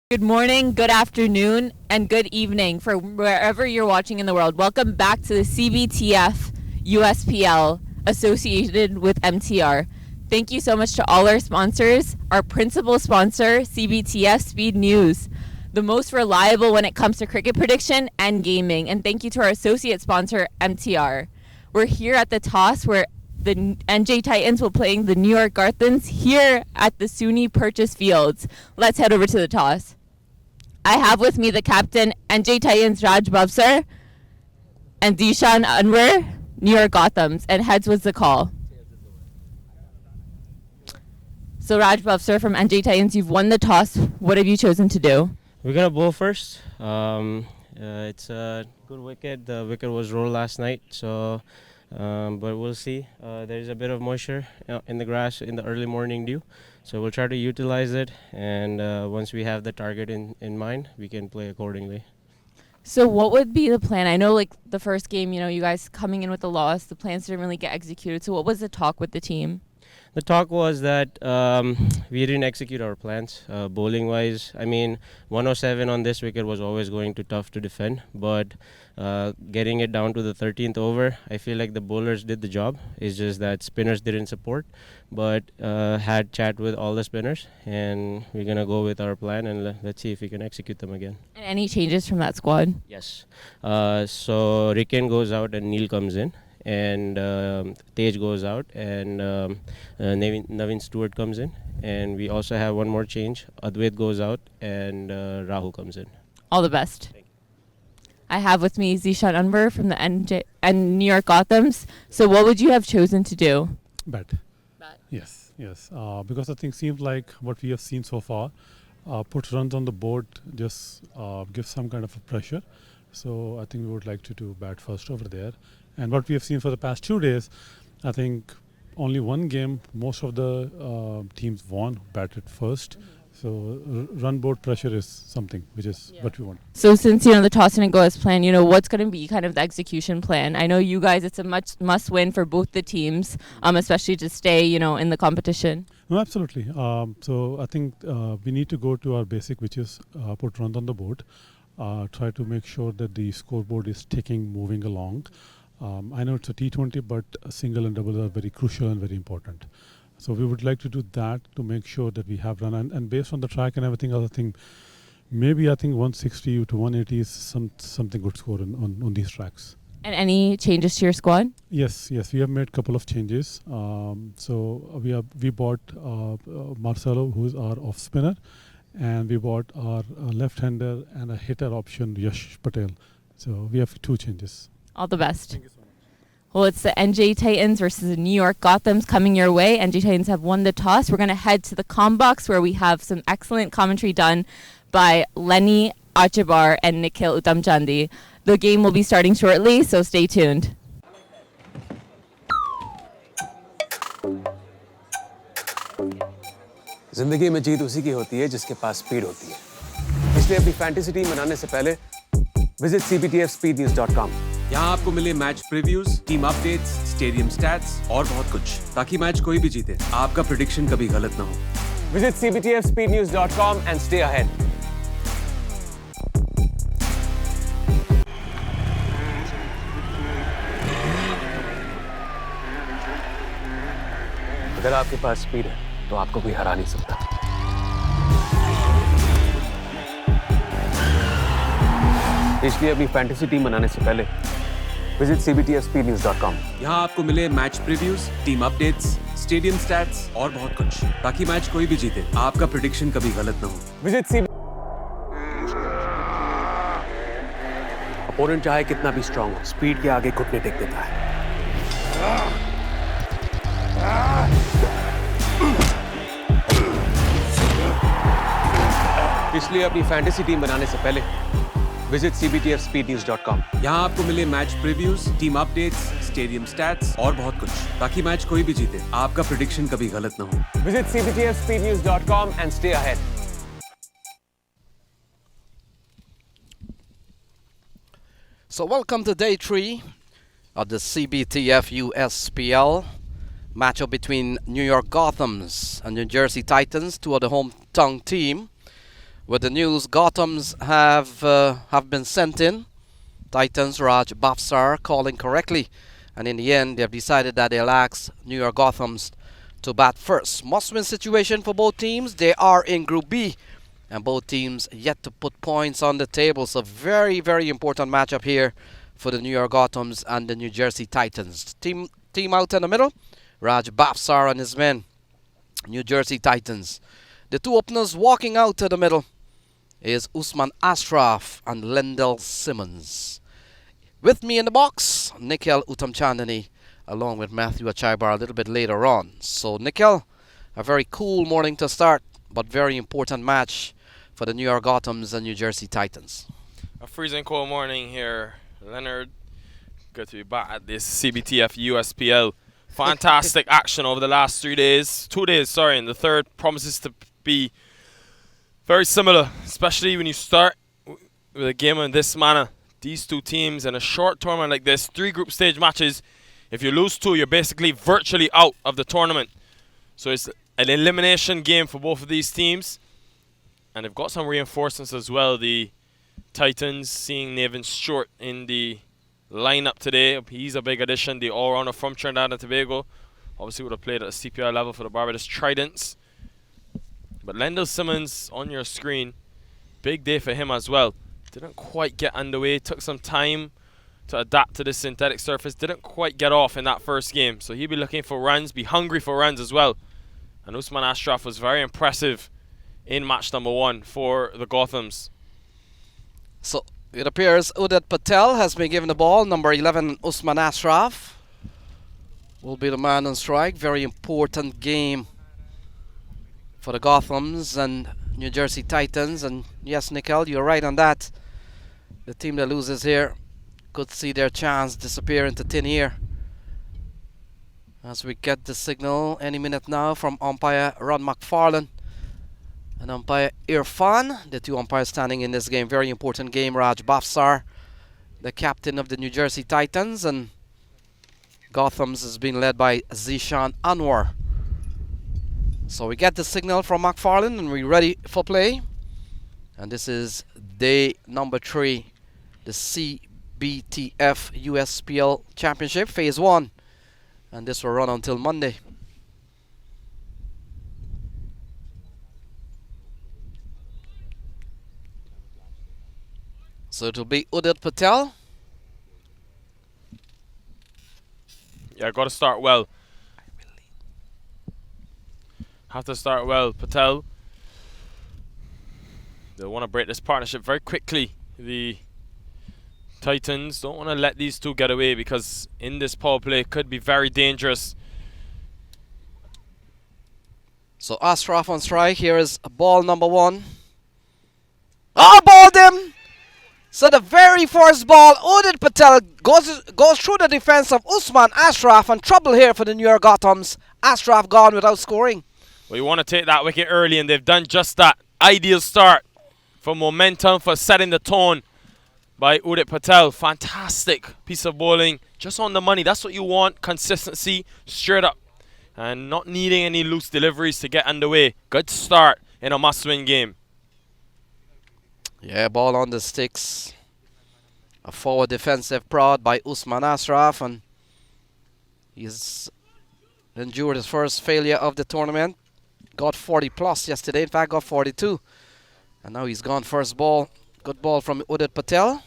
Good morning, good afternoon, and good evening for wherever you're watching in the world. Welcome back to the CBTF USPL associated with MTR. Thank you so much to all our sponsors. Our principal sponsor, CBTF Speed News, the most reliable when it comes to cricket prediction and gaming. And thank you to our associate sponsor, MTR. We're here at the toss where the NJ Titans will playing the New York Gothams here at the SUNY Purchase Fields. Let's head over to the toss. I have with me the captain, NJ Titans Raj Bhavsar, and Dishan Anwar, New York Gothams, and heads was the call. So Raj Bhavsar from NJ Titans, you've won the toss. What have you chosen to do? We're gonna bowl first. It's a good wicket. The wicket was rolled last night, so but we'll see. There's a bit of moisture in the grass in the early morning dew, so we'll try to utilize it. And once we have the target in mind, we can play accordingly. So what would be the plan? I know like the first game, you guys coming in with a loss, the plans didn't really get executed. So what was the talk with the team? The talk was that we didn't execute our plans bowling wise. I mean, 107 on this wicket was always going to tough to defend, but getting it down to the 13th over, I feel like the bowlers did the job. It's just that spinners didn't support, but had chat with all the spinners, and we're gonna go with our plan and let's see if we can execute them again. And any changes from that squad? Yes. So Riken goes out and Neil comes in. And Tej goes out, and Navin Stewart comes in, and we also have one more change. Advait goes out, and Rahul comes in. All the best. I have with me Zishan Anwar from the NJ and New York Gothams. So what would you have chosen to do? Bat. Yes. Because I think seems like what we have seen so far, put runs on the board, just give some kind of a pressure. So I think we would like to do bat first over there. And what we have seen for the past 2 days, I think only one game, most of the teams won, batted first. So run board pressure is something which is what we want. So since, the toss didn't go as planned, what's going to be kind of the execution plan? I know you guys, it's a must win for both the teams, especially to stay, in the competition. No, absolutely. So I think we need to go to our basic, which is put runs on the board, try to make sure that the scoreboard is moving along. I know it's a T20, but single and double are very crucial and very important. So we would like to do that to make sure that we have run. And based on the track and everything else, I think 160 to 180 is something good score on these tracks. And any changes to your squad? Yes. We have made a couple of changes. So we bought Marcelo, who is our off spinner, and we bought our left-hander and a hitter option, Yash Patel. So we have 2 changes. All the best. Thank you so much. Well, it's the NJ Titans versus the New York Gothams coming your way. NJ Titans have won the toss. We're going to head to the comm box where we have some excellent commentary done by Lenny Achabar and Nikhil Uttamchandi. The game will be starting shortly, so stay tuned. जिंदगी में जीत उसी की होती है जिसके पास speed होती है। इसलिए अपनी फैंटेसी टीम बनाने से पहले विजिट cbtfspeednews.com। यहाँ आपको मिले match previews, team updates, stadium stats और बहुत कुछ, ताकि मैच कोई भी जीते, आपका प्रेडिक्शन कभी गलत ना हो। Visit cbtfspeednews.com and stay ahead। अगर आपके पास स्पीड है, तो आपको कोई हरा नहीं सकता। इसलिए अपनी फैंटेसी टीम बनाने से पहले विजिट cbtfspeednews.com। यहाँ आपको मिले match previews, team updates, stadium stats और बहुत कुछ, ताकि मैच कोई भी जीते, आपका प्रेडिक्शन कभी गलत ना हो। विजिट अपोनेंट चाहे कितना भी स्ट्रांग हो, स्पीड के आगे घुटने टेक देता है। इसलिए अपनी फैंटेसी टीम बनाने से पहले विजिट cbtfspeednews.com। यहाँ आपको मिले match previews, team updates, stadium stats और बहुत कुछ, ताकि मैच कोई भी जीते, आपका प्रेडिक्शन कभी गलत ना हो। Visit cbtfspeednews.com and stay ahead। So welcome to day 3 of the CBTF USPL matchup between New York Gothams and New Jersey Titans, two of the hometown team. With the news, Gothams have been sent in. Titans Raj Bafsar calling correctly, and in the end, they have decided that they'll ask New York Gothams to bat first. Must-win situation for both teams. They are in Group B, and both teams yet to put points on the table. So very, very important matchup here for the New York Gothams and the New Jersey Titans. Team out in the middle, Raj Bafsar and his men, New Jersey Titans. The two openers walking out to the middle is Usman Ashraf and Lendell Simmons. With me in the box, Nikhil Uttamchandani, along with Matthew Achaibar a little bit later on. So Nikhil, a very cool morning to start, but very important match for the New York Gothams and New Jersey Titans. A freezing cold morning here, Leonard. Good to be back at this CBTF USPL. Fantastic action over the last 2 days, and the third promises to be very similar, especially when you start with a game in this manner. These two teams in a short tournament like this, 3 group stage matches, if you lose 2, you're basically virtually out of the tournament. So it's an elimination game for both of these teams. And they've got some reinforcements as well. The Titans seeing Nathan Stewart in the lineup today. He's a big addition, the all-rounder from Trinidad and Tobago. Obviously would have played at a CPR level for the Barbados Tridents. But Lendell Simmons on your screen, big day for him as well. Didn't quite get underway, took some time to adapt to this synthetic surface. Didn't quite get off in that first game. So he'll be looking for runs, be hungry for runs as well. And Usman Ashraf was very impressive in match number 1 for the Gothams. So it appears Udit Patel has been given the ball. Number 11, Usman Ashraf will be the man on strike. Very important game for the Gothams and New Jersey Titans. And yes, Nikhil, you're right on that. The team that loses here could see their chance disappear into thin air. As we get the signal any minute now from umpire Ron McFarlane and umpire Irfan, the two umpires standing in this game. Very important game. Raj Bafsar, the captain of the New Jersey Titans, and Gothams has been led by Zishan Anwar. So we get the signal from McFarlane and we're ready for play. And this is day number 3, the CBTF USPL Championship, Phase 1. And this will run until Monday. So it will be Udit Patel. Yeah, got to start well. Have to start well, Patel. They'll want to break this partnership very quickly. The Titans don't want to let these two get away, because in this power play it could be very dangerous. So Ashraf on strike. Here is ball number 1. Oh, balled him! So the very first ball, Udit Patel goes through the defense of Usman Ashraf, and trouble here for the New York Gothams. Ashraf gone without scoring. Well, you want to take that wicket early, and they've done just that. Ideal start for momentum, for setting the tone by Udit Patel. Fantastic piece of bowling, just on the money. That's what you want, consistency, straight up, and not needing any loose deliveries to get underway. Good start in a must-win game. Yeah, ball on the sticks. A forward defensive prod by Usman Ashraf, and he's endured his first failure of the tournament. Got 40 plus yesterday, in fact got 42. And now he's gone first ball. Good ball from Udit Patel.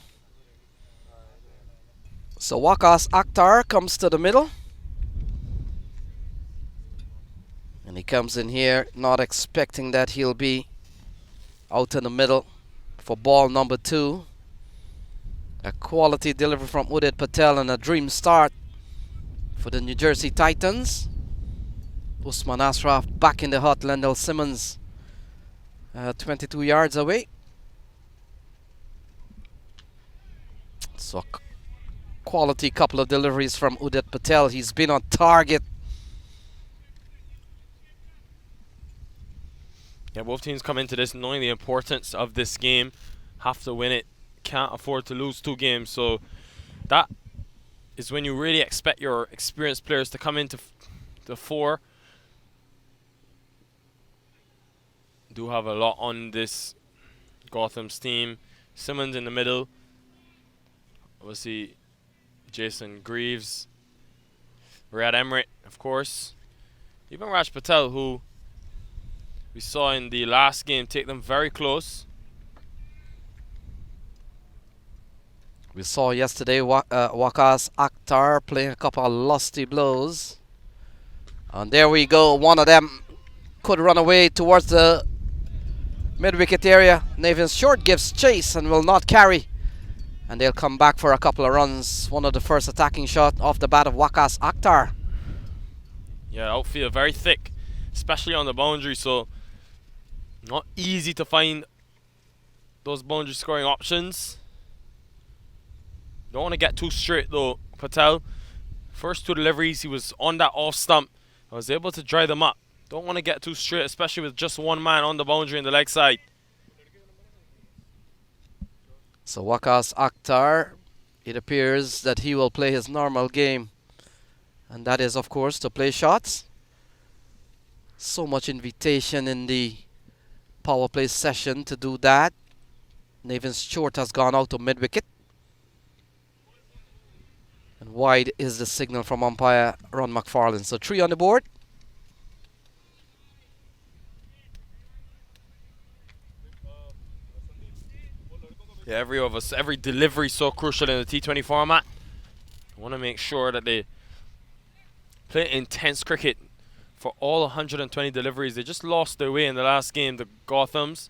So Waqas Akhtar comes to the middle. And he comes in here not expecting that he'll be out in the middle for ball number 2. A quality delivery from Udit Patel and a dream start for the New Jersey Titans. Usman Ashraf back in the hot. Lendell Simmons 22 yards away. So quality couple of deliveries from Udit Patel. He's been on target. Yeah, both teams come into this knowing the importance of this game. Have to win it. Can't afford to lose 2 games. So that is when you really expect your experienced players to come into the fore. Do have a lot on this Gotham's team. Simmons in the middle. Obviously, Jason Greaves. Riyad Emirates, of course. Even Raj Patel, who we saw in the last game take them very close. We saw yesterday Waqas Akhtar playing a couple of lusty blows. And there we go. One of them could run away towards the mid-wicket area. Nathan Short gives chase and will not carry. And they'll come back for a couple of runs. One of the first attacking shot off the bat of Waqas Akhtar. Yeah, outfield very thick, especially on the boundary, so not easy to find those boundary scoring options. Don't want to get too straight though, Patel. First two deliveries, he was on that off stump. I was able to dry them up. Don't want to get too straight, especially with just one man on the boundary in the leg side. So Waqas Akhtar, it appears that he will play his normal game. And that is, of course, to play shots. So much invitation in the power play session to do that. Nathan Short has gone out to mid-wicket. And wide is the signal from umpire Ron McFarlane. So 3 on the board. Yeah, every delivery is so crucial in the T20 format. I want to make sure that they play intense cricket for all 120 deliveries. They just lost their way in the last game, the Gothams.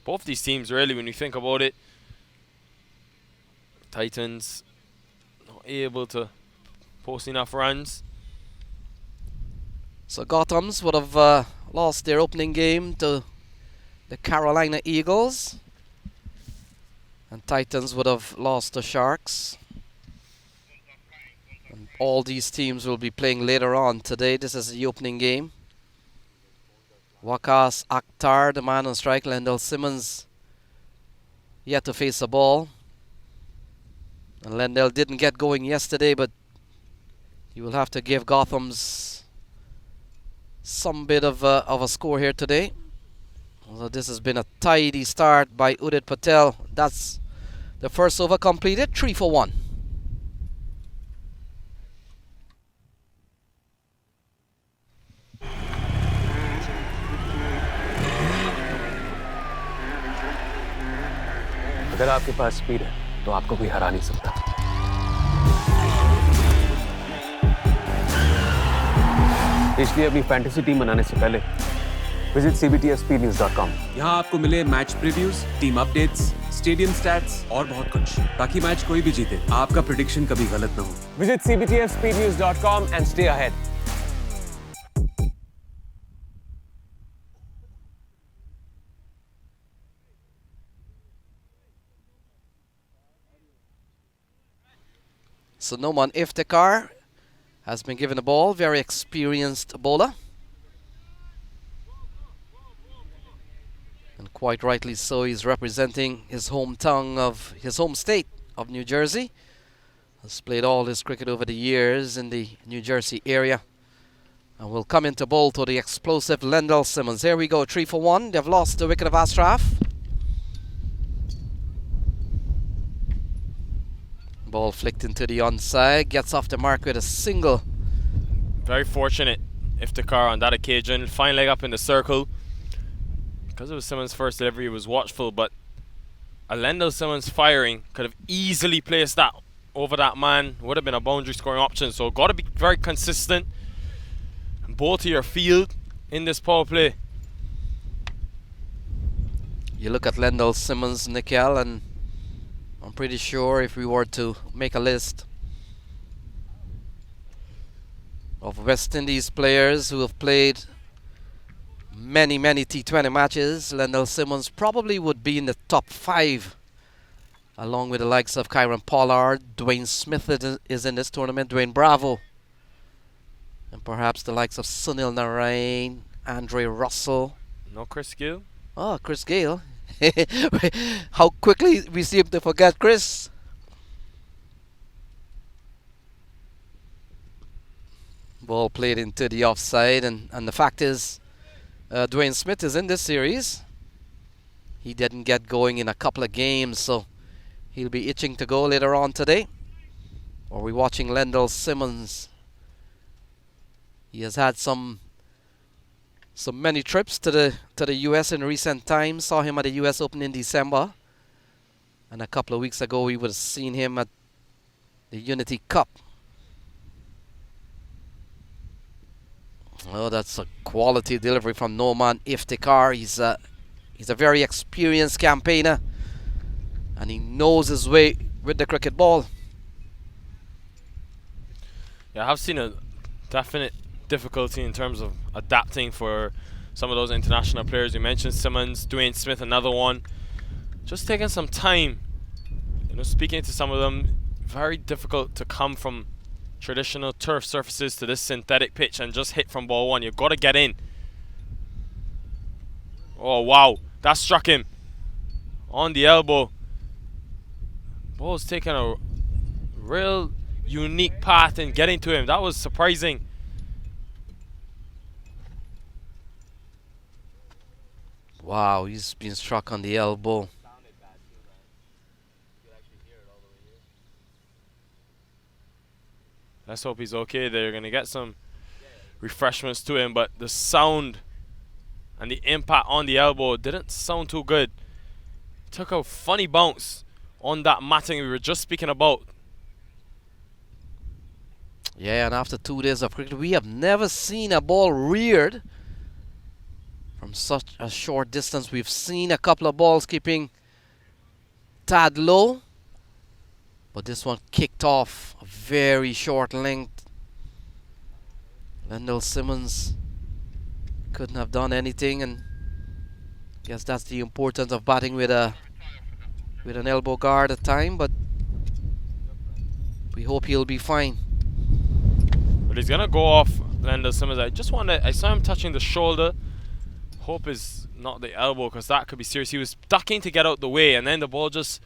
Both these teams, really, when you think about it. Titans not able to post enough runs. So Gothams would have lost their opening game to the Carolina Eagles. And Titans would have lost to Sharks. And all these teams will be playing later on today. This is the opening game. Waqas Akhtar, the man on strike. Lendl Simmons yet to face the ball. And Lendl didn't get going yesterday, but he will have to give Gothams some bit of a score here today. So this has been a tidy start by Udit Patel. That's the first over completed, 3 for 1. अगर आपके पास speed है तो आपको कोई हरा नहीं सकता इसलिए अपनी फैंटेसी टीम बनाने से पहले विजिट cbtfspeednews.com। यहाँ आपको मिले match previews, team updates, stadium stats और बहुत कुछ, ताकि मैच कोई भी जीते आपका प्रेडिक्शन कभी गलत ना हो। Visit cbtfspeednews.com and stay ahead। So Noman Iftikhar has been given the ball, very experienced bowler. And quite rightly so, he's representing his hometown of his home state of New Jersey. Has played all his cricket over the years in the New Jersey area. And will come into bowl to the explosive Lendl Simmons. Here we go, 3 for 1. They've lost the wicket of Ashraf. Ball flicked into the onside, gets off the mark with a single. Very fortunate Iftikhar on that occasion. Fine leg up in the circle. Because it was Simmons' first delivery, he was watchful, but a Lendl Simmons firing could have easily placed that over that man. Would have been a boundary scoring option. So got to be very consistent and bowl to your field in this power play. You look at Lendl Simmons, Nikhil, and I'm pretty sure if we were to make a list of West Indies players who have played many T20 matches, Lendl Simmons probably would be in the top 5, along with the likes of Kieron Pollard. Dwayne Smith is in this tournament, Dwayne Bravo, and perhaps the likes of Sunil Narain, Andre Russell. No Chris Gill? Oh, Chris Gale. How quickly we seem to forget Chris. Ball played into the offside, and the fact is Dwayne Smith is in this series. He didn't get going in a couple of games, so he'll be itching to go later on today. Or we're watching Lendl Simmons. He has had some many trips to the US in recent times. Saw him at the US Open in December. And a couple of weeks ago we would have seen him at the Unity Cup. Oh, that's a quality delivery from Noman Iftikhar. He's a very experienced campaigner, and he knows his way with the cricket ball. Yeah, I've seen a definite difficulty in terms of adapting for some of those international players. You mentioned Simmons, Dwayne Smith, another one. Just taking some time, speaking to some of them. Very difficult to come from traditional turf surfaces to this synthetic pitch and just hit from ball one. You've got to get in. Oh, wow. That struck him on the elbow. Ball's taking a real unique path in getting to him. That was surprising. Wow, he's been struck on the elbow. Let's hope he's okay. They're going to get some refreshments to him, but the sound and the impact on the elbow didn't sound too good. Took a funny bounce on that matting we were just speaking about. Yeah, and after 2 days of cricket, we have never seen a ball reared from such a short distance. We've seen a couple of balls keeping tad low, but this one kicked off a very short length. Lendl Simmons couldn't have done anything, and I guess that's the importance of batting with an elbow guard at time, but we hope he'll be fine. But he's gonna go off Lendl Simmons. I saw him touching the shoulder. Hope is not the elbow, because that could be serious. He was ducking to get out the way, and then the ball just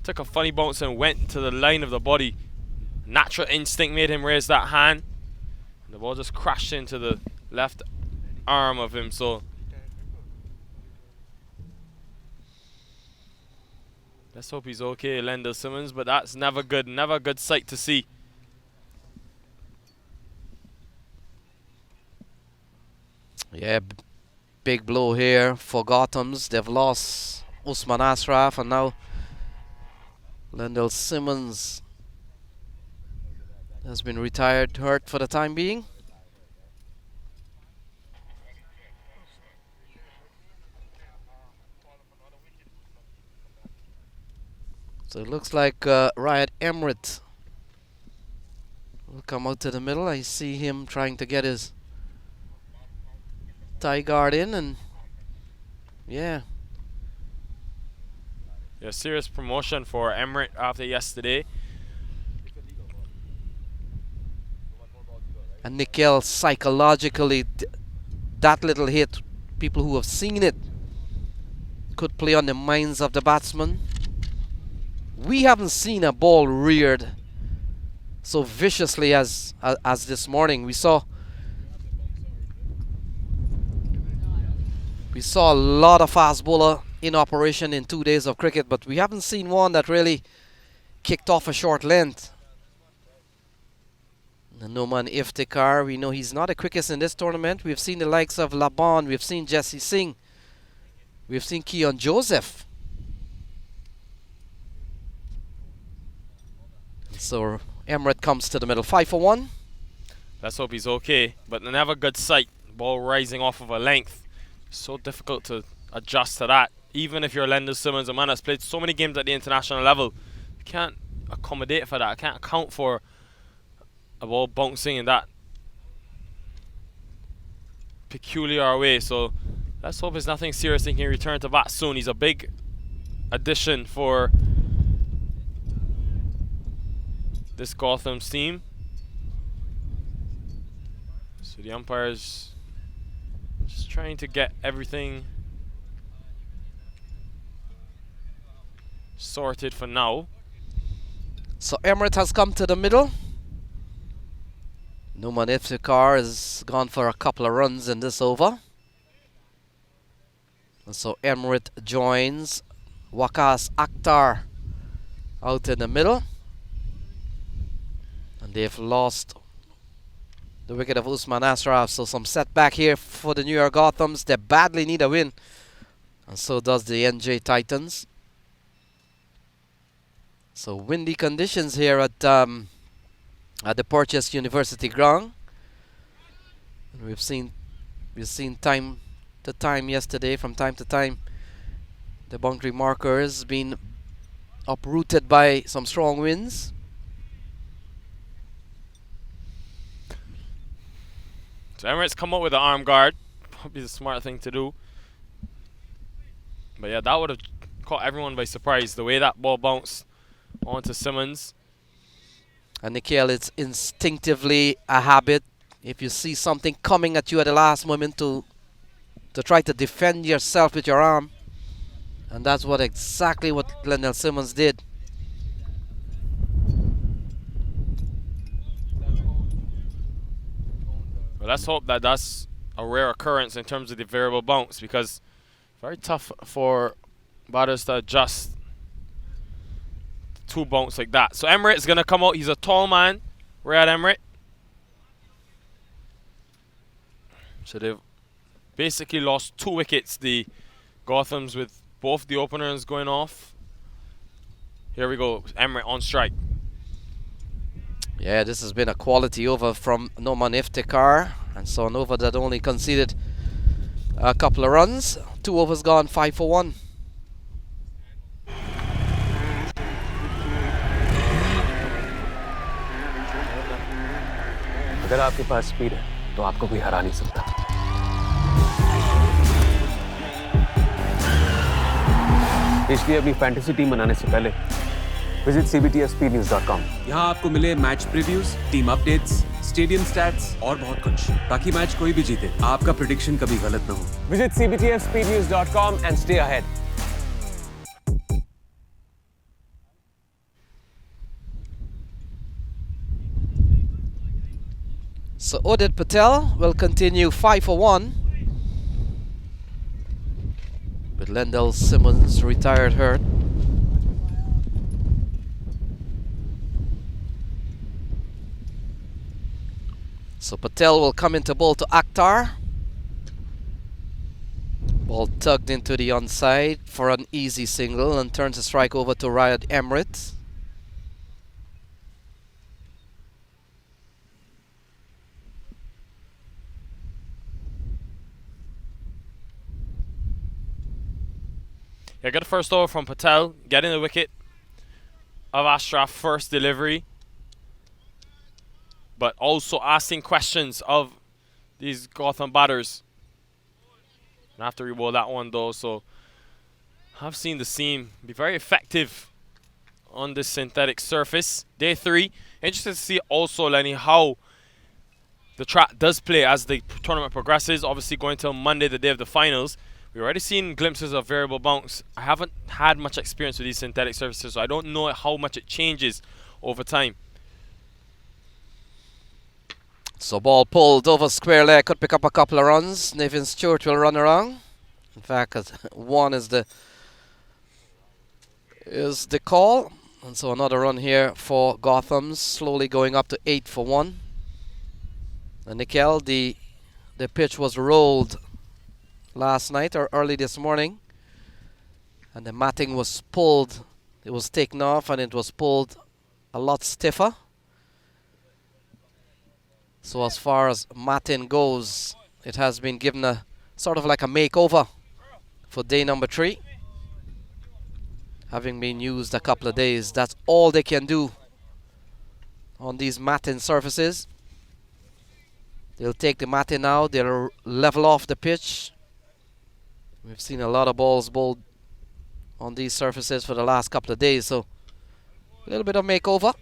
took a funny bounce and went to the line of the body. Natural instinct made him raise that hand. The ball just crashed into the left arm of him, so let's hope he's okay, Lendl Simmons, but that's never a good sight to see. Yeah, big blow here for Gothams. They've lost Usman Ashraf, and now Lendl Simmons has been retired, hurt for the time being. So it looks like Riot Emirates will come out to the middle. I see him trying to get his tie guard in, and yeah. Yeah, serious promotion for Emirates after yesterday. And Nikhil, psychologically, that little hit, people who have seen it, could play on the minds of the batsman. We haven't seen a ball reared so viciously as this morning. We saw a lot of fast bowler in operation in 2 days of cricket, but we haven't seen one that really kicked off a short length. And Noman Iftikhar, we know he's not the quickest in this tournament. We've seen the likes of Laban, we've seen Jesse Singh, we've seen Keon Joseph. So Emirates comes to the middle, 5 for 1. Let's hope he's okay, but never good sight. Ball rising off of a length. So difficult to adjust to that. Even if you're Lendl Simmons, a man that's played so many games at the international level, you can't accommodate for that. Can't account for a ball bouncing in that peculiar way. So let's hope it's nothing serious and he can return to bat soon. He's a big addition for this Gothams team. So the umpires just trying to get everything sorted for now. So Emirates has come to the middle. Noman Iftikhar has gone for a couple of runs in this over. And so Emirates joins Waqas Akhtar out in the middle. And they've lost the wicket of Usman Ashraf. So some setback here for the New York Gothams. They badly need a win. And so does the NJ Titans. So windy conditions here at the Purchase University ground. And we've seen time to time yesterday, from time to time, the boundary markers being uprooted by some strong winds. So Emirates come up with an arm guard. Probably the smart thing to do. But yeah, that would have caught everyone by surprise, the way that ball bounced onto Simmons. And Nikhil, it's instinctively a habit. If you see something coming at you at the last moment, to try to defend yourself with your arm. And that's exactly what Lionel Simmons did. Well, let's hope that that's a rare occurrence in terms of the variable bounce, because very tough for batters to adjust to bounce like that. So Emirates is going to come out. He's a tall man, Riyad Emirates. So they've basically lost 2 wickets, the Gothams, with both the openers going off. Here we go, Emirates on strike. Yeah, this has been a quality over from Noman Iftikhar. And so an over that only conceded a couple of runs. 2 overs gone, 5 for 1. अगर आपके पास speed है तो आपको कोई हरा नहीं सकता। इसलिए अपनी फैंटेसी टीम बनाने से पहले विजिट cbtfspeednews.com। यहाँ आपको मिले match previews, team updates, stadium stats और बहुत कुछ, ताकि मैच कोई भी जीते आपका प्रेडिक्शन कभी गलत ना हो। Visit cbtfspeednews.com and stay ahead। So Udit Patel will continue 5 for 1. With Lendell Simmons retired hurt. So Patel will come into ball to Akhtar. Ball tugged into the onside for an easy single, and turns the strike over to Riyad Emirates. Yeah, got a first over from Patel, getting the wicket of Ashraf, first delivery. But also asking questions of these Gotham batters. And have to re-bowl that one though, so I've seen the seam be very effective on this synthetic surface. Day 3. Interested to see also, Lenny, how the track does play as the tournament progresses. Obviously going till Monday, the day of the finals. We've already seen glimpses of variable bounce. I haven't had much experience with these synthetic surfaces, so I don't know how much it changes over time. So ball pulled over square leg, could pick up a couple of runs. Nathan Stewart will run around. In fact, 1 is the call. And so another run here for Gothams, slowly going up to 8 for 1. And Nikhil, the pitch was rolled last night or early this morning, and the matting was pulled. It was taken off and it was pulled a lot stiffer. So as far as matting goes, it has been given a sort of like a makeover for day number 3. Having been used a couple of days, that's all they can do on these matting surfaces. They'll take the matting out, they'll level off the pitch. We've seen a lot of balls bowled on these surfaces for the last couple of days, so a little bit of makeover.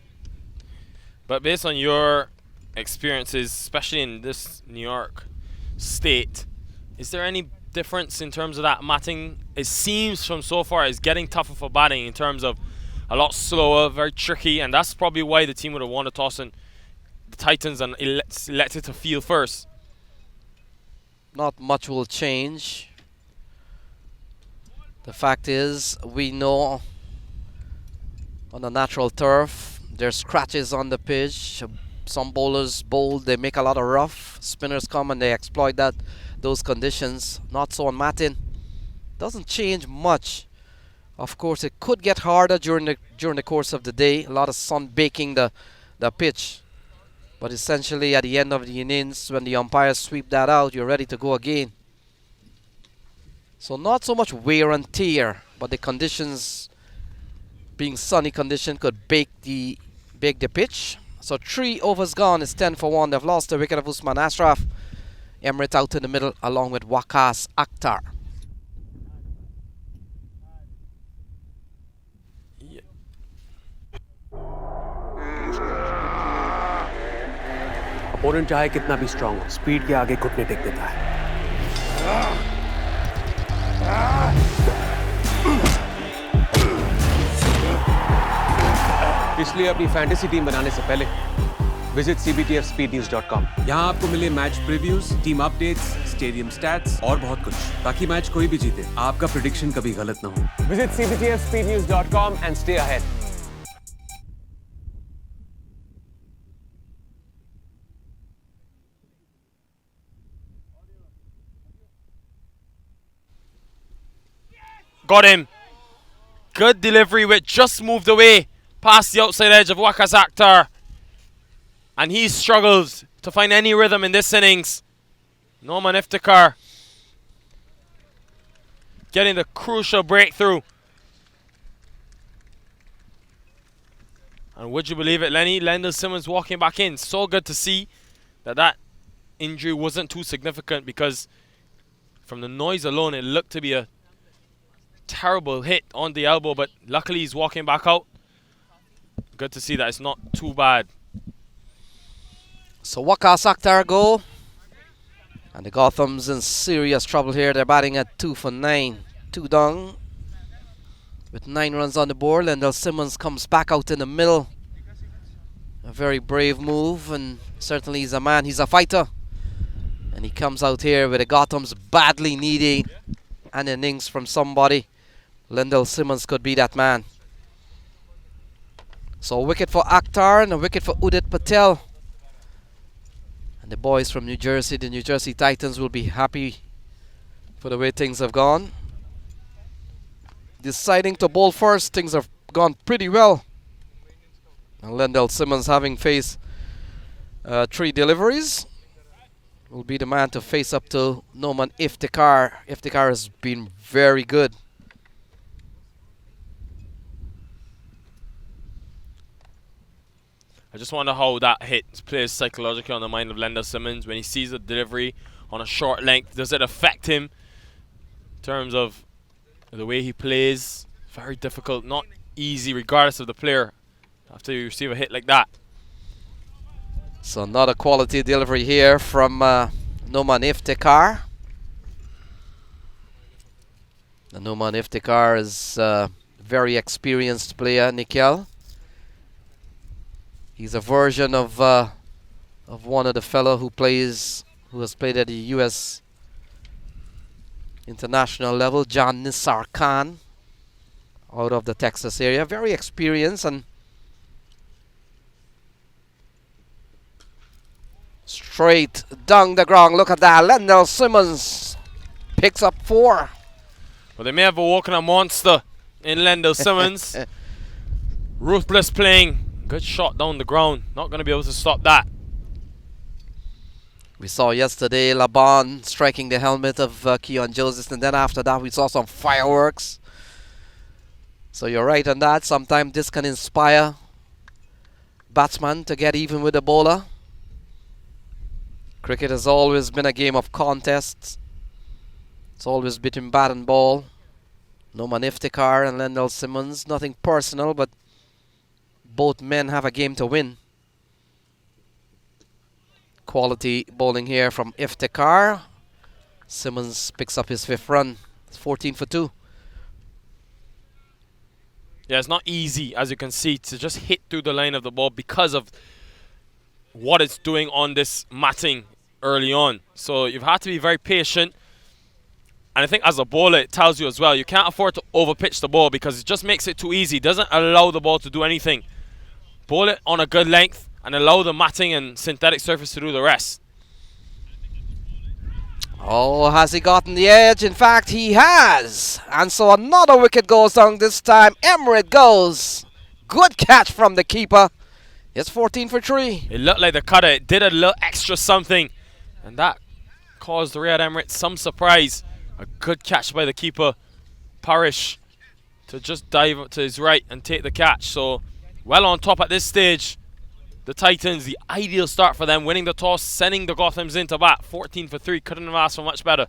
But based on your experiences, especially in this New York state, is there any difference in terms of that matting? It seems from so far it's getting tougher for batting in terms of a lot slower, very tricky, and that's probably why the team would have won the toss and the Titans and elected to field first. Not much will change. The fact is, we know on the natural turf, there's scratches on the pitch. Some bowlers bowl, they make a lot of rough. Spinners come and they exploit those conditions. Not so on matting. Doesn't change much. Of course, it could get harder during the course of the day. A lot of sun baking the pitch. But essentially, at the end of the innings, when the umpires sweep that out, you're ready to go again. So not so much wear and tear, but the conditions, being sunny condition, could bake the pitch. So 3 overs gone. It's 10 for 1. They've lost the wicket of Usman Ashraf. Emirates out in the middle along with Waqas Akhtar. Opponent चाहे कितना भी strong हो, speed के आगे घुटने take देता है। इसलिए अपनी फैंटेसी टीम बनाने से पहले विजिट cbtfspeednews.com। यहाँ आपको मिले match previews, team updates, stadium stats और बहुत कुछ, ताकि मैच कोई भी जीते, आपका प्रेडिक्शन कभी गलत ना हो। Visit cbtfspeednews.com and stay ahead। Got him. Good delivery, which just moved away past the outside edge of Waqas Akhtar. And he struggles to find any rhythm in this innings. Noman Iftikhar getting the crucial breakthrough. And would you believe it, Lenny? Lendl Simmons walking back in. So good to see that injury wasn't too significant, because from the noise alone, it looked to be a terrible hit on the elbow, but luckily he's walking back out. Good to see that it's not too bad. So Waqas Akhtar go. And the Gothams in serious trouble here. They're batting at 2 for 9. 2 down. With 9 runs on the board. Lendl Simmons comes back out in the middle. A very brave move, and certainly he's a man, he's a fighter. And he comes out here with the Gothams badly needing an innings from somebody. Lendl Simmons could be that man. So a wicket for Akhtar and a wicket for Udit Patel. And the boys from New Jersey, the New Jersey Titans, will be happy for the way things have gone. Deciding to bowl first, things have gone pretty well. And Lendl Simmons, having faced 3 deliveries, will be the man to face up to Noman Iftikhar. Iftikhar has been very good. I just wonder how that hit plays psychologically on the mind of Lendl Simmons when he sees the delivery on a short length. Does it affect him in terms of the way he plays? Very difficult, not easy regardless of the player after you receive a hit like that. So another quality delivery here from Noman Iftikhar. The Noman Iftikhar is a very experienced player, Nikhil. He's a version of one of the fellow who has played at the US international level, John Nisar Khan, out of the Texas area. Very experienced and straight down the ground. Look at that. Lendl Simmons picks up 4. Well, they may have awoken a monster in Lendl Simmons. Ruthless playing. Good shot down the ground. Not going to be able to stop that. We saw yesterday Laban striking the helmet of Keon Joseph, and then after that we saw some fireworks. So you're right on that. Sometimes this can inspire batsman to get even with the bowler. Cricket has always been a game of contests. It's always between bat and ball. Noman Iftikhar and Lendl Simmons. Nothing personal, but both men have a game to win. Quality bowling here from Iftikhar. Simmons picks up his 5th run. It's 14 for 2. Yeah, it's not easy, as you can see, to just hit through the line of the ball because of what it's doing on this matting early on. So you've had to be very patient And I think as a bowler, it tells you as well, you can't afford to overpitch the ball because it just makes it too easy. It doesn't allow the ball to do anything. Bowl it on a good length and allow the matting and synthetic surface to do the rest. Oh, has he gotten the edge? In fact, he has. And so another wicket goes down this time. Emirates goes. Good catch from the keeper. It's 14 for 3. It looked like the cutter. It did a little extra something. And that caused Riyadh Emirates some surprise. A good catch by the keeper, Parish, to just dive to his right and take the catch. So, well on top at this stage. The Titans, the ideal start for them, winning the toss, sending the Gothams into bat. 14 for 3, couldn't have asked for much better.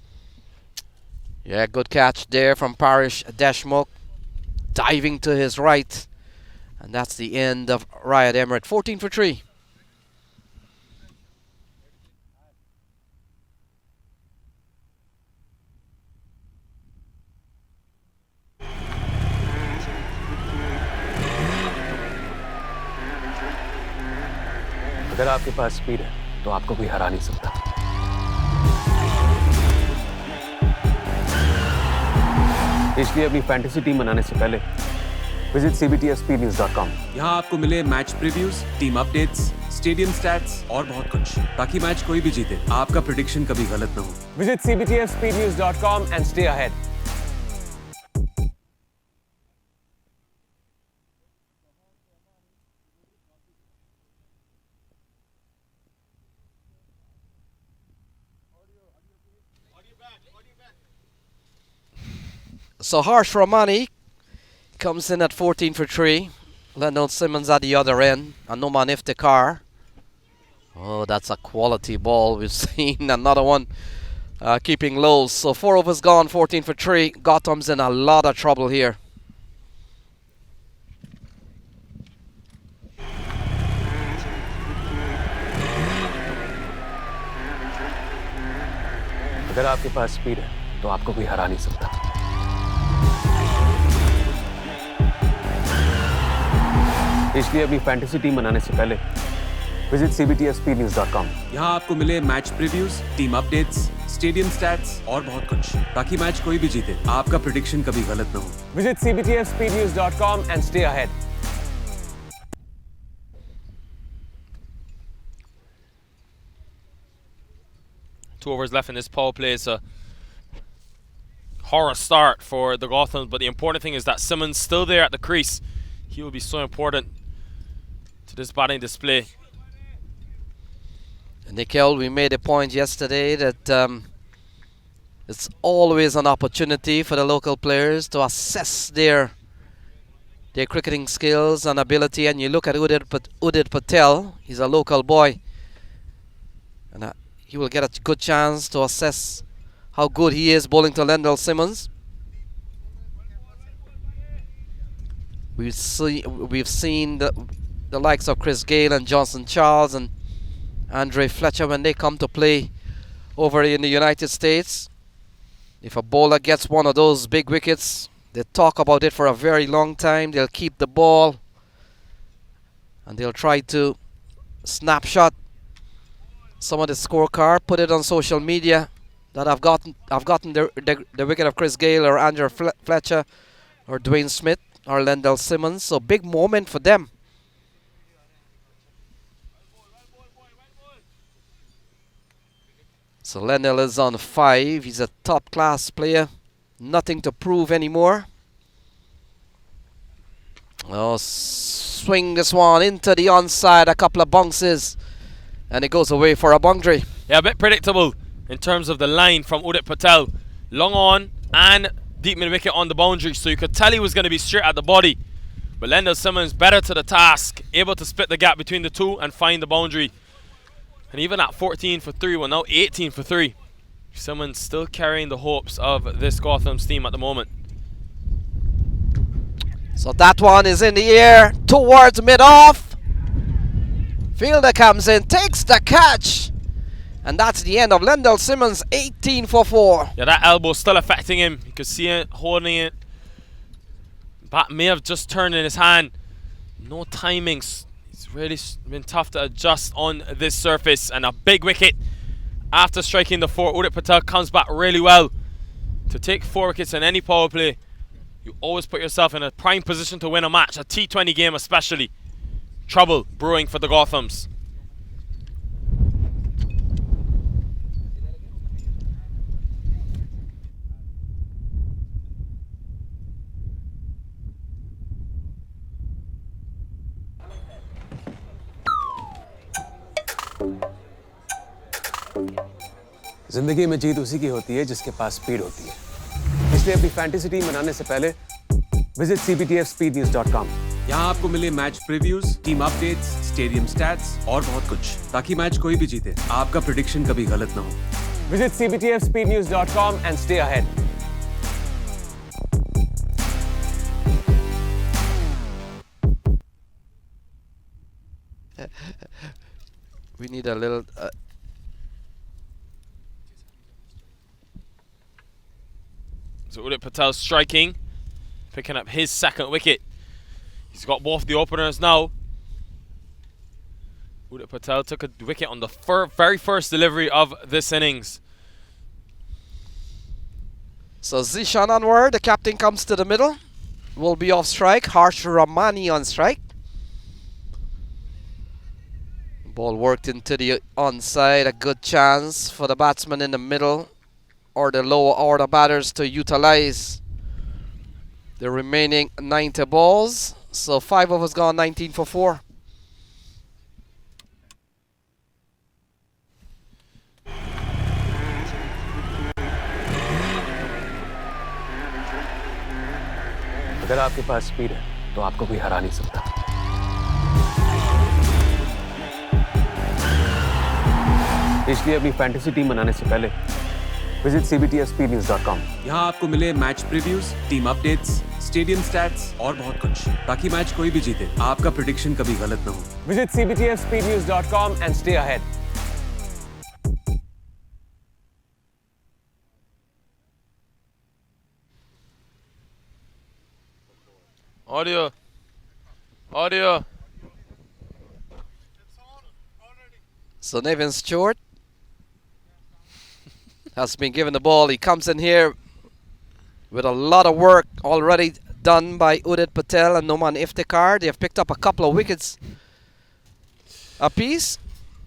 Yeah, good catch there from Parish Deshmukh, diving to his right. And that's the end of Riyadh Emirates, 14 for 3. अगर आपके पास speed है तो आपको कोई हरा नहीं सकता। इसलिए अपनी फैंटेसी टीम बनाने से पहले विजिट cbtspnews.com। यहाँ आपको मिले match previews, team updates, stadium stats और बहुत कुछ, ताकि मैच कोई भी जीते आपका प्रेडिक्शन कभी गलत ना हो। Visit cbtspnews.com and stay ahead। So Harsh Ramani comes in at 14 for 3. Lendl Simmons at the other end. And Noman Iftikhar. Oh, that's a quality ball. We've seen another one keeping low. So 4 overs gone, 14 for 3. Gotham's in a lot of trouble here. अगर आपके पास speed है तो आपको कोई हरा नहीं सकता। इसलिए अपनी फैंटेसी टीम बनाने से पहले विजिट cbtspnews.com। यहाँ आपको मिले match previews, team updates, stadium stats और बहुत कुछ, ताकि मैच कोई भी जीते आपका प्रेडिक्शन कभी गलत ना हो। Visit cbtspnews.com and stay ahead। Two overs left in this power play. It's a horror start for the Gothams, but the important thing is that Simmons still there at the crease. He will be so important to this batting display. Nikhil, we made a point yesterday that it's always an opportunity for the local players to assess their cricketing skills and ability. And you look at Udit Patel, he's a local boy. And he will get a good chance to assess how good he is bowling to Lendl Simmons. We've seen the likes of Chris Gale and Johnson Charles and Andre Fletcher when they come to play over in the United States. If a bowler gets one of those big wickets, they talk about it for a very long time. They'll keep the ball and they'll try to snapshot some of the scorecard, put it on social media that I've gotten the wicket of Chris Gale or Andre Fletcher or Dwayne Smith or Lendl Simmons. So big moment for them. So Lendl is on 5. He's a top class player. Nothing to prove anymore. Oh, swing this one into the onside. A couple of bounces. And it goes away for a boundary. Yeah, a bit predictable in terms of the line from Udit Patel. Long on and deep mid wicket on the boundary. So you could tell he was going to be straight at the body. But Lendl Simmons better to the task. Able to split the gap between the two and find the boundary. And even at 14 for 3, well now 18 for 3. Simmons still carrying the hopes of this Gothams team at the moment. So that one is in the air towards mid-off. Fielder comes in, takes the catch. And that's the end of Lendl Simmons, 18 for 4. Yeah, that elbow still affecting him. You can see it holding it. Bat may have just turned in his hand. No timings. It's really been tough to adjust on this surface. And a big wicket after striking the 4. Udit Patel comes back really well. To take 4 wickets in any power play, you always put yourself in a prime position to win a match, a T20 game especially. Trouble brewing for the Gothams. जिंदगी में जीत उसी की होती है जिसके पास speed होती है, इसलिए अपनी फैंटेसी टीम बनाने से पहले विजिट cbtfspeednews.com। यहाँ आपको मिले match previews, team updates, stadium stats और बहुत कुछ, ताकि मैच कोई भी जीते आपका प्रेडिक्शन कभी गलत ना हो। Visit cbtfspeednews.com and stay ahead। We need a little. So Udit Patel striking, picking up his 2nd wicket. He's got both the openers now. Udit Patel took a wicket on the very first delivery of this innings. So Zishan Anwar, the captain, comes to the middle. Will be off strike. Harsh Ramani on strike. Ball worked into the onside. A good chance for the batsman in the middle or the lower order batters to utilize the remaining 90 balls. So 5 overs gone, 19 for 4. अगर आपके पास speed है तो आपको कोई हरा नहीं सकता। इसलिए अपनी फैंटेसी टीम बनाने से पहले विजिट cbtfspeednews.com। यहाँ आपको मिले match previews, team updates, stadium stats और बहुत कुछ, ताकि मैच कोई भी जीते आपका प्रेडिक्शन कभी गलत ना हो। Visit cbtfspeednews.com and stay ahead। Audio. So Nevin Stewart has been given the ball. He comes in here with a lot of work already done by Udit Patel and Noman Iftikhar. They have picked up a couple of wickets apiece.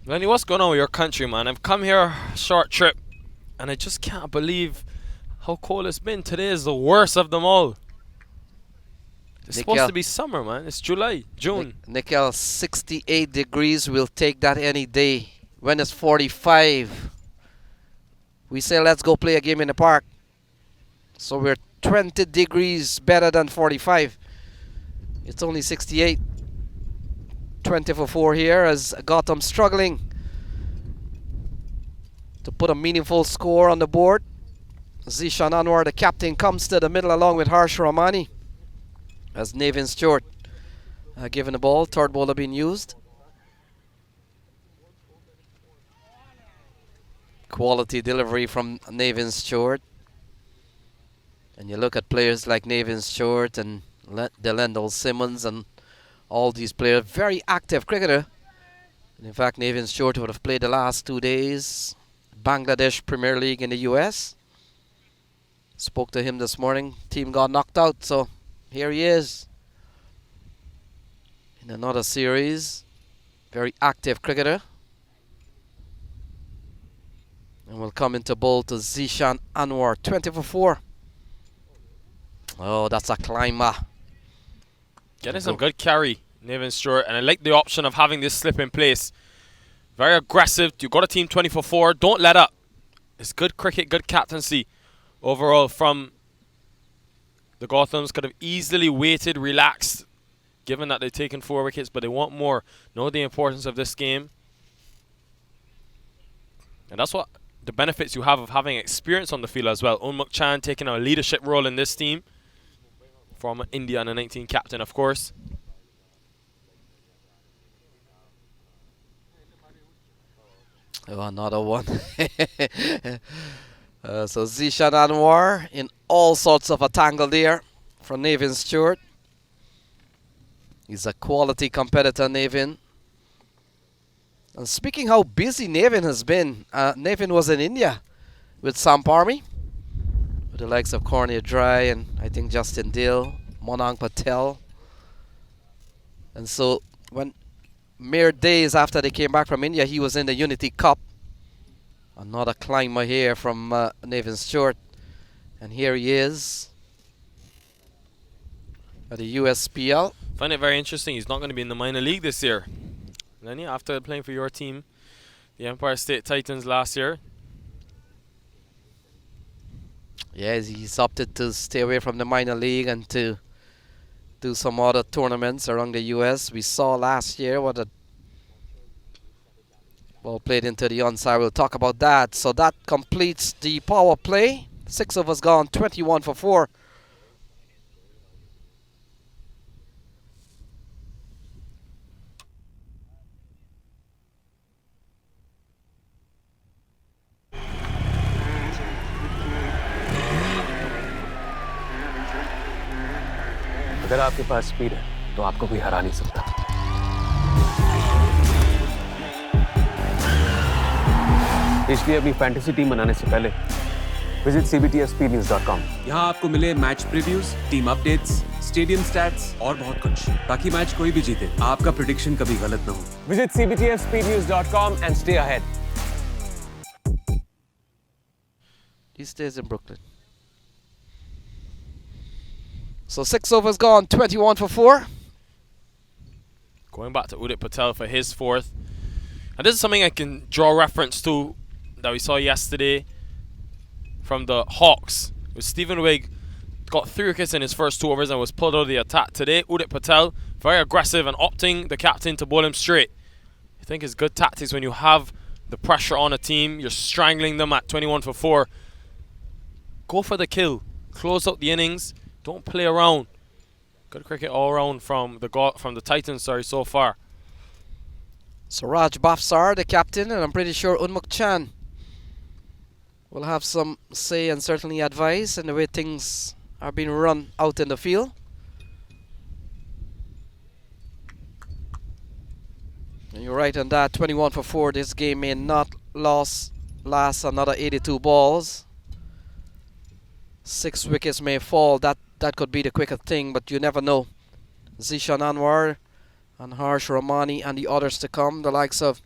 Lenny, what's going on with your country, man? I've come here a short trip, and I just can't believe how cold it's been. Today is the worst of them all. It's supposed to be summer, man. It's June. Nikhil, 68 degrees. We'll take that any day. When it's 45, we say let's go play a game in the park. So we're 20 degrees better than 45. It's only 68. 20 for 4 here as Gotham struggling to put a meaningful score on the board. Zishan Anwar, the captain, comes to the middle along with Harsh Ramani as Nevin Stewart given the ball. Third bowler being used. Quality delivery from Nevin Stewart. And you look at players like Nevin Stewart and Delendal Simmons and all these players, very active cricketer. And in fact, Nevin Stewart would have played the last 2 days Bangladesh Premier League in the US. Spoke to him this morning. Team got knocked out, so here he is in another series. Very active cricketer. And we'll come into bowl to Zishan Anwar, 20 for 4. Oh, that's a climber. Getting some good carry, Nevin Stewart, and I like the option of having this slip in place. Very aggressive. You got a team 20 for 4. Don't let up. It's good cricket, good captaincy overall from the Gothams. Could have easily waited, relaxed, given that they've taken 4 wickets, but they want more. Know the importance of this game. And that's what the benefits you have of having experience on the field as well. Unmuk Chan taking a leadership role in this team. Former India under 19 captain, of course. Oh, another one. So Zishan Anwar in all sorts of a tangle there from Nevin Stewart. He's a quality competitor, Nevin. And speaking how busy Nevin has been, Nevin was in India with Sam Parmy. with the likes of Cornea Dry and I think Justin Dill, Monang Patel. And so when mere days after they came back from India, he was in the Unity Cup. Another climber here from Nathan Stewart. And here he is at the USPL. Find it very interesting. He's not going to be in the minor league this year. Lenny, after playing for your team, the Empire State Titans last year. Yes, he's opted to stay away from the minor league and to do some other tournaments around the US. We saw last year what a ball played into the onside. We'll talk about that. So that completes the power play. 6 overs gone, 21 for 4. अगर आपके पास speed है तो आपको कोई हरा नहीं सकता। इसलिए अपनी फैंटेसी टीम बनाने से पहले विजिट cbtspnews.com। यहाँ आपको मिले match previews, team updates, stadium stats और बहुत कुछ, ताकि मैच कोई भी जीते आपका प्रेडिक्शन कभी गलत ना हो। Visit cbtspnews.com and stay ahead। He stays in Brooklyn. So 6 overs gone, 21 for 4. Going back to Udit Patel for his 4th. And this is something I can draw reference to that we saw yesterday from the Hawks. With Stephen Wigg got 3 wickets in his first 2 overs and was pulled out of the attack. Today, Udit Patel, very aggressive and opting the captain to bowl him straight. I think it's good tactics when you have the pressure on a team. You're strangling them at 21 for 4. Go for the kill. Close out the innings. Don't play around. Good cricket all around from the Titans, so far. So Raj Bafsar, the captain, and I'm pretty sure Unmuk Chan will have some say and certainly advice in the way things are being run out in the field. And you're right on that. 21 for 4. This game may not last another 82 balls. 6 wickets may fall. That could be the quicker thing, but you never know. Zishan Anwar and Harsh Ramani and the others to come, the likes of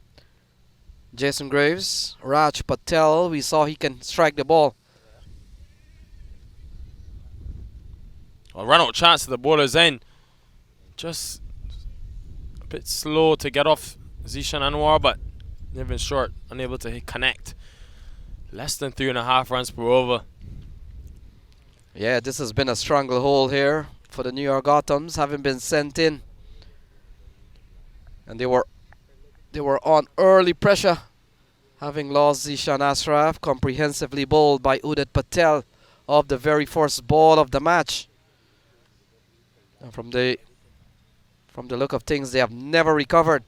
Jason Graves, Raj Patel. We saw he can strike the ball. A run out chance at the bowler's end. Just a bit slow to get off Zishan Anwar, but Niven Short unable to connect. Less than 3.5 runs per over. Yeah, this has been a stranglehold here for the New York Gothams, having been sent in. And they were on early pressure, having lost Zishan Ashraf, comprehensively bowled by Udit Patel of the very first ball of the match. And from the look of things, they have never recovered.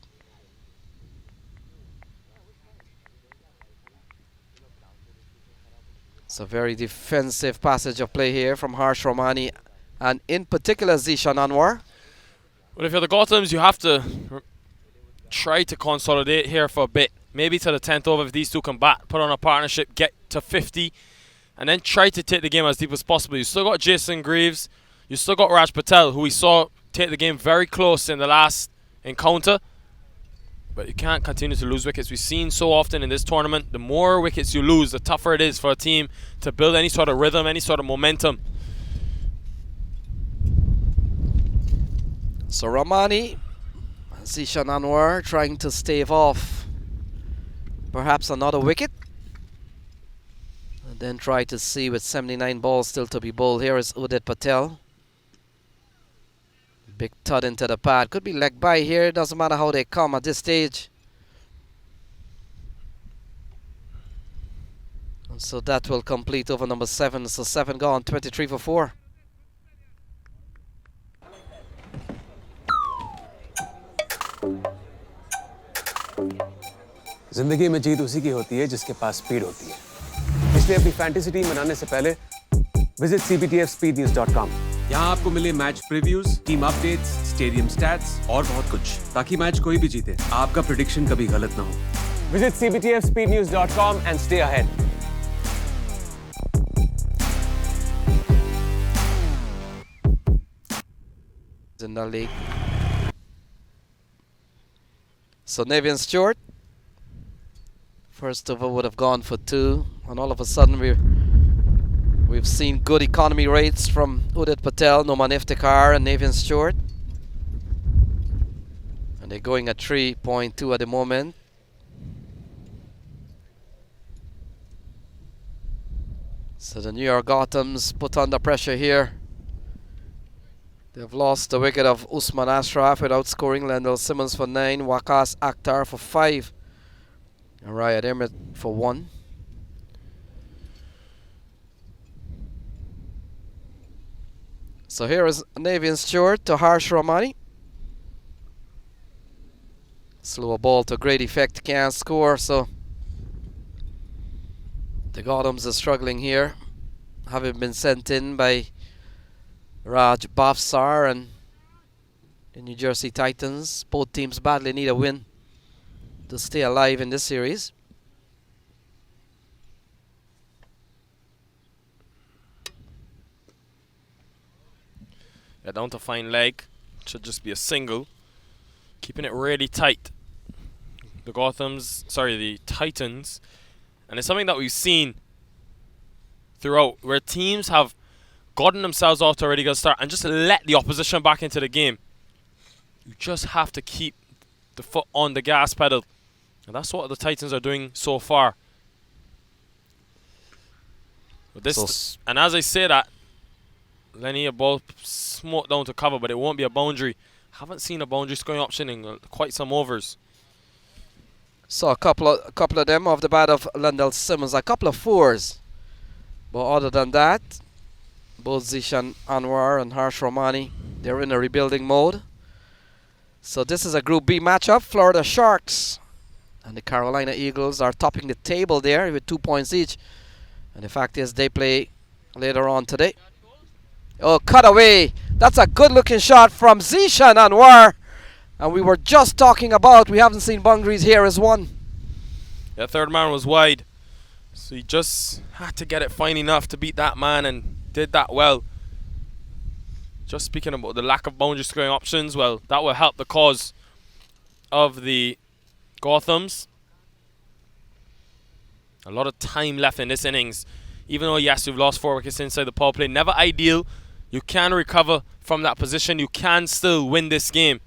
It's a very defensive passage of play here from Harsh Ramani and in particular Zishan Anwar. Well, if you're the Gothams, you have to try to consolidate here for a bit. Maybe to the 10th over if these two come back, put on a partnership, get to 50, and then try to take the game as deep as possible. You still got Jason Greaves, you still got Raj Patel, who we saw take the game very close in the last encounter. But you can't continue to lose wickets. We've seen so often in this tournament, the more wickets you lose, the tougher it is for a team to build any sort of rhythm, any sort of momentum. So Ramani, Zishan Anwar trying to stave off perhaps another wicket. And then try to see with 79 balls still to be bowled. Here is Udit Patel. Big thud into the pad. Could be leg by here. Doesn't matter how they come at this stage. And so that will complete over number 7. So 7 gone, 23 for 4. जिंदगी में जीत उसी की होती है जिसके पास speed होती है। इसलिए अपनी फैंटेसी टीम बनाने से पहले विजिट cbtspnews.com। यहाँ आपको मिले match previews, team updates, stadium stats और बहुत कुछ, ताकि मैच कोई भी जीते आपका प्रेडिक्शन कभी गलत ना हो। Visit cbtspnews.com and stay ahead। in the league. So Navian Stewart, first over would have gone for 2, and all of a sudden we've seen good economy rates from Udit Patel, Noman Iftikhar, and Navian Stewart. And they're going at 3.2 at the moment. So the New York Gothams put under pressure here. They've lost the wicket of Usman Ashraf without scoring. Lendl Simmons for 9, Waqas Akhtar for 5, and Riyad Ahmed for 1. So here is Navian Stewart to Harsh Ramani. Slow ball to great effect, can't score, so the Gothams are struggling here, having been sent in by Raj Bafsar and the New Jersey Titans. Both teams badly need a win to stay alive in this series. Yeah, down to fine leg. Should just be a single. Keeping it really tight. The Titans. And it's something that we've seen throughout, where teams have gotten themselves off to a really good start and just let the opposition back into the game. You just have to keep the foot on the gas pedal. And that's what the Titans are doing so far. But and as I say that, Lenny, a ball smoked down to cover, but it won't be a boundary. Haven't seen a boundary scoring option in quite some overs. So a couple of them off the bat of Lendl Simmons, a couple of 4s. But other than that, both Zishan Anwar and Harsh Ramani, they're in a rebuilding mode. So this is a Group B matchup. Florida Sharks and the Carolina Eagles are topping the table there with 2 points each. And the fact is they play later on today. Oh, cut away. That's a good looking shot from Zishan Anwar. And we were just talking about we haven't seen boundaries here as one. Yeah, third man was wide. So he just had to get it fine enough to beat that man and did that well. Just speaking about the lack of boundary scoring options, well, that will help the cause of the Gothams. A lot of time left in this innings. Even though, yes, we've lost 4 wickets inside the power play. Never ideal. You can recover from that position. You can still win this game.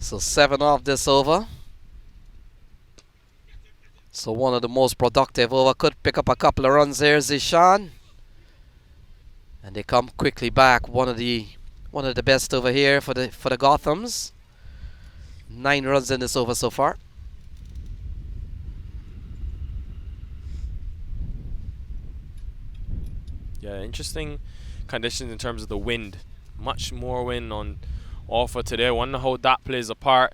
So 7 off this over. So one of the most productive over. Could pick up a couple of runs there, Zishan. And they come quickly back. One of the best over here for the Gothams. 9 runs in this over so far. Yeah, interesting conditions in terms of the wind. Much more wind on offer today. I wonder how that plays a part.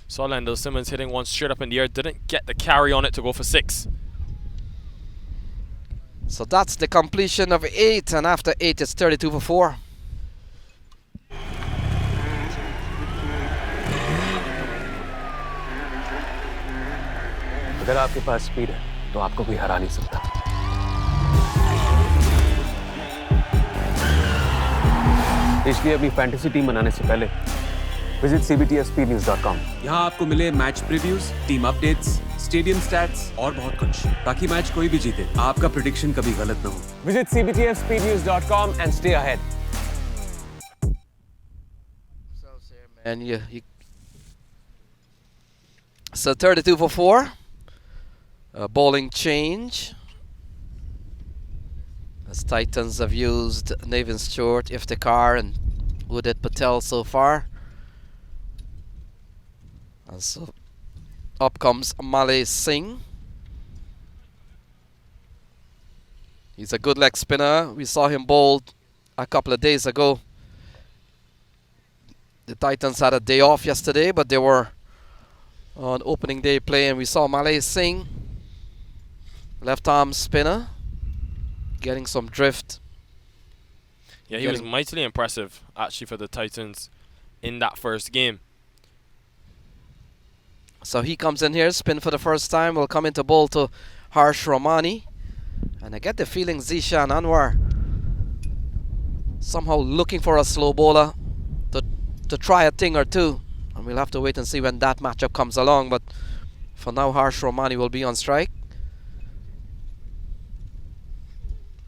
Saw Lendl Simmons hitting one straight up in the air. Didn't get the carry on it to go for 6. So that's the completion of 8, and after 8 it's 32 for 4. अगर आपके पास speed है तो आपको कोई हरा नहीं सकता। इसलिए अपनी फैंटेसी टीम बनाने से पहले विजिट cbtspnews.com। यहाँ आपको मिले match previews, team updates, stadium stats और बहुत कुछ, ताकि मैच कोई भी जीते आपका प्रेडिक्शन कभी गलत ना हो। Visit cbtspnews.com and stay ahead. And so 32 for 4. Bowling change. As Titans have used Navian Stewart, Iftikhar and Udit Patel so far. And so up comes Malay Singh. He's a good leg spinner. We saw him bowled a couple of days ago. The Titans had a day off yesterday, but they were on opening day play, and we saw Malay Singh, left arm spinner, getting some drift. Yeah, he was mightily impressive actually for the Titans in that first game. So he comes in here, spin for the first time, will come into bowl to Harsh Ramani. And I get the feeling Zishan Anwar somehow looking for a slow bowler to try a thing or two. And we'll have to wait and see when that matchup comes along. But for now, Harsh Romani will be on strike.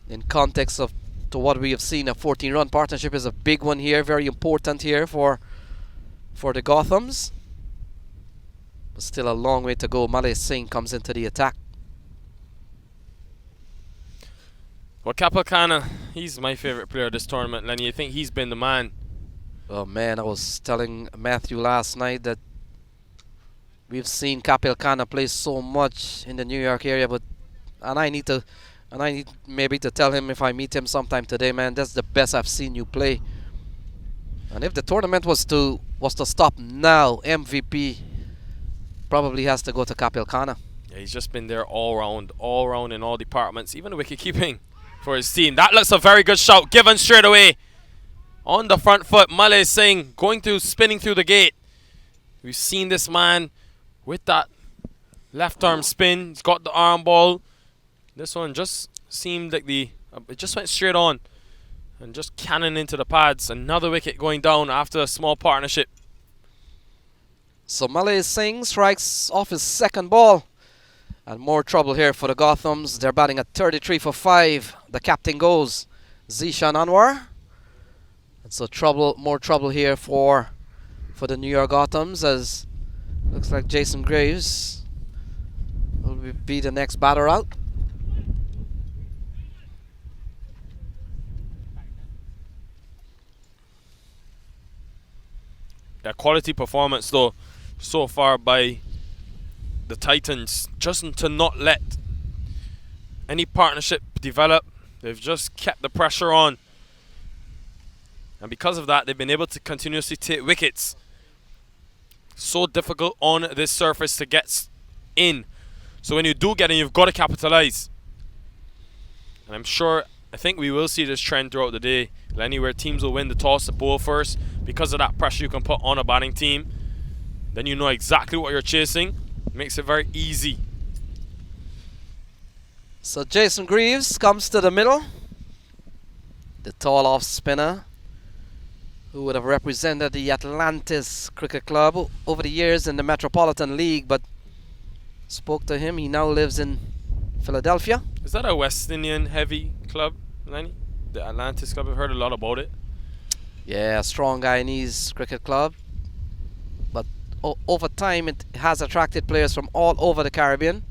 In context of to what we have seen, a 14-run partnership is a big one here, very important here for the Gothams. But still a long way to go. Malay Singh comes into the attack. Well, Kapilkana, he's my favorite player of this tournament, Lenny. I think he's been the man. Oh man, I was telling Matthew last night that we've seen Kapilkana play so much in the New York area, but I need maybe to tell him if I meet him sometime today, man, that's the best I've seen you play. And if the tournament was to stop now, MVP probably has to go to Kapilkana. Yeah, he's just been there all round in all departments, even the wicket keeping for his team. That looks a very good shout, given straight away. On the front foot, Malay Singh spinning through the gate. We've seen this man with that left arm spin. He's got the arm ball. This one just seemed like it just went straight on and just cannon into the pads. Another wicket going down after a small partnership. So Malay Singh strikes off his second ball. And more trouble here for the Gothams. They're batting at 33 for 5. The captain goes, Zishan Anwar. And so more trouble here for the New York Gothams, as looks like Jason Graves will be the next batter out. That quality performance though so far by the Titans, just to not let any partnership develop. They've just kept the pressure on, and because of that they've been able to continuously take wickets. So difficult on this surface to get in, so when you do get in, you've got to capitalize. And I think we will see this trend throughout the day, Lenny, where teams will win the toss to bowl first because of that pressure you can put on a batting team. Then you know exactly what you're chasing. Makes it very easy. So Jason Greaves comes to the middle. The tall off spinner who would have represented the Atlantis Cricket Club over the years in the Metropolitan League, but spoke to him. He now lives in Philadelphia. Is that a West Indian heavy club, Lenny? The Atlantis Club, I've heard a lot about it. Yeah, a strong Guyanese cricket club. But over time, it has attracted players from all over the Caribbean.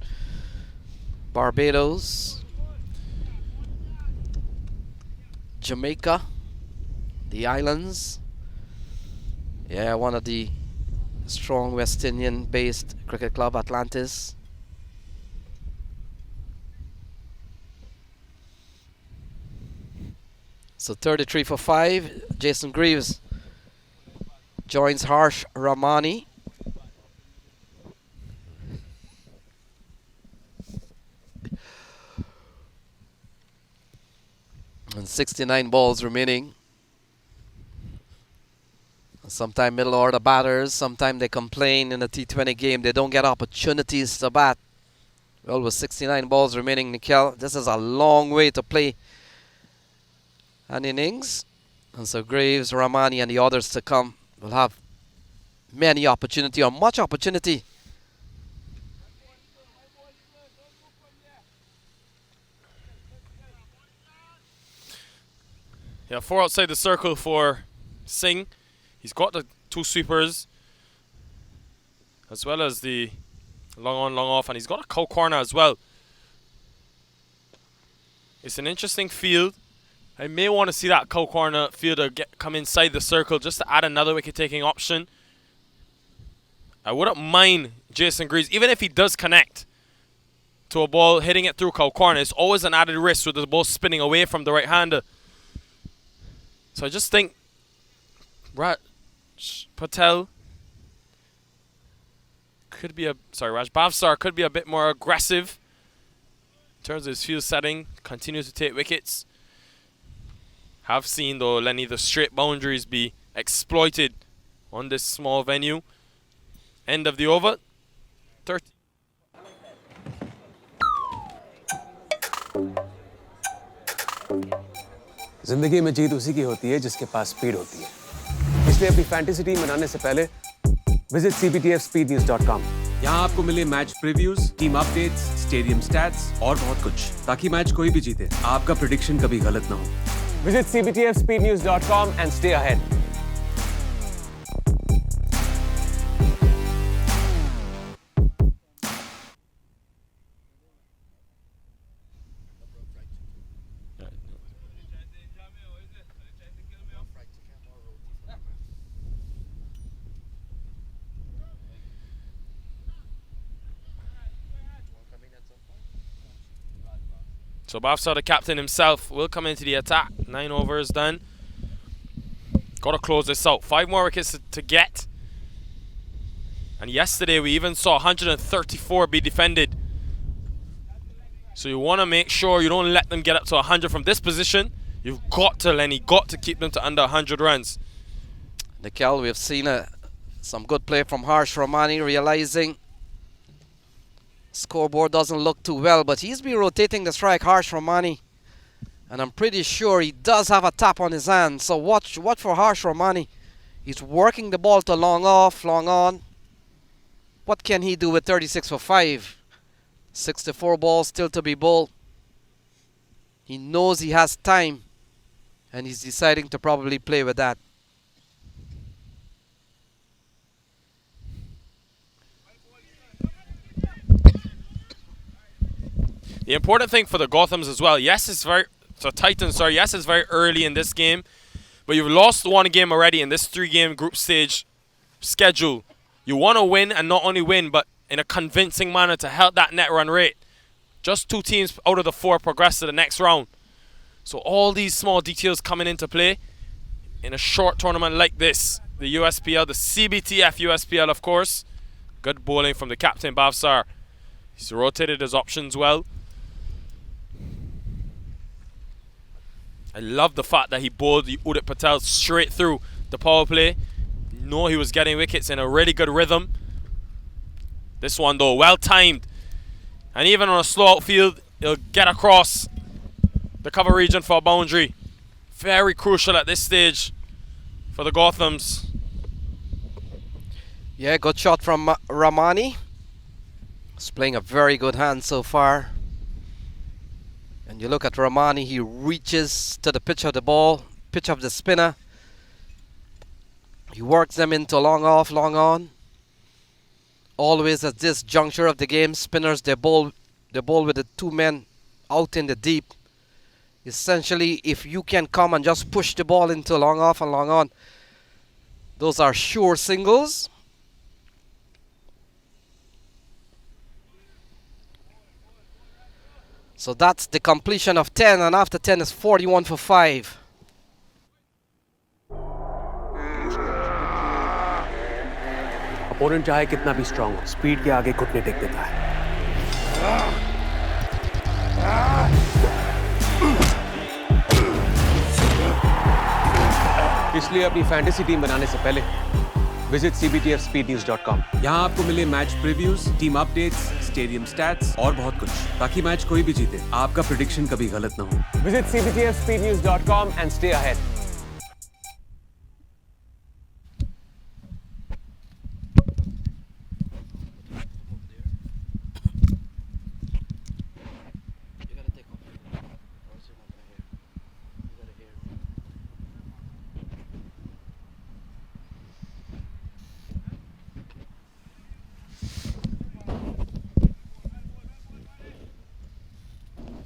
Barbados, Jamaica, the islands. Yeah, one of the strong West Indian based cricket club, Atlantis. So 33 for 5. Jason Greaves joins Harsh Ramani. And 69 balls remaining. Sometimes middle order batters, sometimes they complain in a T20 game they don't get opportunities to bat. Well, with 69 balls remaining, Nikhil, this is a long way to play an innings. And so Graves, Ramani and the others to come will have many opportunity, or much opportunity. Yeah, 4 outside the circle for Singh. He's got the 2 sweepers as well as the long on, long off, and he's got a cow corner as well. It's an interesting field. I may want to see that cow corner fielder come inside the circle just to add another wicket-taking option. I wouldn't mind Jason Greaves, even if he does connect to a ball, hitting it through cow corner. It's always an added risk with the ball spinning away from the right-hander. So I just think Raj Bhavsar could be a bit more aggressive in terms of his field setting, continues to take wickets. Have seen, though, Lenny, the straight boundaries be exploited on this small venue. End of the over. 30. जिंदगी में जीत उसी की होती है जिसके पास speed होती है। इसलिए अपनी फैंटेसी टीम बनाने से पहले विजिट cbtfspeednews.com। यहाँ आपको मिले match previews, team updates, stadium stats और बहुत कुछ, ताकि मैच कोई भी जीते आपका प्रेडिक्शन कभी गलत ना हो। Visit cbtfspeednews.com and stay ahead. So Bafsa, the captain himself, will come into the attack. 9 overs done. Got to close this out. 5 more wickets to get. And yesterday we even saw 134 be defended. So you want to make sure you don't let them get up to 100 from this position. You've got to, Lenny, got to keep them to under 100 runs. Nikhil, we've seen some good play from Harsh Ramani, realizing scoreboard doesn't look too well, but he's been rotating the strike, Harsh Ramani, and I'm pretty sure he does have a tap on his hand. So watch for Harsh Ramani. He's working the ball to long off, long on. What can he do with 36 for 5? 64 balls still to be bowled. He knows he has time, and he's deciding to probably play with that. The important thing for the Gothams as well, yes, it's very early in this game, but you've lost one game already in this 3-game group stage schedule. You want to win, and not only win, but in a convincing manner to help that net run rate. Just 2 teams out of the 4 progress to the next round. So all these small details coming into play in a short tournament like this. The USPL, the CBTF USPL, of course. Good bowling from the captain, Bhavsar. He's rotated his options well. I love the fact that he bowled the Udit Patel straight through the power play. No, he was getting wickets in a really good rhythm. This one though, well timed. And even on a slow outfield, he'll get across the cover region for a boundary. Very crucial at this stage for the Gothams. Yeah, good shot from Ramani. He's playing a very good hand so far. And you look at Ramani, he reaches to the pitch of the ball, pitch of the spinner. He works them into long off, long on. Always at this juncture of the game, spinners, they bowl with the 2 men out in the deep. Essentially, if you can come and just push the ball into long off and long on, those are sure singles. So that's the completion of 10, and after 10 is 41 for 5. Opponent चाहे कितना भी strong हो, speed के आगे घुटने take देता है. इसलिए अपनी फैंटेसी टीम बनाने से पहले विजिट cbtfspeednews.com। यहाँ आपको मिले match previews, team updates, stadium stats और बहुत कुछ, ताकि मैच कोई भी जीते आपका प्रेडिक्शन कभी गलत ना हो। Visit cbtfspeednews.com and stay ahead।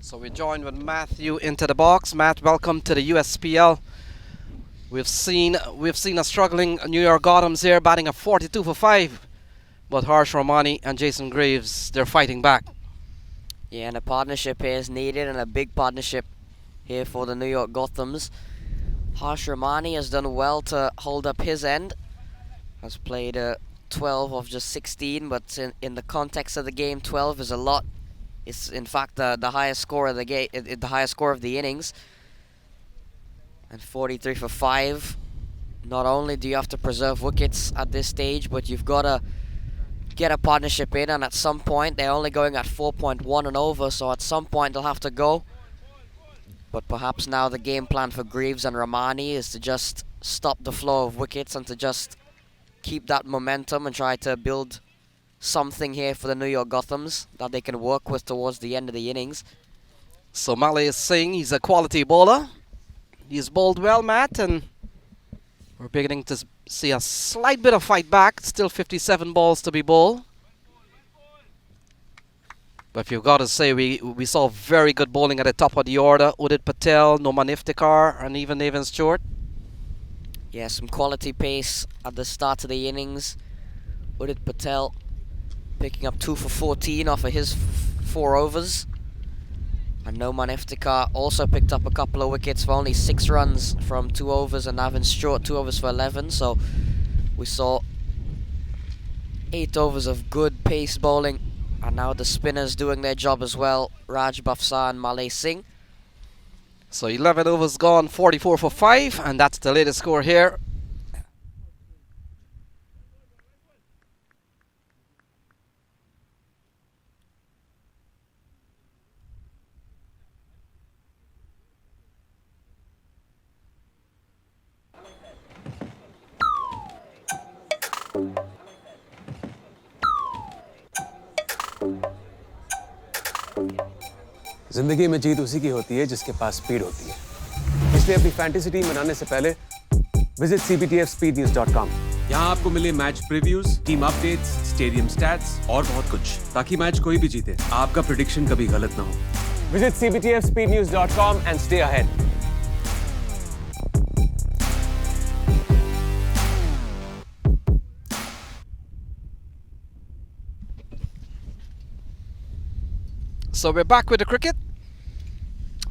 So we join with Matthew into the box. Matt, welcome to the USPL. We've seen a struggling New York Gothams here, batting a 42 for 5. But Harsh Ramani and Jason Graves, they're fighting back. Yeah, and a partnership here is needed, and a big partnership here for the New York Gothams. Harsh Ramani has done well to hold up his end. Has played 12 of just 16, but in the context of the game, 12 is a lot. It's in fact the highest score of the game, the highest score of the innings. And 43 for 5. Not only do you have to preserve wickets at this stage, but you've got to get a partnership in, and at some point they're only going at 4.1 and over, so at some point they'll have to go. But perhaps now the game plan for Greaves and Ramani is to just stop the flow of wickets and to just keep that momentum and try to build something here for the New York Gothams that they can work with towards the end of the innings. So Malay is saying he's a quality bowler. He's bowled well, Matt, and we're beginning to see a slight bit of fight back. Still 57 balls to be bowled. But you've got to say, we saw very good bowling at the top of the order. Udit Patel, Noman Iftikhar, and even Nathan Stewart. Yeah, some quality pace at the start of the innings. Udit Patel picking up 2 for 14 off of his 4 overs. And Noman Iftikhar also picked up a couple of wickets for only 6 runs from 2 overs, and Navin Stewart 2 overs for 11. So we saw 8 overs of good pace bowling. And now the spinners doing their job as well, Raj Bafsa and Malay Singh. So 11 overs gone, 44 for 5, and that's the latest score here. जिंदगी में जीत उसी की होती है जिसके पास speed होती है। इसलिए अपनी फैंटेसी टीम बनाने से पहले विजिट cbtfspeednews.com। यहाँ आपको मिले match previews, team updates, stadium stats और बहुत कुछ, ताकि मैच कोई भी जीते, आपका प्रेडिक्शन कभी गलत ना हो। Visit cbtfspeednews.com and stay ahead। So we're back with the cricket.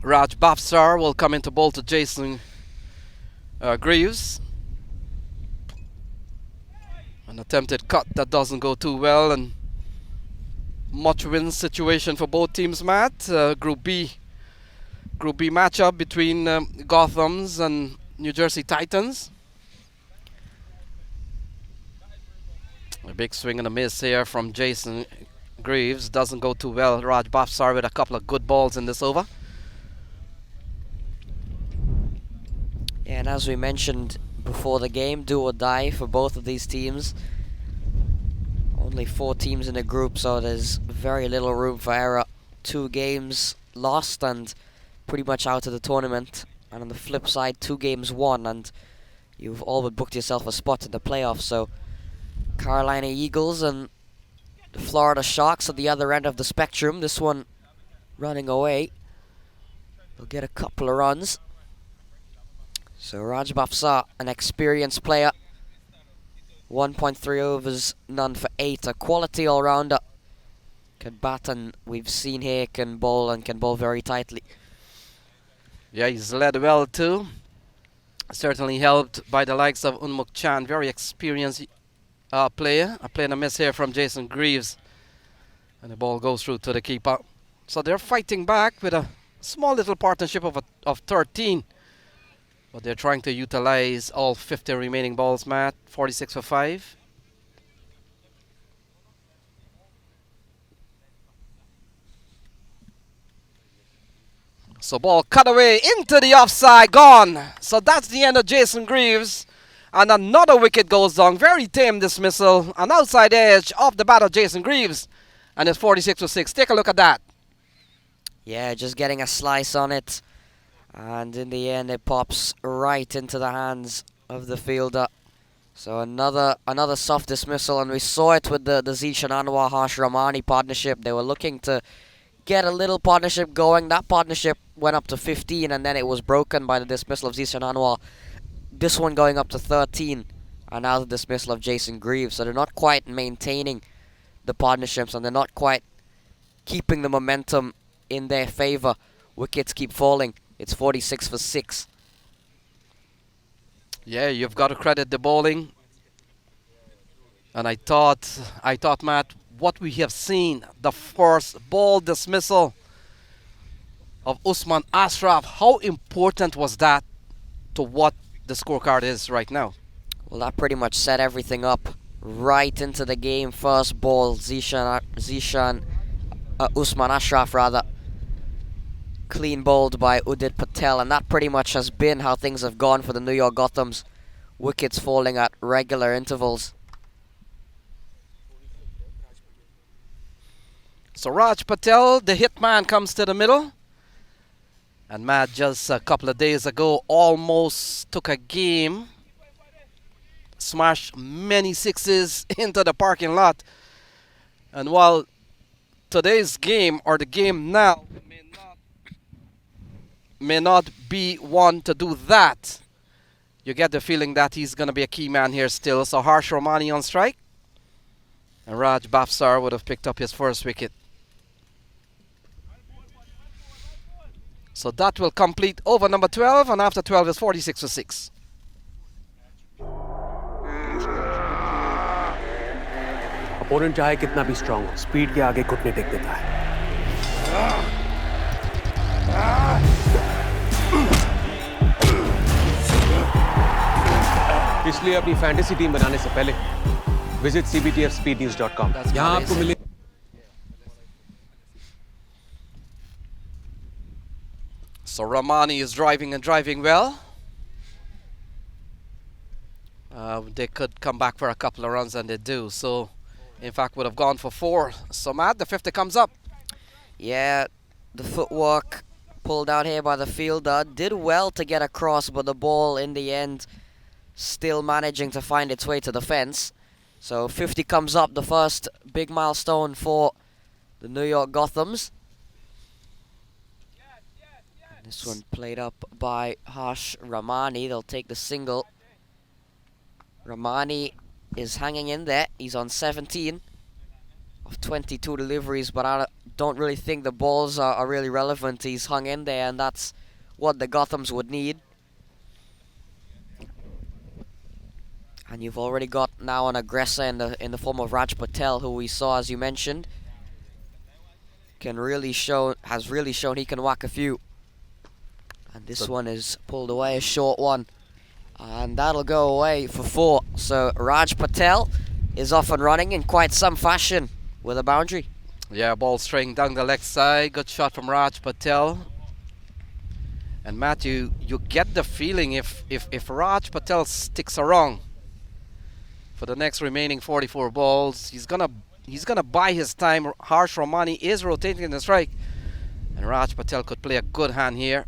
Raj Bafsar will come into bowl to Jason Greaves. An attempted cut that doesn't go too well, and much win situation for both teams, Matt. Group B matchup between Gothams and New Jersey Titans. A big swing and a miss here from Jason Greaves. Doesn't go too well. Raj Bafsar with a couple of good balls in this over. Yeah, and as we mentioned before the game, do or die for both of these teams. Only 4 teams in the group, so there's very little room for error. 2 games lost and pretty much out of the tournament. And on the flip side, 2 games won and you've all but booked yourself a spot in the playoffs. So Carolina Eagles and the Florida Sharks at the other end of the spectrum. This one running away. They'll get a couple of runs. So Raj Bafsa, an experienced player. 1.3 overs, none for 8. A quality all-rounder. Can bat, and we've seen here can bowl and can bowl very tightly. Yeah, he's led well too. Certainly helped by the likes of Unmuk Chan, very experienced player. A play and a miss here from Jason Greaves. And the ball goes through to the keeper. So they're fighting back with a small little partnership of 13. But they're trying to utilize all 50 remaining balls, Matt. 46 for 5. So ball cut away into the offside, gone. So that's the end of Jason Greaves. And another wicket goes down. Very tame dismissal. An outside edge off the bat of Jason Greaves. And it's 46 for 6. Take a look at that. Yeah, just getting a slice on it. And in the end, it pops right into the hands of the fielder. So another soft dismissal, and we saw it with the Zishan Anwar Harsh Ramani partnership. They were looking to get a little partnership going. That partnership went up to 15, and then it was broken by the dismissal of Zishan Anwar. This one going up to 13, and now the dismissal of Jason Greaves. So they're not quite maintaining the partnerships, and they're not quite keeping the momentum in their favor. Wickets keep falling. It's 46 for 6. Yeah, you've got to credit the bowling. And I thought, Matt, what we have seen, the first ball dismissal of Usman Ashraf, how important was that to what the scorecard is right now? Well, that pretty much set everything up right into the game. First ball, Usman Ashraf rather, clean bowled by Udit Patel, and that pretty much has been how things have gone for the New York Gothams. Wickets falling at regular intervals. So Raj Patel, the hitman, comes to the middle. And Matt just a couple of days ago almost took a game, smashed many sixes into the parking lot. And while today's game, or the game now, may not be one to do that, you get the feeling that he's going to be a key man here still. So Harsh Romani on strike. And Raj Bafsar would have picked up his first wicket. So that will complete over number 12, and after 12 is 46 for 6. Opponent चाहे कितना भी strong हो, speed के आगे घुटने take देता है। इसलिए अपनी फैंटेसी टीम बनाने से पहले विजिट cbtfspeednews.com। यहाँ आपको मिले So Ramani is driving and driving well. They could come back for a couple of runs, and they do. So, in fact, would have gone for 4. So, Matt, the 50 comes up. Yeah, the footwork pulled out here by the fielder. Did well to get across, but the ball in the end still managing to find its way to the fence. So 50 comes up, the first big milestone for the New York Gothams. And this one played up by Harsh Ramani. They'll take the single. Ramani is hanging in there. He's on 17 of 22 deliveries, but I don't really think the balls are really relevant. He's hung in there, and that's what the Gothams would need. And you've already got now an aggressor in the form of Raj Patel, who we saw, as you mentioned, has really shown he can whack a few. And this one is pulled away, a short one. And that'll go away for 4. So Raj Patel is off and running in quite some fashion with a boundary. Yeah, ball straying down the leg side. Good shot from Raj Patel. And Matt, you get the feeling if Raj Patel sticks around for the next remaining 44 balls, he's gonna buy his time. Harsh Romani is rotating the strike, and Raj Patel could play a good hand here.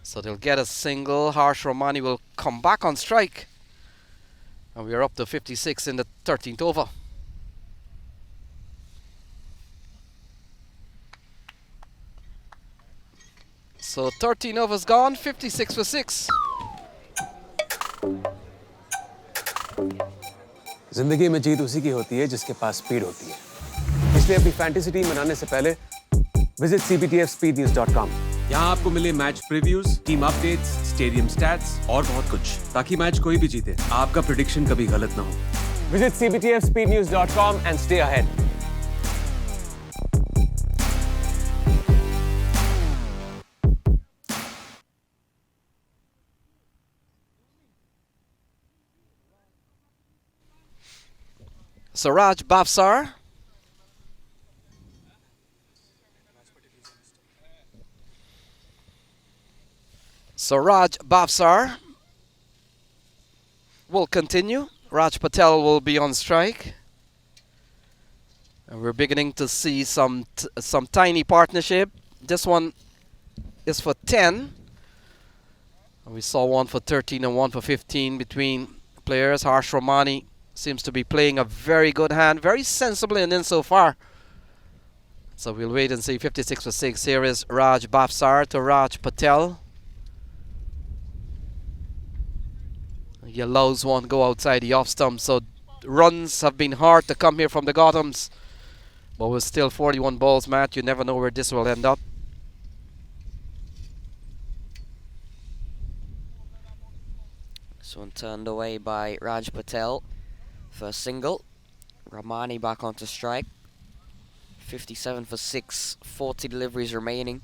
So they'll get a single. Harsh Romani will come back on strike, and we're up to 56 in the 13th over. So 13 overs gone, 56 for 6. जिंदगी में जीत उसी की होती है जिसके पास speed होती है। इसलिए अपनी फैंटेसी टीम बनाने से पहले विजिट cbtfspeednews.com। यहाँ आपको मिले match previews, team updates, stadium stats और बहुत कुछ, ताकि मैच कोई भी जीते, आपका प्रेडिक्शन कभी गलत ना हो। Visit cbtfspeednews.com and stay ahead. So Raj Bafsar. Will continue. Raj Patel will be on strike. And we're beginning to see some tiny partnership. This one is for 10. We saw one for 13 and one for 15 between players. Harsh Romani seems to be playing a very good hand, very sensibly and in so far. So we'll wait and see. 56 for 6. Here is Raj Bafsar to Raj Patel. He allows one go outside the off stump. So runs have been hard to come here from the Gothams. But with still 41 balls, Matt, you never know where this will end up. This one turned away by Raj Patel for a single. Ramani back onto strike. 57 for 6, 40 deliveries remaining.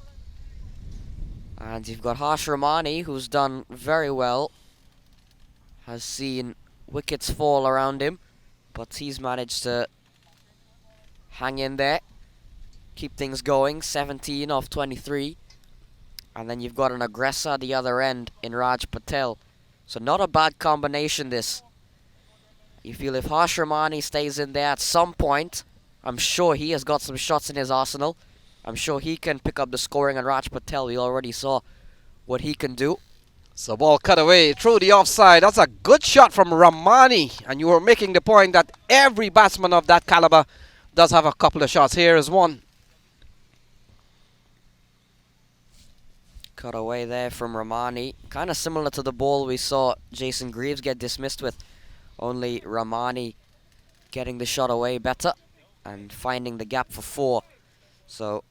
And you've got Harsh Ramani, who's done very well. Has seen wickets fall around him, but he's managed to hang in there. keep things going. 17 off 23. And then you've got an aggressor at the other end in Raj Patel. So not a bad combination, this. You feel if Harsh Ramani stays in there at some point, I'm sure he has got some shots in his arsenal. I'm sure he can pick up the scoring, and Raj Patel, we already saw what he can do. So ball cut away through the offside. That's a good shot from Ramani. And you were making the point that every batsman of that caliber does have a couple of shots. Here is one. Cut away there from Ramani. Kind of similar to the ball we saw Jason Greaves get dismissed with. Only Ramani getting the shot away better and finding the gap for 4. So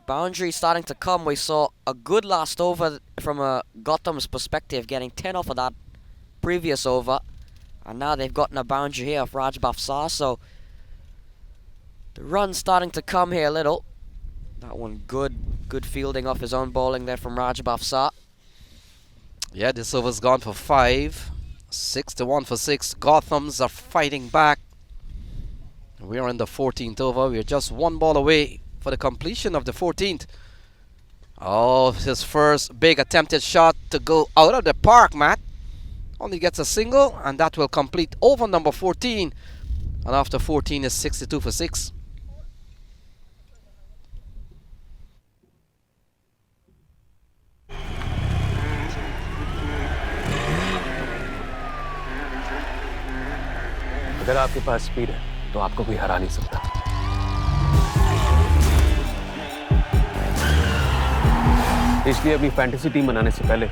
boundary starting to come. We saw a good last over from a Gotham's perspective, getting 10 off of that previous over. And now they've gotten a boundary here of Raj Bafsar. So the run's starting to come here a little. That one good fielding off his own bowling there from Raj Bafsar. Yeah, this over's gone for 5. 6-1 for 6. Gothams are fighting back. We are in the 14th over. We are just 1 ball away for the completion of the 14th. Oh, his first big attempted shot to go out of the park, Matt. Only gets a single, and that will complete over number 14. And after 14 is 62 for 6. अगर आपके पास speed है तो आपको कोई हरा नहीं सकता। इसलिए अपनी फैंटेसी टीम बनाने से पहले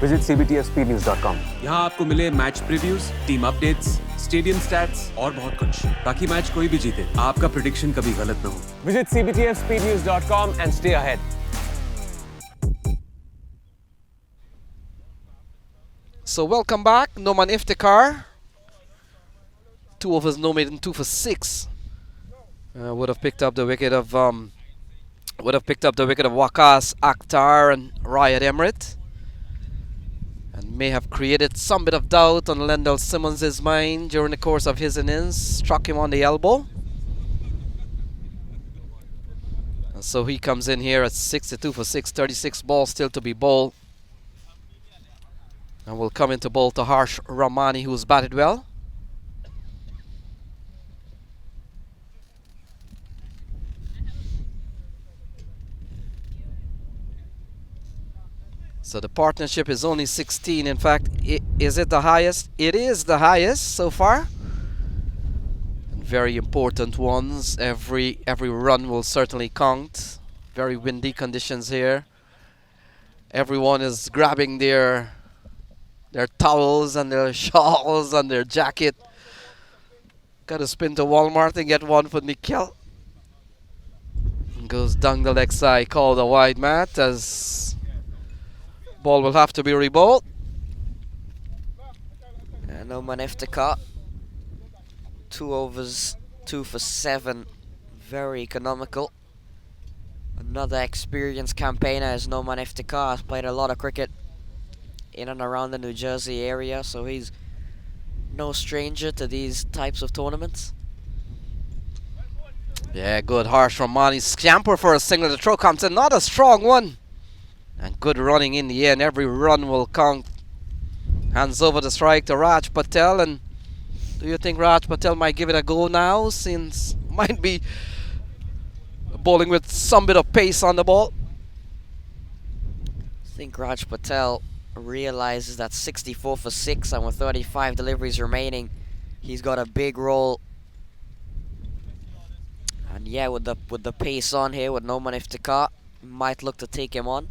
विजिट cbtspnews.com। यहाँ आपको मिले match previews, team updates, stadium stats और बहुत कुछ, ताकि मैच कोई भी जीते आपका प्रेडिक्शन कभी गलत ना हो। Visit cbtspnews.com and stay ahead। So welcome back, Noman Iftikhar. 2 overs, no maiden, 2 for 6. Would have picked up the wicket of Waqas Akhtar and Riyad Emirates, and may have created some bit of doubt on Lendl Simmons' mind during the course of his innings. Struck him on the elbow, and so he comes in here at 62 for 6. 36 balls still to be bowled, and will come into bowl to Harsh Ramani, who's batted well. So the partnership is only 16. In fact, is it the highest? It is the highest so far. And very important ones. Every run will certainly count. Very windy conditions here. Everyone is grabbing their towels and their shawls and their jacket. Got to spin to Walmart and get one for Nikhil. Goes down the leg side, called a wide, Matt, as ball will have to be rebowled. And Noman Iftikhar, 2 overs, 2 for 7. Very economical. Another experienced campaigner as Noman Iftikhar has played a lot of cricket in and around the New Jersey area, so he's no stranger to these types of tournaments. Yeah, good Harsh Ramani scamper for a single. The throw comes in, not a strong one. And good running in the end. Every run will count. Hands over the strike to Raj Patel. And do you think Raj Patel might give it a go now, since might be bowling with some bit of pace on the ball? I think Raj Patel realizes that 64 for 6 and with 35 deliveries remaining, he's got a big role. And yeah, with the pace on here with Noman Iftikhar, might look to take him on.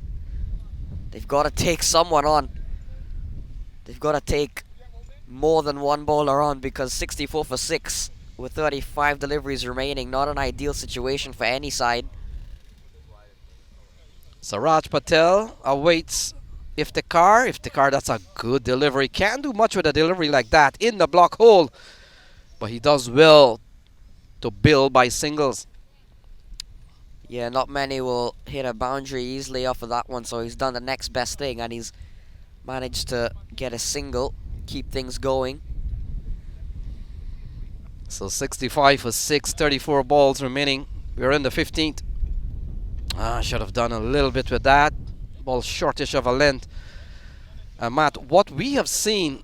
They've got to take someone on. They've got to take more than one bowler on, because 64 for 6 with 35 deliveries remaining, not an ideal situation for any side. So Raj Patel awaits Iftikhar. Iftikhar, that's a good delivery. Can't do much with a delivery like that in the block hole, but he does well to build by singles. Yeah, not many will hit a boundary easily off of that one, so he's done the next best thing, and he's managed to get a single, keep things going. So 65 for 6, 34 balls remaining. We're in the 15th. Should have done a little bit with that. Ball shortish of a length. Matt, what we have seen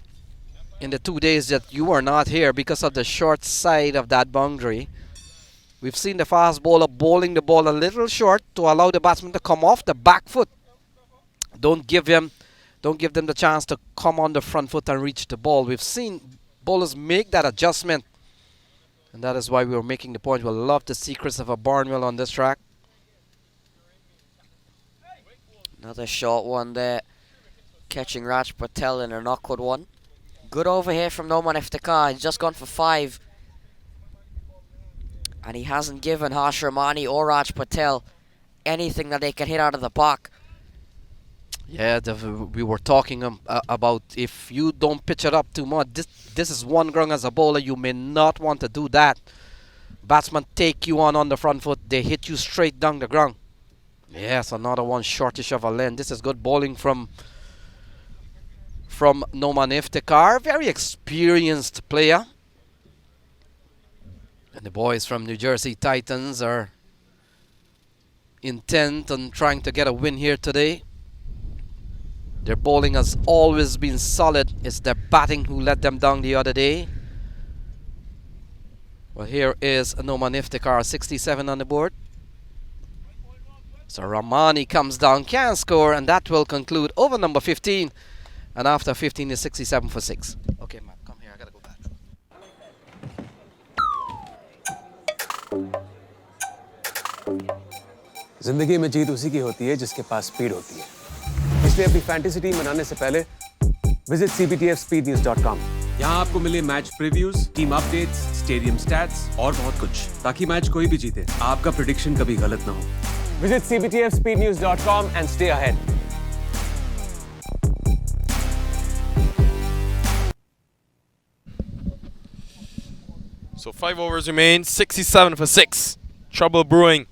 in the 2 days that you are not here because of the short side of that boundary, we've seen the fast bowler bowling the ball a little short to allow the batsman to come off the back foot. Don't give them the chance to come on the front foot and reach the ball. We've seen bowlers make that adjustment, and that is why we were making the point. We'll love to see Christopher Barnwell on this track. Another short one there, catching Raj Patel in an awkward one. Good over here from Noman Iftikhar. He's just gone for 5. And he hasn't given Harsh Ramani or Raj Patel anything that they can hit out of the park. Yeah, we were talking about if you don't pitch it up too much. This is one ground as a bowler. You may not want to do that. Batsmen take you on the front foot. They hit you straight down the ground. Yes, another one shortish of a length. This is good bowling from Noman Iftikhar. Very experienced player. And the boys from New Jersey Titans are intent on trying to get a win here today. Their bowling has always been solid. It's their batting who let them down the other day. Well, here is Noman Iftikhar, 67 on the board. So Ramani comes down, can score, and that will conclude over number 15. And after 15 is 67 for 6. Okay, Matt, come here. I gotta go back. जिंदगी में जीत उसी की होती है जिसके पास speed होती है। इसलिए अपनी फैंटेसी टीम बनाने से पहले विजिट cbtfspeednews.com। यहाँ आपको मिले match previews, team updates, stadium stats और बहुत कुछ, ताकि मैच कोई भी जीते, आपका प्रेडिक्शन कभी गलत ना हो। Visit cbtfspeednews.com and stay ahead. So 5 overs remain, 67 for 6. Trouble brewing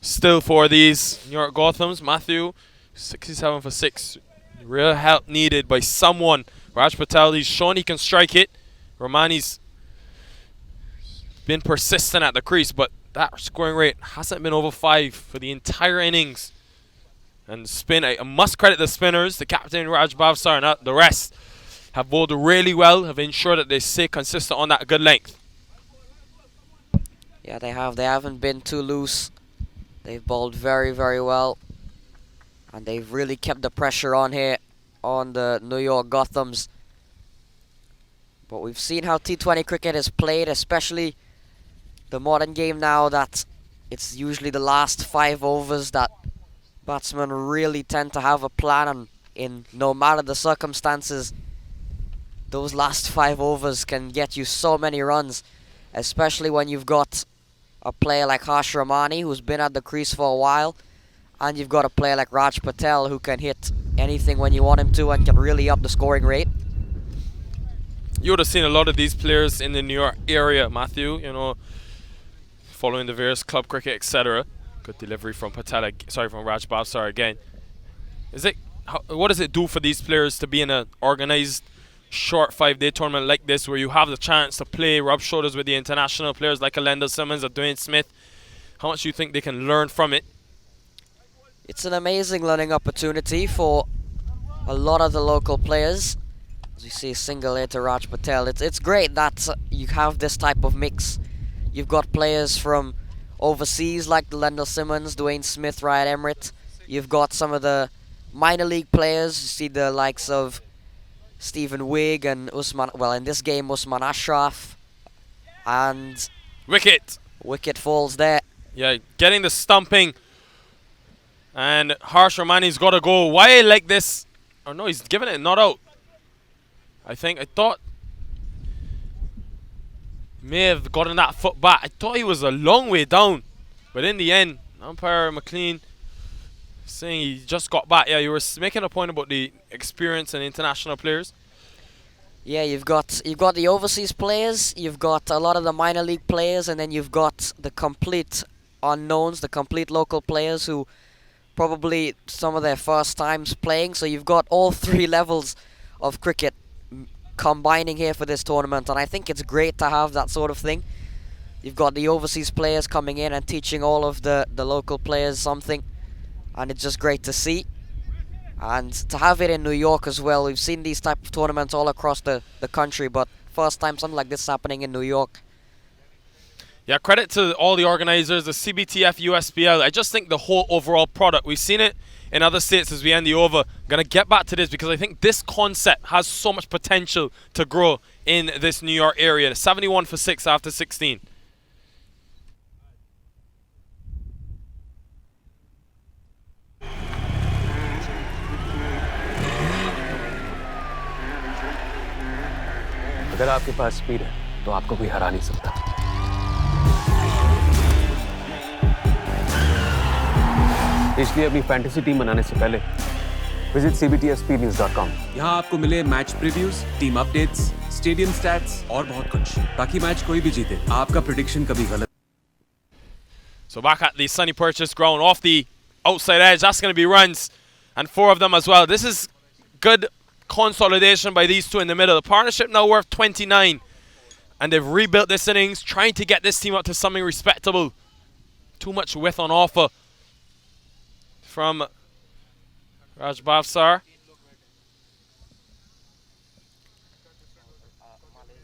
still for these New York Gothams. Matthew, 67 for 6. Real help needed by someone. Raj Patel, he's shown he can strike it. Romani's been persistent at the crease, but that scoring rate hasn't been over 5 for the entire innings. And spin, I must credit the spinners, the captain Raj Bhavsar, and the rest have bowled really well, have ensured that they stay consistent on that good length. Yeah, they have. They haven't been too loose. They've bowled very, very well. And they've really kept the pressure on here on the New York Gothams. But we've seen how T20 cricket is played, especially the modern game now, that it's usually the last 5 overs that batsmen really tend to have a plan, and in no matter the circumstances, those last 5 overs can get you so many runs, especially when you've got a player like Harsh Ramani who's been at the crease for a while, and you've got a player like Raj Patel who can hit anything when you want him to and can really up the scoring rate. You would have seen a lot of these players in the New York area, Matthew, you know, following the various club cricket, etc. Good delivery from Patel, from Raj Bhavsar again. What does it do for these players to be in an organised short 5-day tournament like this, where you have the chance to play, rub shoulders with the international players like a Lendl Simmons or Dwayne Smith? How much do you think they can learn from it? It's an amazing learning opportunity for a lot of the local players. As you see, a single here to Raj Patel. It's great that you have this type of mix. You've got players from overseas like the Lendl Simmons, Dwayne Smith, Ryan Emmerich. You've got some of the minor league players. You see the likes of Stephen Wigg and Usman, well, in this game, Usman Ashraf. And Wicket falls there. Yeah, getting the stumping. And Harsh Ramani's got to go wide like this. Oh no, he's giving it not out. I thought may have gotten that foot back. I thought he was a long way down. But in the end, umpire McLean saying he just got back. Yeah, you were making a point about the experience and international players. Yeah, you've got the overseas players, you've got a lot of the minor league players, and then you've got the complete unknowns, the complete local players who probably some of their first times playing. So you've got all 3 levels of cricket combining here for this tournament, and I think it's great to have that sort of thing. You've got the overseas players coming in and teaching all of the local players something. and it's just great to see. And to have it in New York as well. We've seen these type of tournaments all across the country, but first time something like this happening in New York. Yeah, credit to all the organizers, the CBTF, USPL. I just think the whole overall product, we've seen it in other states as we end the over. Going to get back to this because I think this concept has so much potential to grow in this New York area. 71 for 6 after 16. अगर आपके पास speed है तो आपको कोई हरा नहीं सकता। इसलिए अपनी फैंटेसी टीम बनाने से पहले विजिट cbtspnews.com। यहाँ आपको मिले match previews, team updates, stadium stats और बहुत कुछ, ताकि मैच कोई भी जीते आपका प्रेडिक्शन कभी गलत। So back at the Sunny Purchase ground, off the outside edge, that's going to be runs, and 4 of them as well. This is good consolidation by these two in the middle. The partnership now worth 29, and they've rebuilt this innings, trying to get this team up to something respectable. Too much width on offer from Raj Bhavsar.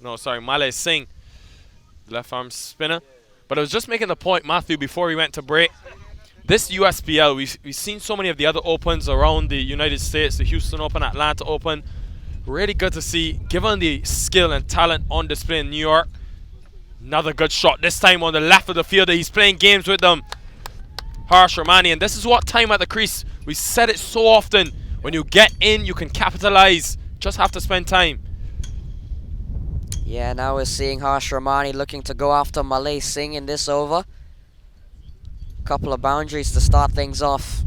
No, sorry, Malay Singh, left arm spinner. But I was just making the point, Matthew, before we went to break. This USPL, we've seen so many of the other opens around the United States, the Houston Open, Atlanta Open. Really good to see, given the skill and talent on display in New York. Another good shot, this time on the left of the field. He's playing games with them. Harsh Ramani, and this is what time at the crease. We said it so often. When you get in, you can capitalize. Just have to spend time. Yeah, now we're seeing Harsh Ramani looking to go after Malay Singh in this over. Couple of boundaries to start things off.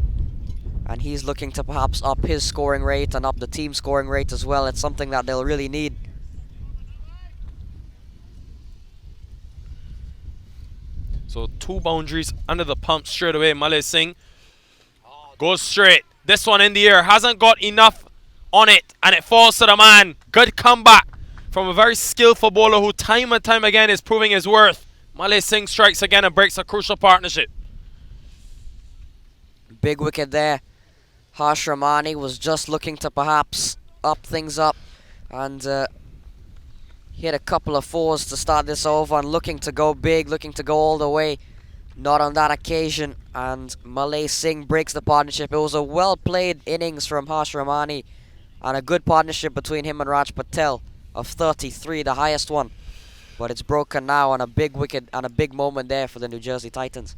And he's looking to perhaps up his scoring rate and up the team scoring rate as well. It's something that they'll really need. So 2 boundaries under the pump straight away. Malay Singh goes straight. This one in the air. Hasn't got enough on it. And it falls to the man. Good comeback from a very skillful bowler who time and time again is proving his worth. Malay Singh strikes again and breaks a crucial partnership. Big wicket there. Harsh Ramani was just looking to perhaps up things up and hit a couple of 4s to start this over and looking to go big, looking to go all the way. Not on that occasion, and Malay Singh breaks the partnership. It was a well-played innings from Harsh Ramani and a good partnership between him and Raj Patel of 33, the highest one. But it's broken now on a big wicket and a big moment there for the New Jersey Titans.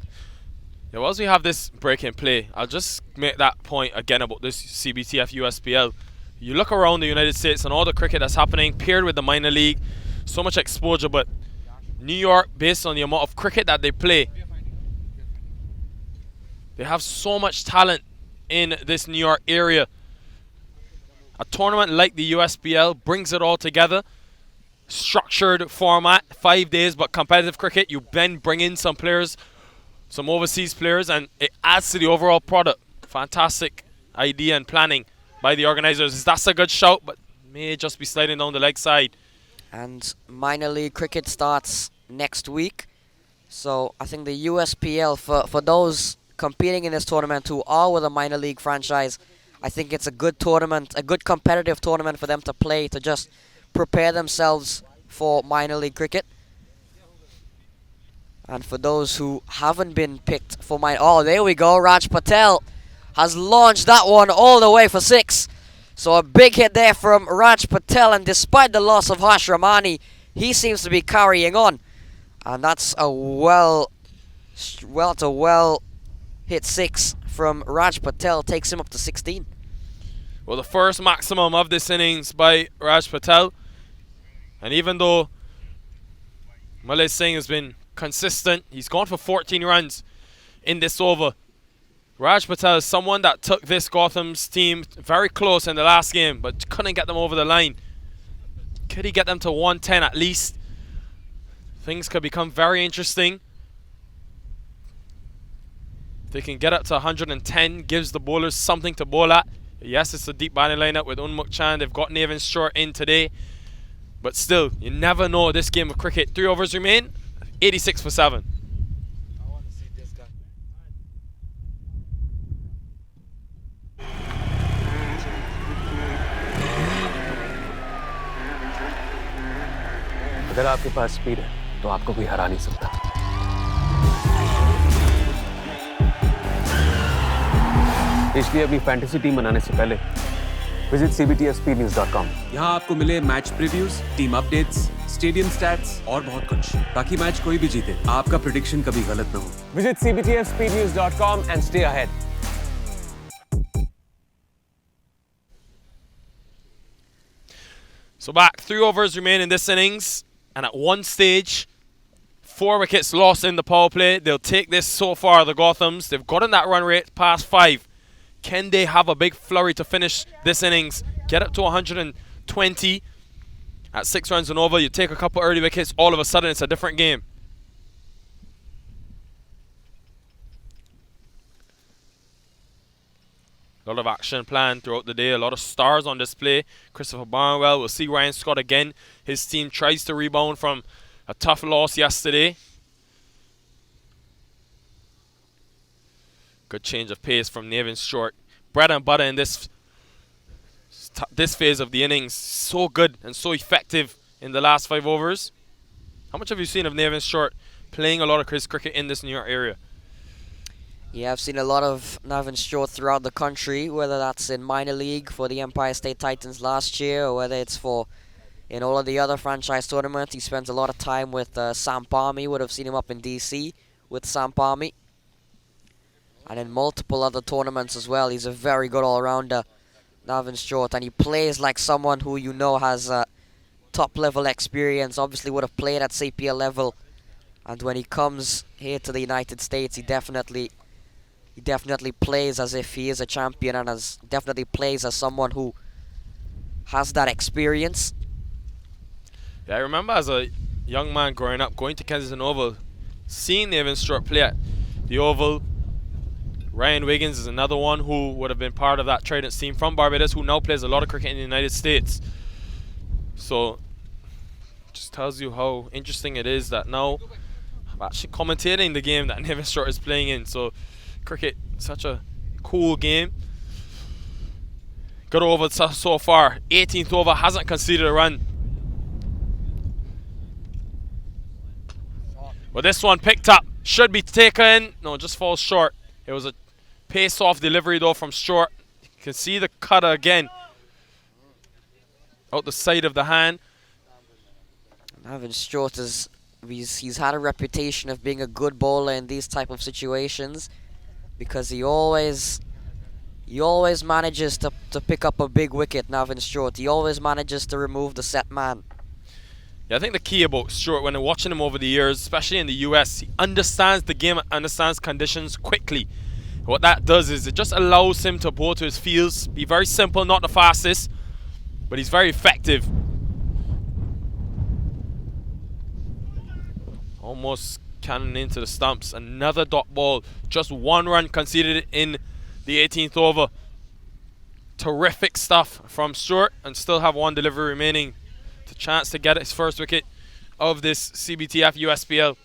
Yeah, whilst we have this break in play, I'll just make that point again about this CBTF USPL. You look around the United States and all the cricket that's happening, paired with the minor league, so much exposure, but New York, based on the amount of cricket that they play, they have so much talent in this New York area. A tournament like the USPL brings it all together. Structured format, 5 days, but competitive cricket. You then bring in some players, some overseas players, and it adds to the overall product. Fantastic idea and planning by the organizers. That's a good shout, but may just be sliding down the leg side. And minor league cricket starts next week. So I think the USPL, for those competing in this tournament who are with a minor league franchise, I think it's a good tournament, a good competitive tournament for them to play, to just prepare themselves for minor league cricket. And for those who haven't been picked for oh, there we go. Raj Patel has launched that one all the way for 6. So a big hit there from Raj Patel, and despite the loss of Harsh Ramani, he seems to be carrying on. And that's a well hit 6 from Raj Patel, takes him up to 16. Well, the first maximum of this innings by Raj Patel. And even though Malay Singh has been consistent, he's gone for 14 runs in this over. Raj Patel is someone that took this Gothams team very close in the last game, but couldn't get them over the line. Could he get them to 110 at least? Things could become very interesting. If they can get up to 110, gives the bowlers something to bowl at. Yes, it's a deep batting lineup with Unmuk Chan. They've got Nathan Short in today. But still, you never know this game of cricket. 3 overs remain, 86 for 7. अगर आपके पास speed है तो आपको कोई हरा नहीं सकता। इसलिए अपनी फैंटेसी टीम बनाने से पहले विजिट cbtfspeednews.com। यहाँ आपको मिले match previews, team updates, stadium stats और बहुत कुछ, ताकि मैच कोई भी जीते आपका प्रेडिक्शन कभी गलत ना हो। Visit cbtfspeednews.com and stay ahead। So back, 3 overs remain in this innings, and at one stage, 4 wickets lost in the power play. They'll take this so far, the Gothams. They've gotten that run rate past 5. Can they have a big flurry to finish this innings? Get up to 120 at 6 runs and over. You take a couple early wickets, all of a sudden it's a different game. A lot of action planned throughout the day. A lot of stars on display. Christopher Barnwell. We'll see Ryan Scott again. His team tries to rebound from a tough loss yesterday. Good change of pace from Nevin Short. Bread and butter in this phase of the innings. So good and so effective in the last 5 overs. How much have you seen of Nevin Short playing a lot of his cricket in this New York area? Yeah, I've seen a lot of Navin Short throughout the country, whether that's in minor league for the Empire State Titans last year, or whether it's for in all of the other franchise tournaments. He spends a lot of time with Sam Palmy. Would have seen him up in DC with Sam Palmy. And in multiple other tournaments as well. He's a very good all-rounder, Navin Short, and he plays like someone who you know has top-level experience. Obviously would have played at CPL level, and when he comes here to the United States, he definitely plays as if he is a champion, and definitely plays as someone who has that experience. Yeah, I remember as a young man growing up, going to Kensington Oval, seeing Nevin Short play at the Oval. Ryan Wiggins is another one who would have been part of that Tridents team from Barbados, who now plays a lot of cricket in the United States. So, just tells you how interesting it is that now I'm actually commentating the game that Nevin Short is playing in. So, cricket, such a cool game. Good over so far. 18th over, hasn't conceded a run. But this one picked up, should be taken. No, just falls short. It was a pace-off delivery though from Short. You can see the cutter again. Out the side of the hand. Navin Short he's had a reputation of being a good bowler in these type of situations, because he always manages to pick up a big wicket. Navin Short, he always manages to remove the set man. Yeah, I think the key about Short, when I'm watching him over the years, especially in the US, he understands the game, understands conditions quickly. What that does is it just allows him to bowl to his fields, be very simple, not the fastest, but he's very effective. Almost cannon into the stumps. Another dot ball. Just 1 run conceded in the 18th over. Terrific stuff from Short, and still have 1 delivery remaining. The chance to get his first wicket of this CBTF USPL.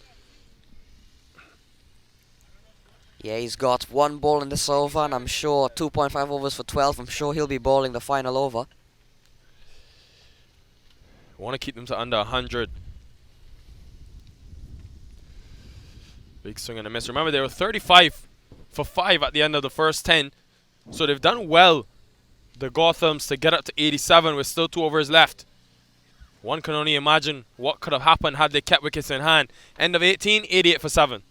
Yeah, he's got 1 ball in this over, and I'm sure 2.5 overs for 12. I'm sure he'll be bowling the final over. Want to keep them to under 100. Big swing and a miss. Remember, they were 35 for 5 at the end of the first 10. So they've done well, the Gothams, to get up to 87 with still 2 overs left. One can only imagine what could have happened had they kept wickets in hand. End of 18, 88 for 7.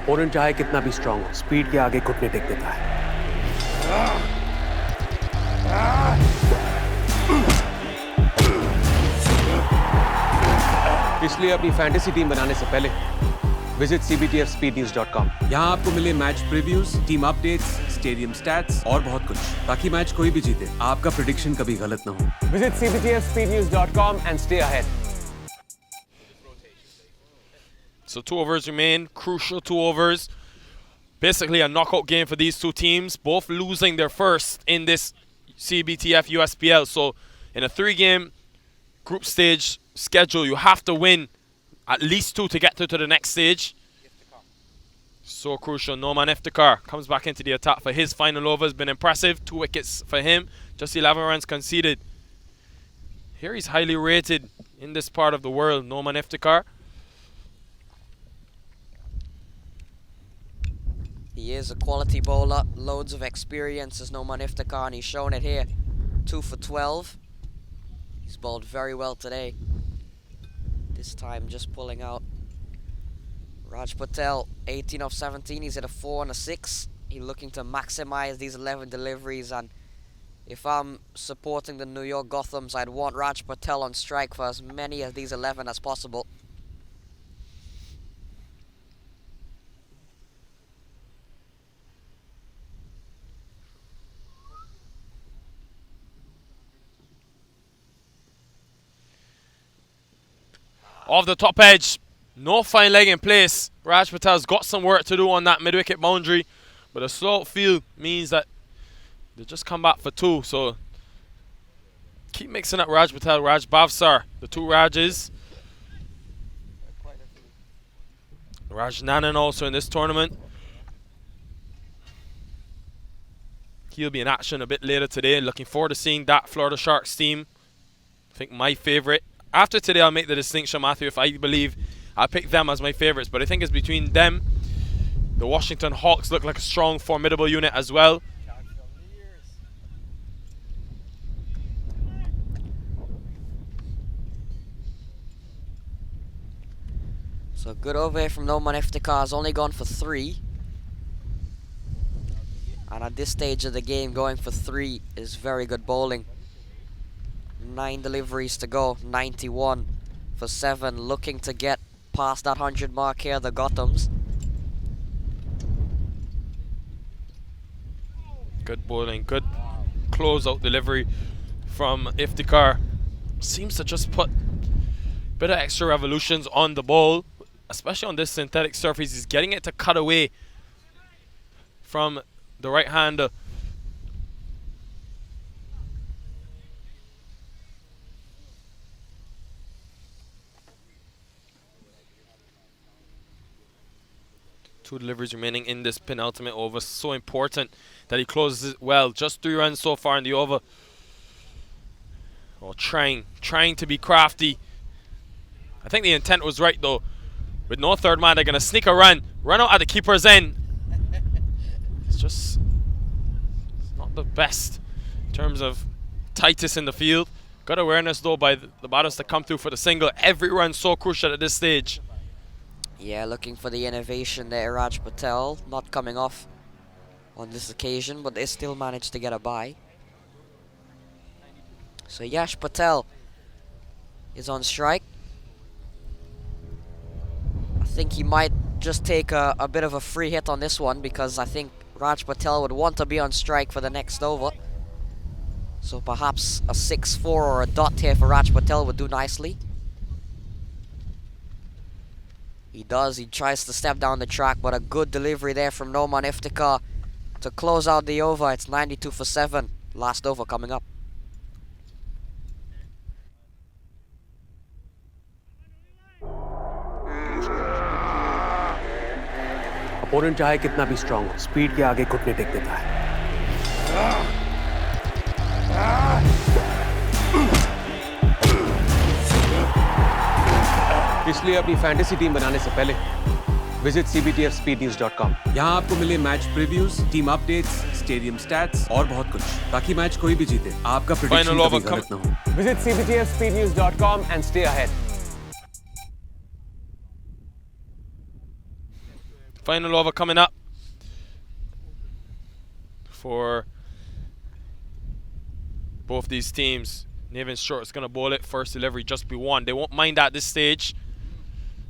Opponent चाहे कितना भी strong हो, speed के आगे घुटने take देता है। इसलिए अपनी फैंटेसी टीम बनाने से पहले विजिट cbtfspeednews.com। यहाँ आपको मिले match previews, team updates, stadium stats और बहुत कुछ, ताकि मैच कोई भी जीते आपका प्रेडिक्शन कभी गलत ना हो। Visit cbtfspeednews.com and stay ahead। So 2 overs remain, crucial 2 overs. Basically a knockout game for these two teams, both losing their first in this CBTF USPL. So in a 3-game group stage schedule, you have to win at least 2 to get to the next stage. So crucial. Noman Iftikhar comes back into the attack for his final over. Has been impressive. 2 wickets for him. Just 11 runs conceded. Here he's highly rated in this part of the world, Noman Iftikhar. He is a quality bowler, loads of experience as Noman Iftikhar, and he's shown it here. 2 for 12. He's bowled very well today. This time just pulling out. Raj Patel, 18 of 17. He's hit a 4 and a 6. He's looking to maximize these 11 deliveries, and if I'm supporting the New York Gothams, I'd want Raj Patel on strike for as many of these 11 as possible. Off the top edge, no fine leg in place. Raj Patel's got some work to do on that mid-wicket boundary, but a slow field means that they just come back for 2. So keep mixing up Raj Patel, Raj Bhavsar, the 2 Rajes. Raj Nanan also in this tournament. He'll be in action a bit later today. Looking forward to seeing that Florida Sharks team. I think my favourite. After today, I'll make the distinction, Matthew, if I believe I'll pick them as my favourites. But I think it's between them. The Washington Hawks look like a strong, formidable unit as well. So good over here from Noman Iftikhar, has only gone for 3. And at this stage of the game, going for 3 is very good bowling. 9 deliveries to go, 91 for 7, looking to get past that 100 mark here, the Gothams. Good bowling, good close-out delivery from Iftikhar. Seems to just put a bit of extra revolutions on the ball, especially on this synthetic surface. He's getting it to cut away from the right-hander. Two deliveries remaining in this penultimate over. So important that he closes it well. Just 3 runs so far in the over. Oh, trying to be crafty. I think the intent was right though. With no third man, they're going to sneak a run out at the keeper's end. It's not the best in terms of tightest in the field. Good awareness though by the batters to come through for the single. Every run so crucial at this stage. Yeah, looking for the innovation there, Raj Patel. Not coming off on this occasion, but they still managed to get a bye. So Yash Patel is on strike. I think he might just take a bit of a free hit on this one, because I think Raj Patel would want to be on strike for the next over. So perhaps a 6-4 or a dot here for Raj Patel would do nicely. He does, he tries to step down the track, but a good delivery there from Noman Iftikhar to close out the over. It's 92 for 7. Last over coming up. Opponent चाहे कितना भी strong हो, speed के आगे घुटने take देता है। इसलिए अपनी फैंटेसी टीम बनाने से पहले विजिट cbtfspeednews.com। यहाँ आपको मिले match previews, team updates, stadium stats और बहुत कुछ, ताकि मैच कोई भी जीते आपका प्रेडिक्शन कभी गलत ना हो। Visit cbtfspeednews.com and stay ahead। Final over coming up for both these teams. Nevin Short's going to bowl it. First delivery just be 1. They won't mind at this stage.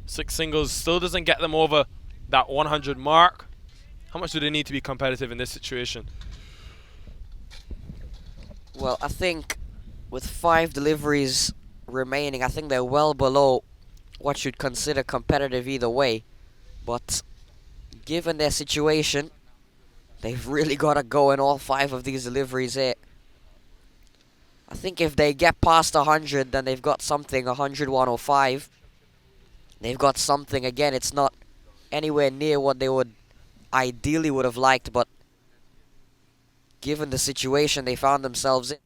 6 singles still doesn't get them over that 100 mark. How much do they need to be competitive in this situation? Well, I think with 5 deliveries remaining, I think they're well below what you'd consider competitive either way. But given their situation, they've really got to go in all 5 of these deliveries here. I think if they get past 100, then they've got something. 100, 105. They've got something. Again, it's not anywhere near what they would ideally would have liked, but given the situation they found themselves in.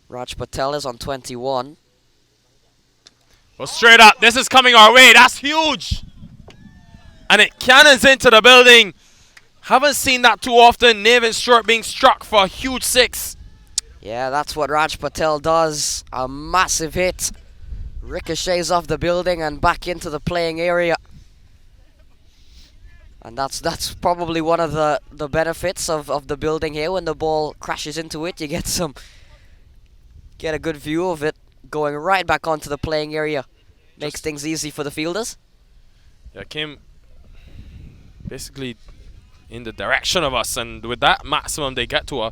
Raj Patel is on 21. Well, straight up, this is coming our way. That's huge. And it cannons into the building. Haven't seen that too often. Nathan Stewart being struck for a huge 6. Yeah, that's what Raj Patel does. A massive hit. Ricochets off the building and back into the playing area. And that's probably one of the benefits of the building here. When the ball crashes into it, you get a good view of it going right back onto the playing area. Makes things easy for the fielders. Yeah, came basically in the direction of us, and with that maximum they get to a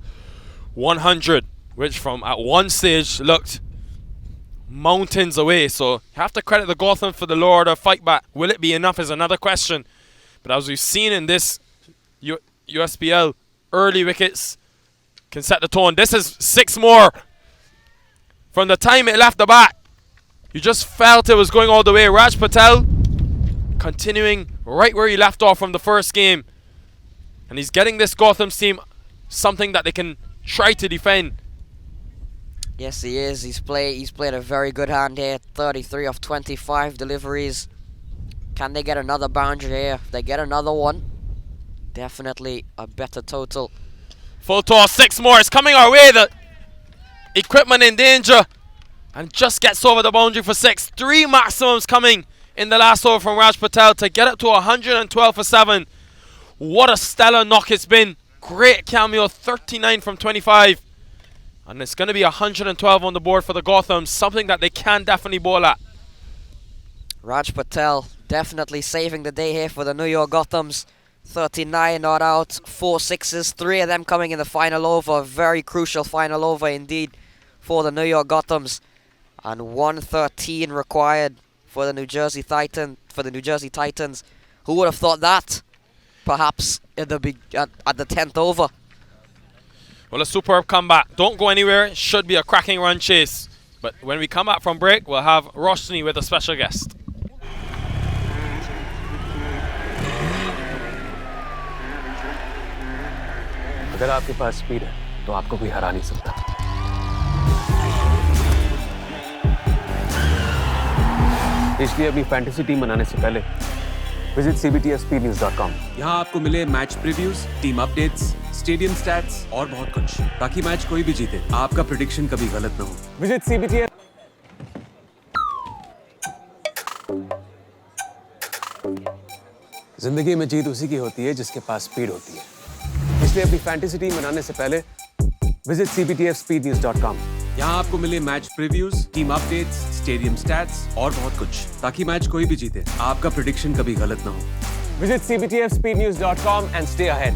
100, which from at one stage looked mountains away. So you have to credit the Gotham for the lower order fight back. Will it be enough is another question. But as we've seen in this USPL, early wickets can set the tone. This is 6 more. From the time it left the bat, you just felt it was going all the way. Raj Patel continuing right where he left off from the first game. And he's getting this Gotham's team something that they can try to defend. Yes, he is. He's played a very good hand here. 33 of 25 deliveries. Can they get another boundary here? If they get another one, definitely a better total. Full toss, 6 more. It's coming our way. The equipment in danger. And just gets over the boundary for 6. 3 maximums coming in the last over from Raj Patel to get up to 112 for 7. What a stellar knock it's been. Great cameo, 39 from 25. And it's going to be 112 on the board for the Gothams. Something that they can definitely bowl at. Raj Patel definitely saving the day here for the New York Gothams. 39 not out, 4 sixes, 3 of them coming in the final over. Very crucial final over indeed for the New York Gothams. And 113 required for the New Jersey Titans. Who would have thought that? Perhaps at the 10th over. Well, a superb comeback. Don't go anywhere. Should be a cracking run chase. But when we come back from break, we'll have Roshni with a special guest. अगर आपके पास speed है तो आपको कोई हरा नहीं सकता। इसलिए अपनी फैंटेसी टीम बनाने से पहले विजिट cbtspnews.com। यहाँ आपको मिले match previews, team updates, stadium stats और बहुत कुछ, ताकि मैच कोई भी जीते आपका प्रेडिक्शन कभी गलत ना हो। Visit cbt। जिंदगी में जीत उसी की होती है जिसके पास स्पीड होती है। इसलिए अपनी फैंटेसी टीम बनाने से पहले विजिट cbtspnews.com। यहाँ आपको मिले match previews, team updates, stadium stats और बहुत कुछ, ताकि मैच कोई भी जीते आपका प्रेडिक्शन कभी गलत ना हो। Visit cbtspnews.com and stay ahead।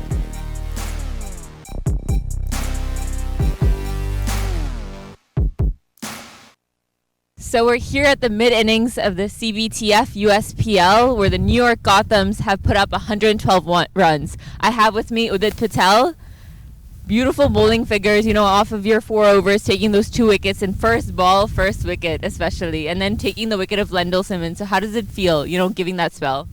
So we're here at the mid-innings of the CBTF USPL, where the New York Gothams have put up 112 runs. I have with me Udit Patel. Beautiful bowling figures, off of your 4 overs, taking those 2 wickets in first ball, first wicket especially, and then taking the wicket of Lendl Simmons. So how does it feel, giving that spell?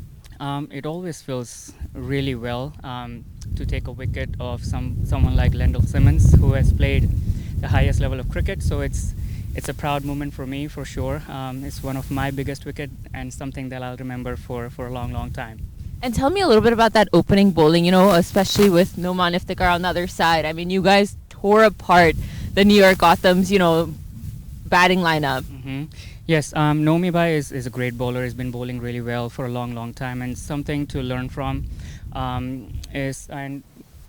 It always feels really well to take a wicket of someone like Lendl Simmons, who has played the highest level of cricket. So it's a proud moment for me, for sure. It's one of my biggest wicket and something that I'll remember for a long, long time. And tell me a little bit about that opening bowling, especially with Noman Iftikhar on the other side. I mean, you guys tore apart the New York Gotham's, batting lineup. Mm-hmm. Yes, Nomi Bhai is a great bowler. He's been bowling really well for a long, long time, and something to learn from and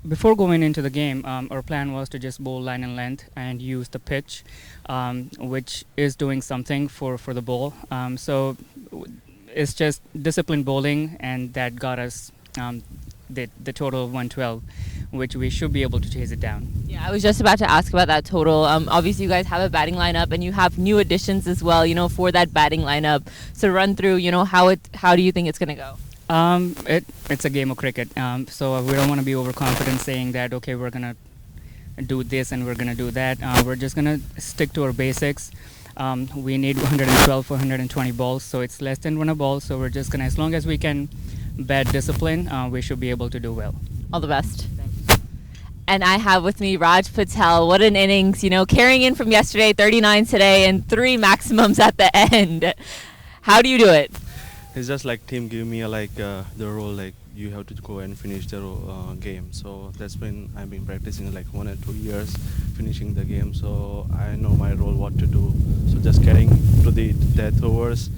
before going into the game, our plan was to just bowl line and length and use the pitch, which is doing something for the ball. So it's just disciplined bowling, and that got us the total of 112, which we should be able to chase it down. Yeah, I was just about to ask about that total. Obviously, you guys have a batting lineup, and you have new additions as well, for that batting lineup. So run through, how do you think it's going to go? It's a game of cricket, so we don't want to be overconfident saying that, okay, we're going to do this and we're going to do that. We're just going to stick to our basics. We need 112 for 120 balls, so it's less than 1 ball, so we're just going to, as long as we can bat discipline, we should be able to do well. All the best. Thank you. And I have with me Raj Patel. What an innings, you know, carrying in from yesterday, 39 today, and 3 maximums at the end. How do you do it? It's just like team give me the role, like you have to go and finish the game. So that's when I've been practicing like 1 or 2 years finishing the game. So I know my role, what to do. So just getting to the death overs,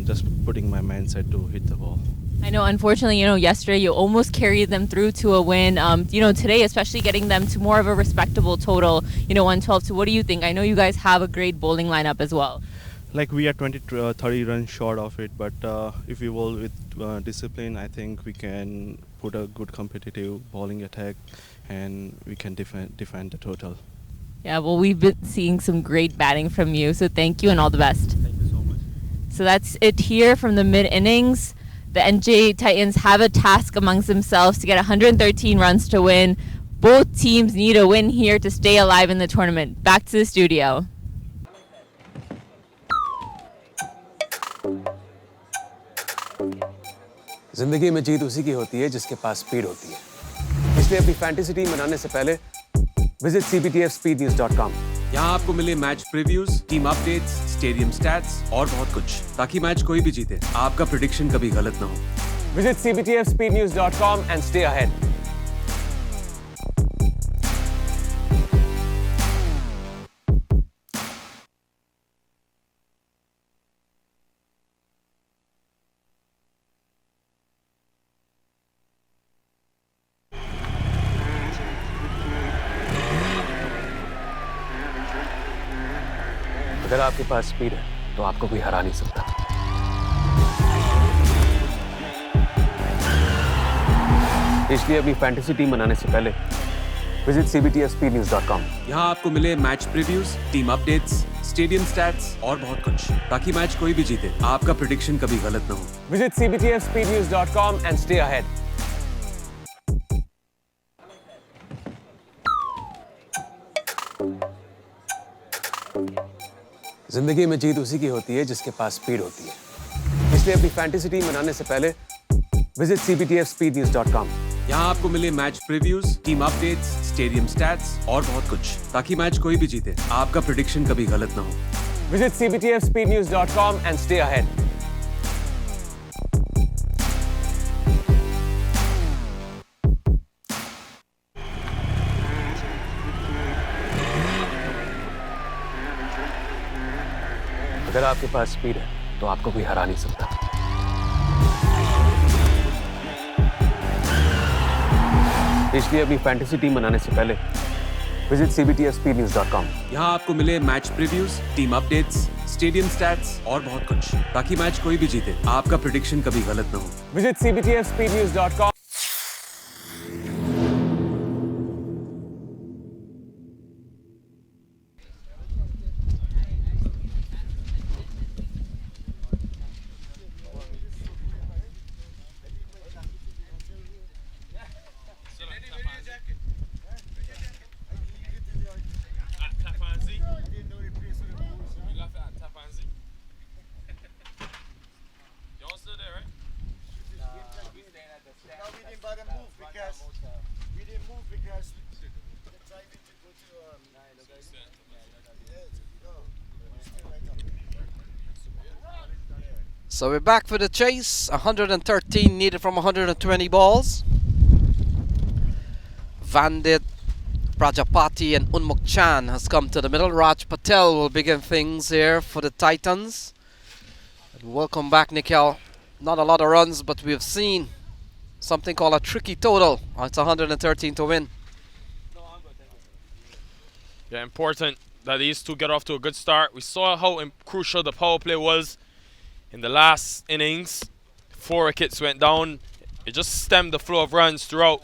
just putting my mindset to hit the ball. I know, unfortunately, you know, yesterday you almost carried them through to a win. You know, today, especially getting them to more of a respectable total, you know, 112. So what do you think? I know you guys have a great bowling lineup as well. Like we are 30 runs short of it, but if we bowl with discipline, I think we can put a good competitive bowling attack and we can defend the total. Yeah, well, we've been seeing some great batting from you, so thank you and all the best. Thank you so much. So that's it here from the mid-innings. The NJ Titans have a task amongst themselves to get 113 runs to win. Both teams need a win here to stay alive in the tournament. Back to the studio. जिंदगी में जीत उसी की होती है जिसके पास speed होती है। इसलिए अपनी फैंटेसी टीम बनाने से पहले विजिट cbtfspeednews.com। यहाँ आपको मिले match previews, team updates, stadium stats और बहुत कुछ, ताकि मैच कोई भी जीते, आपका प्रेडिक्शन कभी गलत ना हो। Visit cbtfspeednews.com and stay ahead. अगर आपके पास स्पीड है तो आपको कोई हरा नहीं सकता। इसलिए अपनी फैंटेसी टीम बनाने से पहले विजिट cbtfspeednews.com। यहाँ आपको मिले match previews, team updates, stadium stats और बहुत कुछ, ताकि मैच कोई भी जीते, आपका प्रेडिक्शन कभी गलत ना हो। Visit cbtfspeednews.com and stay ahead. जिंदगी में जीत उसी की होती है जिसके पास स्पीड होती है। इसलिए अपनी फैंटेसी टीम बनाने से पहले विजिट cbtfspeednews.com। यहाँ आपको मिले match previews, team updates, stadium stats और बहुत कुछ, ताकि मैच कोई भी जीते, आपका प्रेडिक्शन कभी गलत ना हो। Visit cbtfspeednews.com and stay ahead. अगर आपके पास स्पीड है तो आपको कोई हरा नहीं सकता। इसलिए अपनी फैंटेसी टीम बनाने से पहले विजिट cbtfspeednews.com। यहाँ आपको मिले match previews, team updates, stadium stats और बहुत कुछ, ताकि मैच कोई भी जीते, आपका प्रेडिक्शन कभी गलत ना हो। Visit cbtfspeednews.com। So we're back for the chase. 113 needed from 120 balls. Vandit, Prajapati and Unmuk Chan has come to the middle. Raj Patel will begin things here for the Titans. Welcome back, Nikhil. Not a lot of runs, but we've seen something called a tricky total. It's 113 to win. Yeah, important that these two get off to a good start. We saw how crucial the power play was in the last innings. 4 wickets went down. It just stemmed the flow of runs throughout.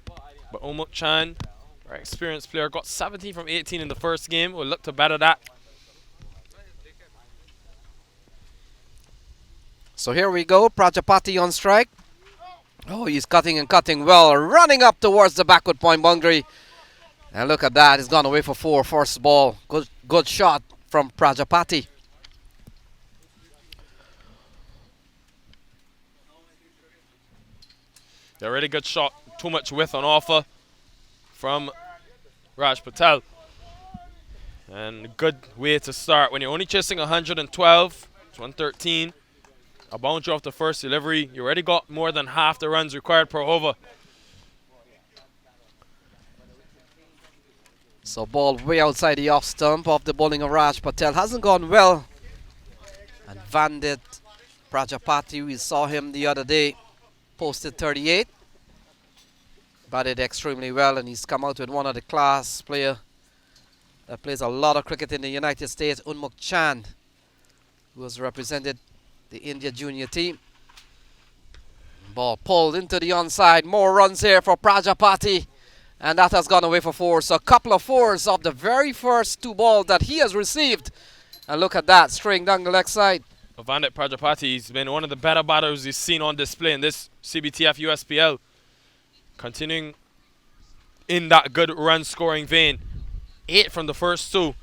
But Omuk Chan, our experienced player, got 17 from 18 in the first game. We'll look to better that. So here we go, Prajapati on strike. Oh, he's cutting and cutting well, running up towards the backward point boundary. And look at that, he's gone away for 4, first ball. Good shot from Prajapati. Yeah, really good shot. Too much width on offer. from Raj Patel. And good way to start. When you're only chasing 112, it's 113. A boundary off the first delivery. You already got more than half the runs required per over. So ball way outside the off stump of the bowling of Raj Patel. Hasn't gone well. And Vandit Prajapati, we saw him the other day, posted 38. Batted extremely well, and he's come out with one of the class player that plays a lot of cricket in the United States, Unmuk Chand, who has represented the India junior team. Ball pulled into the onside. More runs here for Prajapati. And that has gone away for four. So a couple of fours of the very first two balls that he has received. And look at that, straying down the leg side. Vandit Prajapati has been one of the better batters we've seen on display in this CBTF USPL. Continuing in that good run scoring vein. 8 from the first two.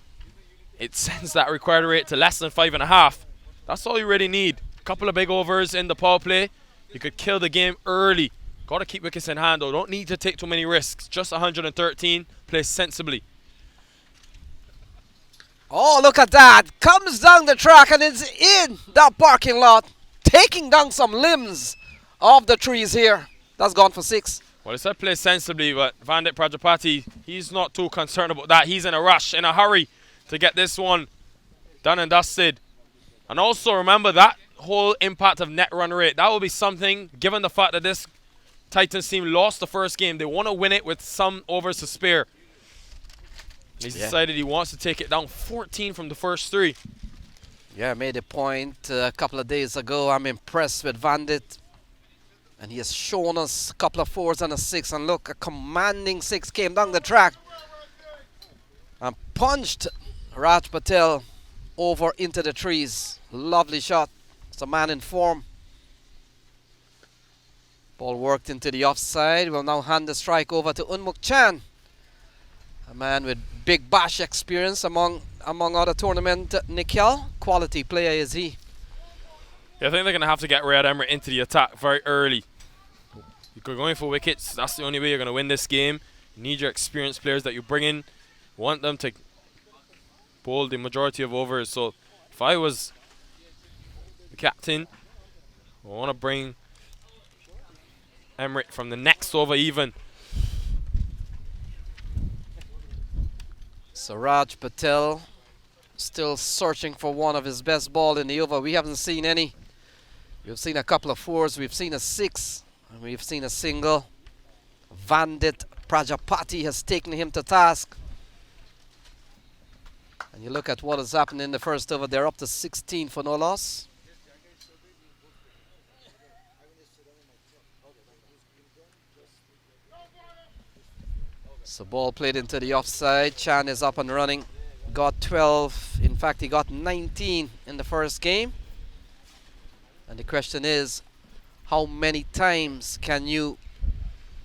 It sends that required rate to less than 5.5. That's all you really need. A couple of big overs in the power play. You could kill the game early. Got to keep wickets in hand though. Don't need to take too many risks. Just 113. Play sensibly. Oh, look at that. Comes down the track and is in that parking lot. Taking down some limbs of the trees here. That's gone for 6. Well, it's said play sensibly, but Vandit Prajapati, he's not too concerned about that. He's in a rush, in a hurry to get this one done and dusted. And also remember that whole impact of net run rate. That will be something, given the fact that this Titans team lost the first game. They want to win it with some overs to spare. He's decided he wants to take it down 14 from the first 3. Yeah, I made a point a couple of days ago. I'm impressed with Vandit. And he has shown us a couple of 4s and a 6. And look, a commanding 6 came down the track. And punched Raj Patel over into the trees. Lovely shot. It's a man in form. Ball worked into the offside. We'll now hand the strike over to Unmuk Chan. A man with big bash experience among other tournament. Nikhil, quality player is he. Yeah, I think they're going to have to get Riyad Emirates into the attack very early. You're going for wickets. That's the only way you're going to win this game. You need your experienced players that you bring in. You want them to bowl the majority of overs. So if I was the captain, I want to bring Emirates from the next over even. So Raj Patel still searching for one of his best ball in the over. We haven't seen any. We've seen a couple of 4s. We've seen a 6. And we've seen a single. Vandit Prajapati has taken him to task. And you look at what has happened in the first over. They're up to 16 for no loss. So ball played into the offside. Chan is up and running. Got 12. In fact, he got 19 in the first game. And the question is, how many times can you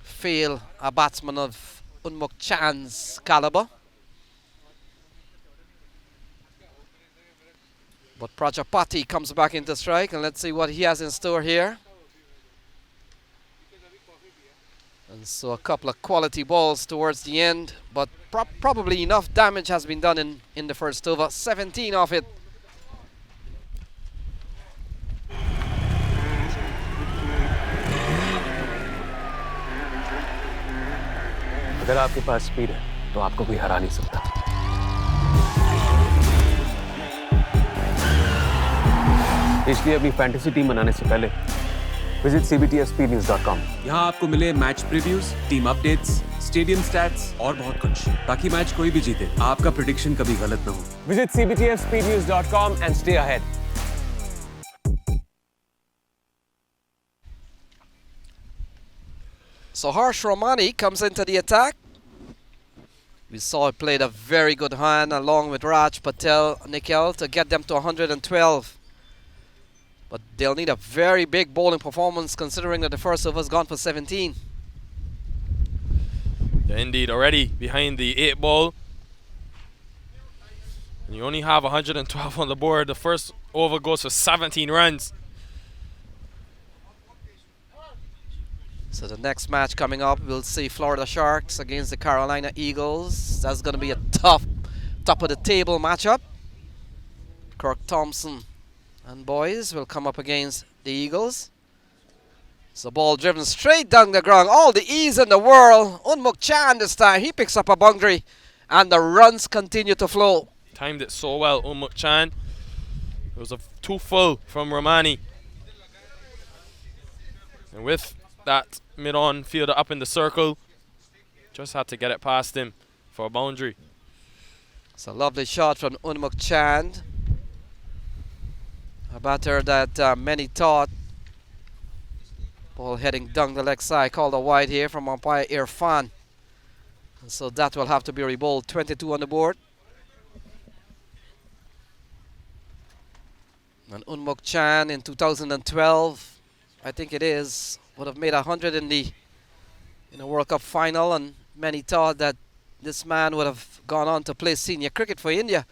fail a batsman of Unmuk Chan's caliber? But Prajapati comes back into strike, and let's see what he has in store here. And so a couple of quality balls towards the end, but probably enough damage has been done in the first over. 17 of it. अगर आपके पास speed है तो आपको कोई हरा नहीं सकता। इसलिए अपनी फैंटेसी टीम बनाने से पहले विजिट cbtspnews.com। यहाँ आपको मिले match previews, team updates, stadium stats और बहुत कुछ, ताकि मैच कोई भी जीते आपका प्रेडिक्शन कभी गलत ना हो। Visit cbtspnews.com and stay ahead। So Harsh Romani comes into the attack. We saw he played a very good hand along with Raj Patel, Nikhil, to get them to 112. But they'll need a very big bowling performance considering that the first over has gone for 17. Yeah, indeed, already behind the 8 ball. And you only have 112 on the board. The first over goes for 17 runs. So the next match coming up, we'll see Florida Sharks against the Carolina Eagles. That's going to be a tough, top of the table matchup. Kirk Thompson and boys will come up against the Eagles. So ball driven straight down the ground. All the ease in the world. Unmuk Chan this time. He picks up a boundary and the runs continue to flow. Timed it so well, Unmuk Chan. It was a too full from Romani. And with that mid-on fielder up in the circle, just had to get it past him for a boundary. It's a lovely shot from Unmuk Chan. A batter that many thought. Ball heading down the leg side, called a wide here from umpire Irfan. And so that will have to be rebowled. 22 on the board. And Unmuk Chan in 2012, I think it is, would have made 100 in the World Cup final, and many thought that this man would have gone on to play senior cricket for India.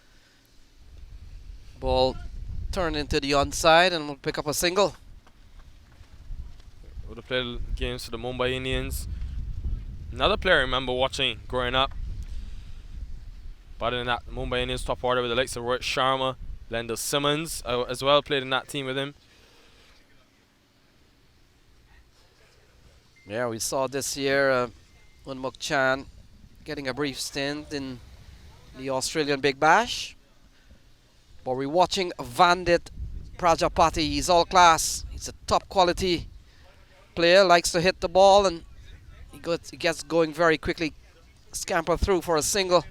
Ball turned into the onside and will pick up a single. Would have played games for the Mumbai Indians. Another player I remember watching growing up. But in that Mumbai Indians top order with the likes of Rohit Sharma, Lendl Simmons as well played in that team with him. Yeah, we saw this year Unmuk Chan getting a brief stint in the Australian Big Bash. But we're watching Vandit Prajapati. He's all class. He's a top quality player, likes to hit the ball, and he gets going very quickly. Scamper through for a single.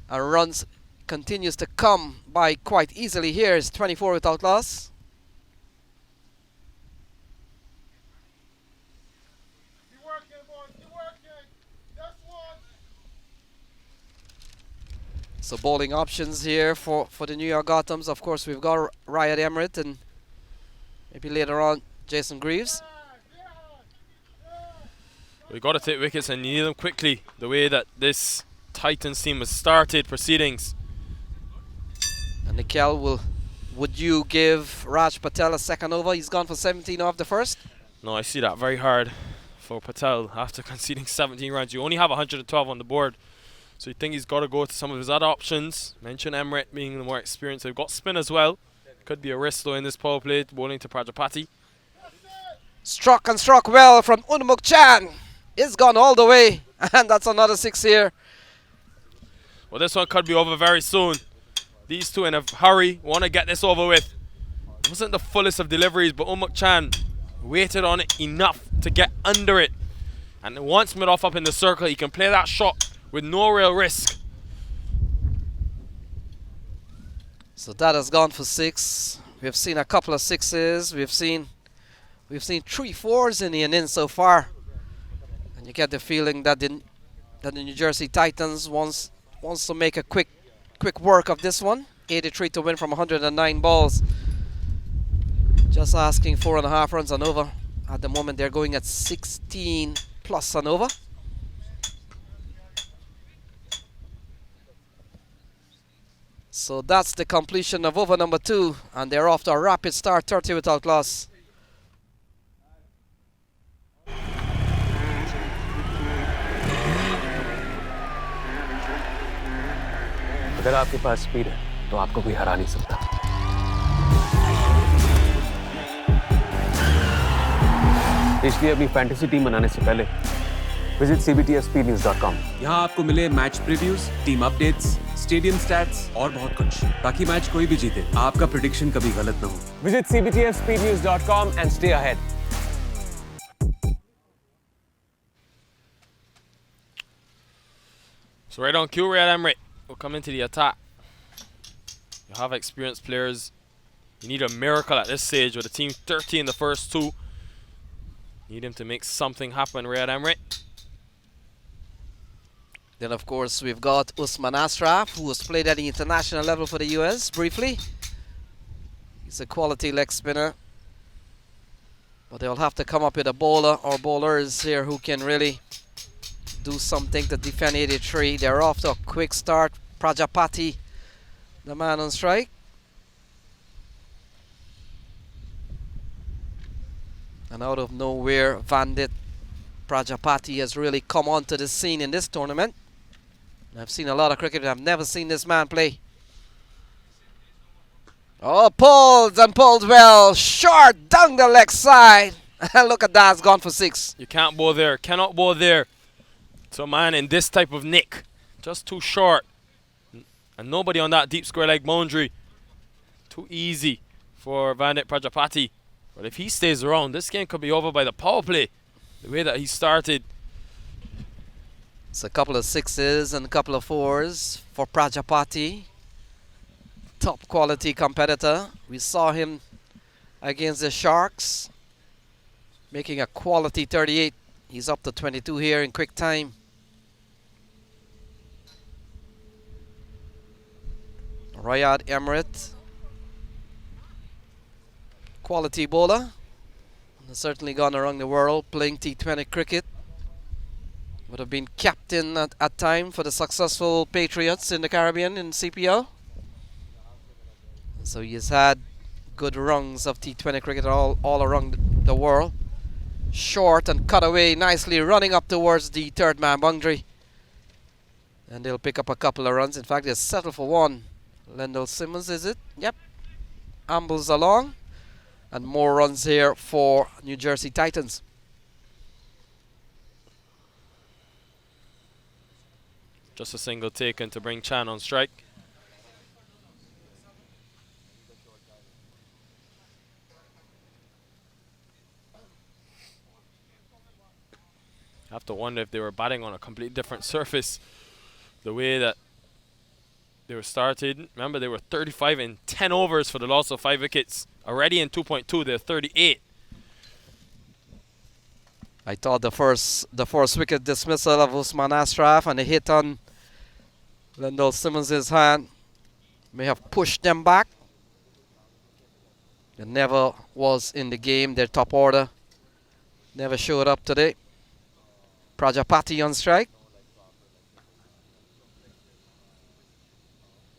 And runs continues to come by quite easily here. It's 24 without loss. So bowling options here for the New York Gothams. Of course, we've got Riyad Emirates and maybe later on Jason Greaves. We've got to take wickets and need them quickly, the way that this Titans team has started proceedings. And Nikhil, would you give Raj Patel a second over? He's gone for 17 off the first. No, I see that very hard for Patel after conceding 17 runs. You only have 112 on the board. So you think he's got to go to some of his other options. Mention Emirates being the more experienced. They've got spin as well. Could be a risk though in this power play, bowling to Prajapati. Struck and struck well from Unmuk Chan. It's gone all the way. And that's another 6 here. Well, this one could be over very soon. These two in a hurry want to get this over with. It wasn't the fullest of deliveries, but Unmuk Chan waited on it enough to get under it. And once mid-off up in the circle, he can play that shot with no real risk. So that has gone for 6. We've seen a couple of 6s. We've seen 3 4s in the innings so far. And you get the feeling that the New Jersey Titans wants to make a quick work of this one. 83 to win from 109 balls. Just asking 4.5 runs and over. At the moment they're going at 16 plus and over. So that's the completion of over number 2, and they're off to a rapid start, 30 without loss. अगर आपके पास speed है तो आपको कोई हरा नहीं सकता। इसलिए अपनी फैंटेसी टीम बनाने से पहले विजिट cbtspnews.com। यहाँ आपको मिले match previews, team updates, stadium stats और बहुत कुछ, ताकि मैच कोई भी जीते आपका प्रेडिक्शन कभी गलत ना हो। Visit cbtspnews.com and stay ahead। So right on cue, Riyad Emirates will come into the attack. You have experienced players. You need a miracle at this stage with a team 30 in the first 2. Need him to make something happen, Riyad Emirates. Then of course we've got Usman Ashraf, who has played at the international level for the US briefly. He's a quality leg spinner. But they'll have to come up with a bowler or bowlers here who can really do something to defend 83. They're off to a quick start. Prajapati, the man on strike. And out of nowhere, Vandit Prajapati has really come onto the scene in this tournament. I've seen a lot of cricket, but I've never seen this man play. Oh, pulled and pulled well. Short down the leg side. Look at that, it's gone for 6. You can't bowl there, cannot bowl there. So man in this type of nick, just too short. And nobody on that deep square leg boundary. Too easy for Vandit Prajapati. But if he stays around, this game could be over by the power play. The way that he started. It's a couple of 6s and a couple of 4s for Prajapati. Top quality competitor. We saw him against the Sharks, making a quality 38. He's up to 22 here in quick time. Rayad Emirates, quality bowler. Has certainly gone around the world playing T20 cricket. Would have been captain at time for the successful Patriots in the Caribbean in CPL. So he's had good rungs of T20 cricket all around the world. Short and cut away nicely, running up towards the third man boundary. And they'll pick up a couple of runs. In fact, they'll settle for 1. Lendl Simmons, is it? Yep. Ambles along. And more runs here for New Jersey Titans. Just a single taken to bring Chan on strike. I have to wonder if they were batting on a completely different surface. The way that they were started. Remember, they were 35 in 10 overs for the loss of 5 wickets. Already in 2.2, they're 38. I thought the first wicket dismissal of Usman Ashraf and a hit on Lendl Simmons' hand may have pushed them back. They never was in the game. Their top order never showed up today. Prajapati on strike.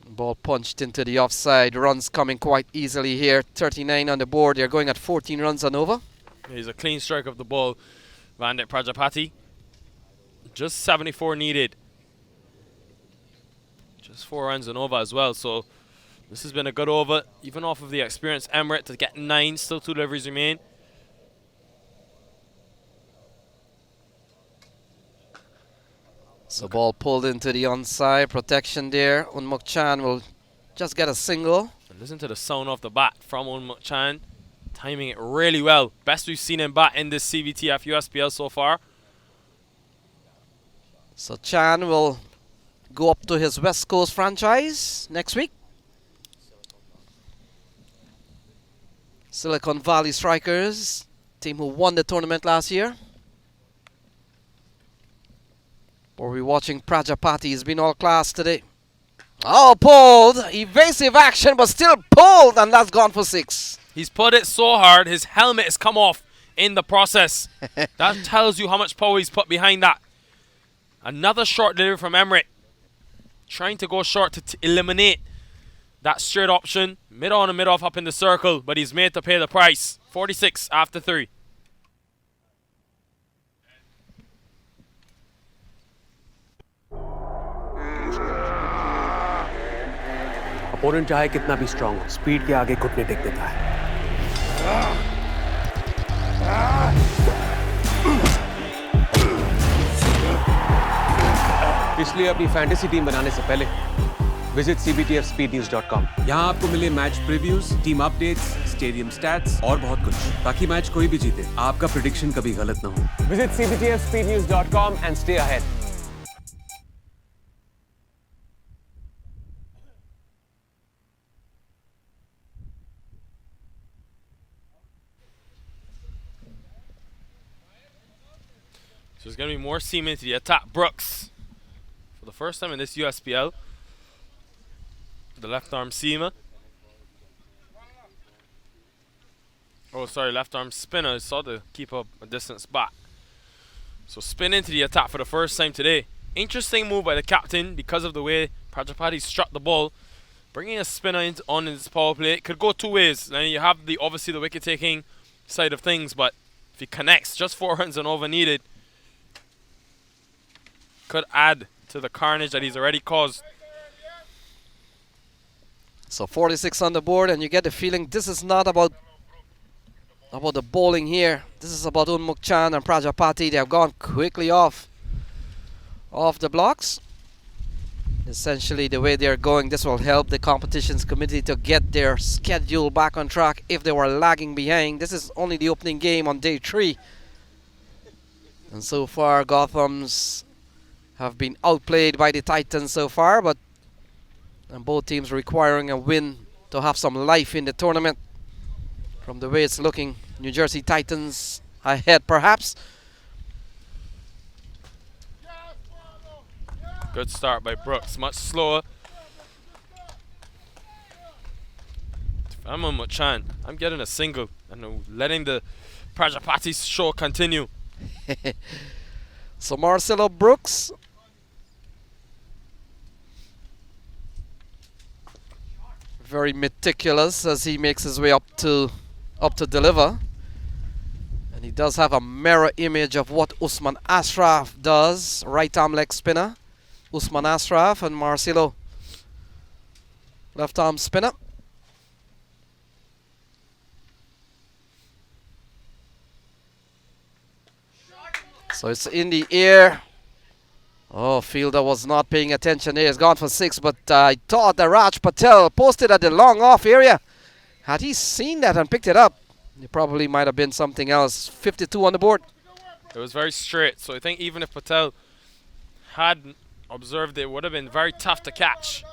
Ball punched into the offside. Runs coming quite easily here. 39 on the board. They're going at 14 runs and over. He's a clean strike of the ball. Vandit Prajapati. Just 74 needed. Just 4 runs and over as well. So this has been a good over. Even off of the experienced Emirates to get 9. Still 2 deliveries remain. So ball pulled into the onside. Protection there. Unmuk Chan will just get a single. And listen to the sound of the bat from Unmuk Chan. Timing it really well. Best we've seen him bat in this CBTF USPL so far. So Chan will go up to his West Coast franchise next week. Silicon Valley Strikers, team who won the tournament last year. We're watching Prajapati. He's been all class today. Oh, pulled. Evasive action, but still pulled, and that's gone for 6. He's put it so hard, his helmet has come off in the process. That tells you how much power he's put behind that. Another short delivery from Emirates. Trying to go short to eliminate that straight option. Mid on and mid off up in the circle, but he's made to pay the price. 46 after 3. Opponent चाहे कितना भी strong हो, speed के आगे घुटने take देता है। इसलिए अपनी फैंटेसी टीम बनाने से पहले विजिट cbtfspeednews.com। यहाँ आपको मिले match previews, team updates, stadium stats और बहुत कुछ, ताकि मैच कोई भी जीते, आपका प्रेडिक्शन कभी गलत ना हो। Visit cbtfspeednews.com and stay ahead। So there's going to be more seam into the attack. Brooks, for the first time in this USPL, the left arm seamer. Oh, sorry, left arm spinner. Saw the keeper a distance back. So spin into the attack for the first time today. Interesting move by the captain because of the way Prajapati struck the ball. Bringing a spinner on his power play. It could go 2 ways. Then you have obviously the wicket taking side of things, but if he connects, just 4 runs and over needed. could add to the carnage that he's already caused. So 46 on the board, and you get the feeling this is not about the bowling here. This is about Unmuk Chan and Prajapati. They have gone quickly off the blocks. Essentially, the way they're going, this will help the competitions committee to get their schedule back on track if they were lagging behind. This is only the opening game on day 3. And so far, Gothams have been outplayed by the Titans so far, but and both teams requiring a win to have some life in the tournament. From the way it's looking, New Jersey Titans ahead perhaps. Good start by Brooks, much slower. If I'm on Chan, I'm getting a single and letting the Prajapati show continue. So Marcelo Brooks very meticulous as he makes his way up to deliver, and he does have a mirror image of what Usman Ashraf does, right arm leg spinner. Usman Ashraf and Marcelo left arm spinner. So it's in the air. Oh, fielder was not paying attention there. He's gone for 6, but I thought that Raj Patel posted at the long off area. Had he seen that and picked it up, it probably might have been something else. 52 on the board. It was very straight, so I think even if Patel had observed it, would have been very tough to catch.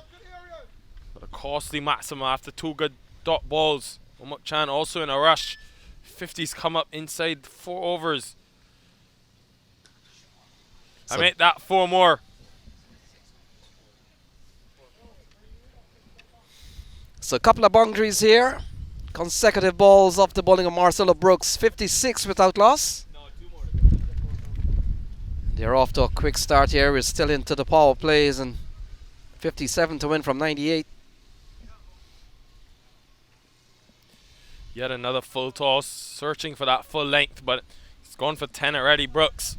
But a costly maximum after 2 good dot balls. Umuk Chan also in a rush. 50s come up inside 4 overs. I make that 4 more. So a couple of boundaries here. Consecutive balls off the bowling of Marcelo Brooks. 56 without loss. They're off to a quick start here. We're still into the power plays, and 57 to win from 98. Yet another full toss, searching for that full length, but it's gone for 10 already, Brooks.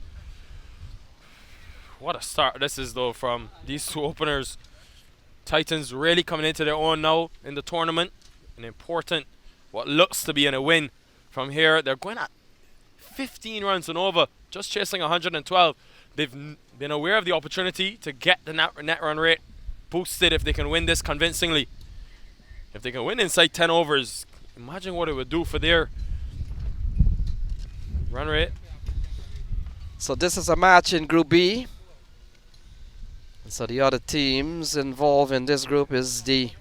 What a start this is, though, from these 2 openers. Titans really coming into their own now in the tournament. An important, what looks to be a win from here. They're going at 15 runs and over, just chasing 112. They've been aware of the opportunity to get the net run rate boosted if they can win this convincingly. If they can win inside 10 overs, imagine what it would do for their run rate. So this is a match in Group B. So the other teams involved in this group is the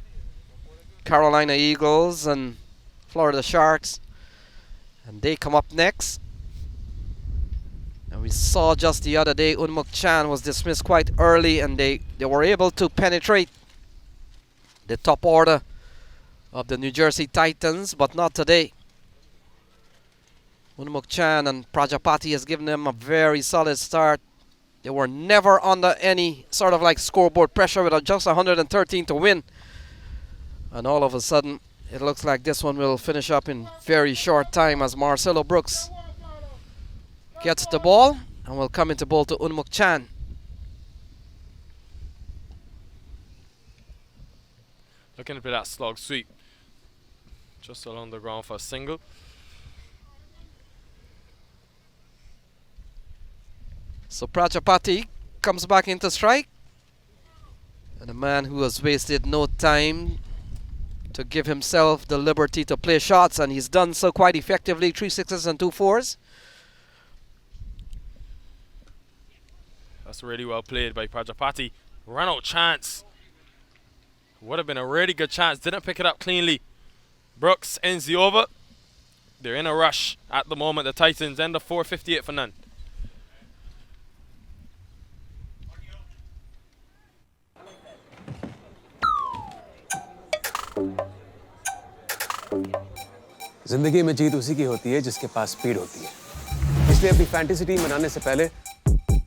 Carolina Eagles and Florida Sharks, and they come up next. And we saw just the other day Unmuk Chan was dismissed quite early, and they were able to penetrate the top order of the New Jersey Titans, but not today. Unmuk Chan and Prajapati has given them a very solid start. They were never under any sort of like scoreboard pressure with just 113 to win. And all of a sudden, it looks like this one will finish up in very short time as Marcelo Brooks gets the ball and will come into ball to Unmuk Chan. Looking to play that slog sweep. Just along the ground for a single. So Prajapati comes back into strike. And a man who has wasted no time to give himself the liberty to play shots, and he's done so quite effectively. 3 6s and 2 4s. That's really well played by Prajapati. Run out chance. Would have been a really good chance. Didn't pick it up cleanly. Brooks ends the over. They're in a rush at the moment. The Titans end the 458 for none. जिंदगी में जीत उसी की होती है जिसके पास speed होती है। इसलिए अपनी फैंटेसी टीम बनाने से पहले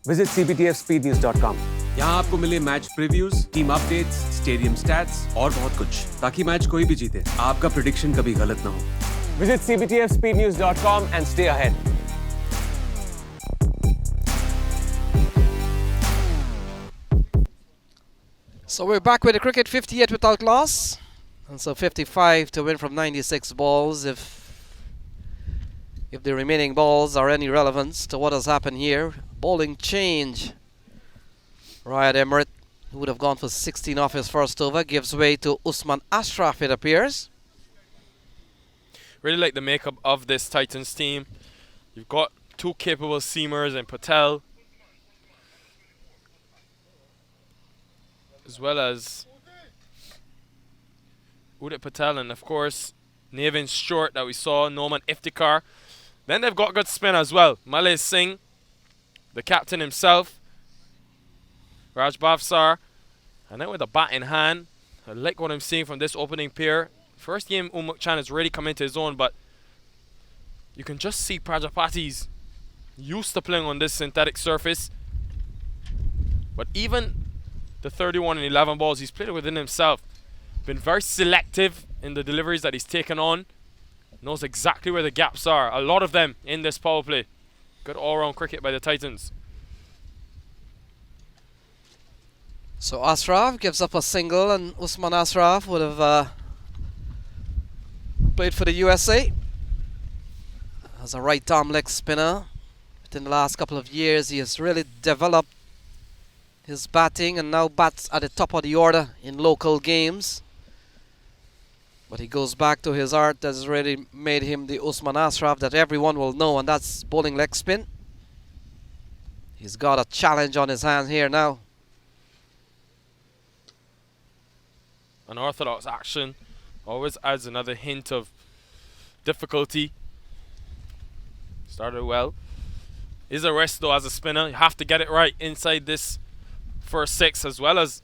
विजिट cbtfspeednews.com। यहाँ आपको मिले match previews, team updates, stadium stats और बहुत कुछ, ताकि मैच कोई भी जीते, आपका प्रेडिक्शन कभी गलत ना हो। Visit cbtfspeednews.com and stay ahead। So we're back with the cricket, 58 without loss. And so 55 to win from 96 balls. If the remaining balls are any relevance to what has happened here. Bowling change. Ryan Emmerich, who would have gone for 16 off his first over, gives way to Usman Ashraf, it appears. Really like the makeup of this Titans team. You've got two capable seamers in Patel, as well as Udit Patel, and of course Navin Short that we saw, Noman Iftikhar. Then they've got good spin as well. Malay Singh, the captain himself, Raj Bhavsar, and then with a bat in hand. I like what I'm seeing from this opening pair. First game, Umuk Chan has really come into his own, but you can just see Prajapati's used to playing on this synthetic surface. But even the 31 and 11 balls, he's played it within himself. Been very selective in the deliveries that he's taken on. Knows exactly where the gaps are. A lot of them in this power play. Good all-round cricket by the Titans. So Ashraf gives up a single, and Usman Ashraf would have played for the USA as a right-arm leg spinner. Within the last couple of years, he has really developed his batting and now bats at the top of the order in local games. But he goes back to his art that has really made him the Usman Ashraf that everyone will know, and that's bowling leg spin. He's got a challenge on his hands here now. Unorthodox action always adds another hint of difficulty. Started well. Is a risk though as a spinner. You have to get it right inside this first six, as well as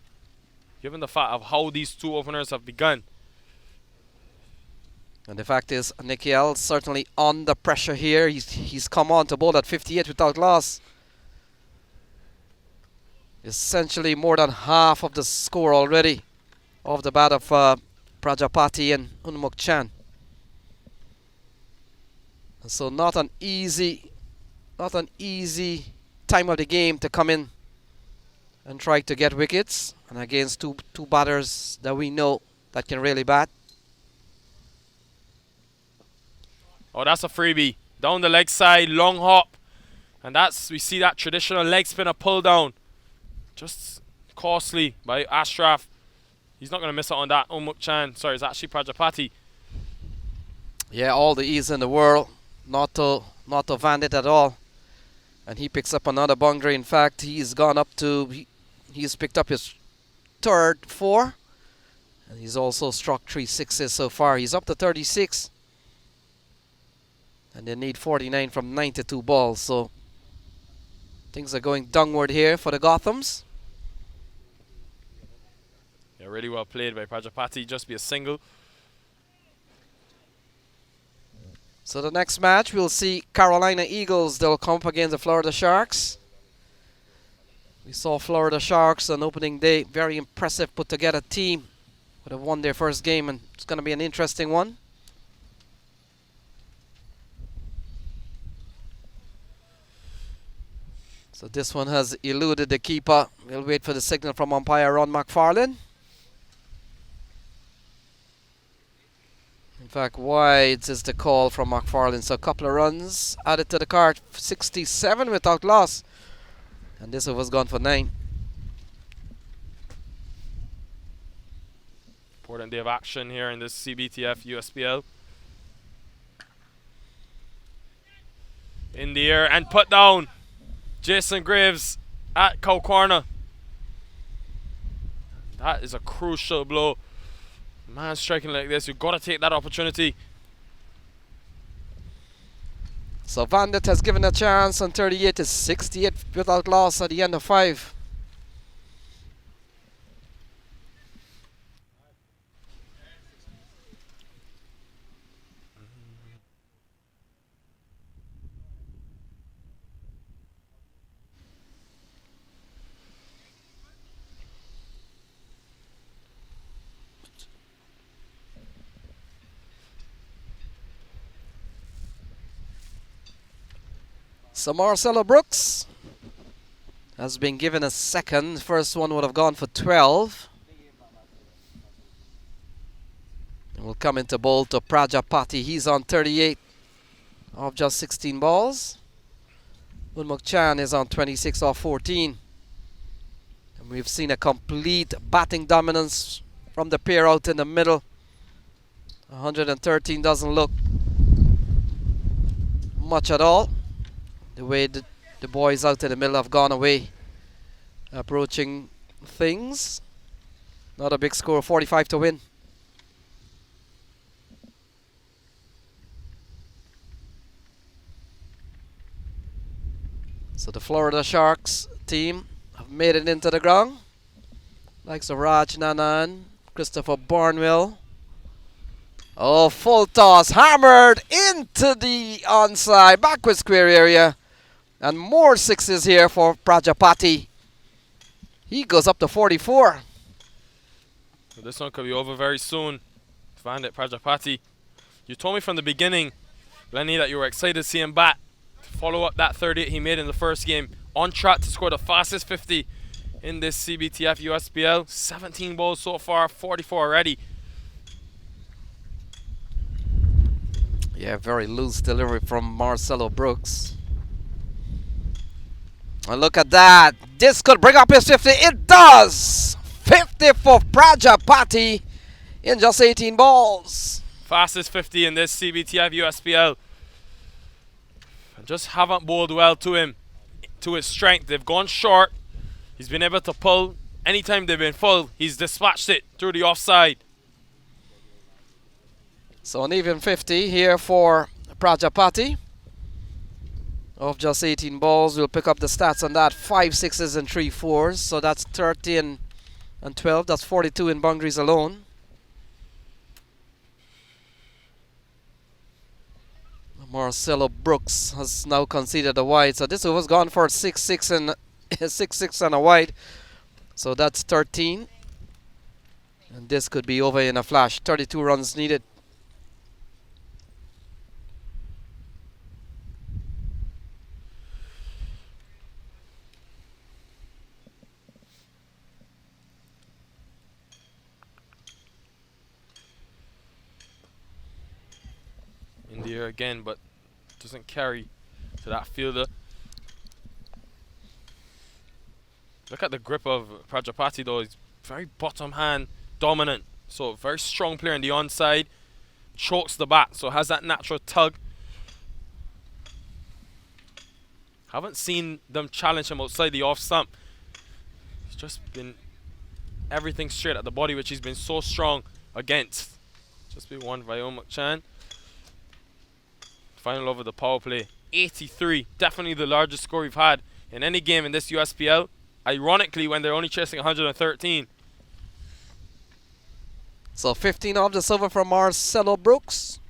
given the fact of how these two openers have begun. And the fact is, Nikhil certainly under pressure here. He's come on to bowl at 58 without loss. Essentially more than half of the score already off the bat of Prajapati and Unmuk Chan. And so not an easy time of the game to come in and try to get wickets, and against two batters that we know that can really bat. Oh, that's a freebie. Down the leg side, long hop. And we see that traditional leg spinner pull down. Just costly by Ashraf. He's not going to miss out on that. Umuk Chan, sorry, it's actually Prajapati. Yeah, all the ease in the world. Not to van it at all. And he picks up another boundary. In fact, he's gone up to, he's picked up his third 4. And he's also struck 3 sixes so far. He's up to 36. And they need 49 from 92 balls. So things are going downward here for the Gothams. Yeah, really well played by Prajapati. Just be a single. So the next match, we'll see Carolina Eagles. They'll come up against the Florida Sharks. We saw Florida Sharks on opening day. Very impressive put together team. Would have won their first game, and it's going to be an interesting one. So this one has eluded the keeper. We'll wait for the signal from umpire Ron McFarlane. In fact, wides is the call from McFarlane. So a couple of runs added to the card. 67 without loss. And this was gone for 9. Important day of action here in this CBTF USPL. In the air and put down. Jason Graves at cow corner. That is a crucial blow. Man striking like this, you've got to take that opportunity. So Vandit has given a chance on 38 to 68 without loss at the end of 5. So Marcelo Brooks has been given a second. First one would have gone for 12. Will come into bowl to Prajapati. He's on 38 of just 16 balls. Unmuk Chan is on 26 off 14. And we've seen a complete batting dominance from the pair out in the middle. 113 doesn't look much at all. The way the boys out in the middle have gone away, approaching things. Not a big score, 45 to win. So the Florida Sharks team have made it into the ground. Likes of Raj Nanan, Christopher Barnwell. Oh, full toss, hammered into the onside, backward square area. And more sixes here for Prajapati. He goes up to 44. So this one could be over very soon. Find it, Prajapati. You told me from the beginning, Lenny, that you were excited to see him bat. To follow up that 38 he made in the first game. On track to score the fastest 50 in this CBTF USPL. 17 balls so far, 44 already. Yeah, very loose delivery from Marcelo Brooks. And look at that. This could bring up his 50. It does! 50 for Prajapati in just 18 balls. Fastest 50 in this CBTF USPL. Just haven't bowled well to him, to his strength. They've gone short. He's been able to pull. Anytime they've been full, he's dispatched it through the offside. So an even 50 here for Prajapati. Of just 18 balls, we'll pick up the stats on that. 5 sixes and 3 fours. So that's 30 and 12. That's 42 in boundaries alone. Marcelo Brooks has now conceded a wide. So this over's gone for 6-6 and 6-6 and a wide. So that's 13. And this could be over in a flash. 32 runs needed. In the air again, but doesn't carry to that fielder. Look at the grip of Prajapati though. He's very bottom hand dominant. So very strong player in the onside. Chokes the bat, so has that natural tug. Haven't seen them challenge him outside the off stump. He's just been everything straight at the body, which he's been so strong against. Just be won by Unmuk Chan. Final over the power play. 83. Definitely the largest score we've had in any game in this USPL. Ironically, when they're only chasing 113. So 15 off the silver from Marcelo Brooks.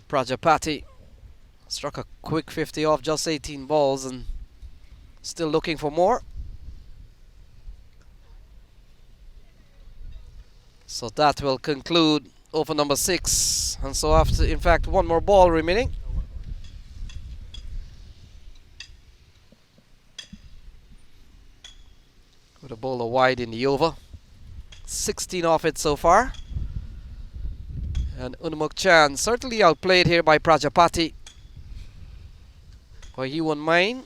Prajapati struck a quick 50 off just 18 balls and still looking for more. So that will conclude over number 6. And so after, in fact, one more ball remaining. With a bowler wide in the over. 16 off it so far. And Unmuk Chan certainly outplayed here by Prajapati. But he won't mind.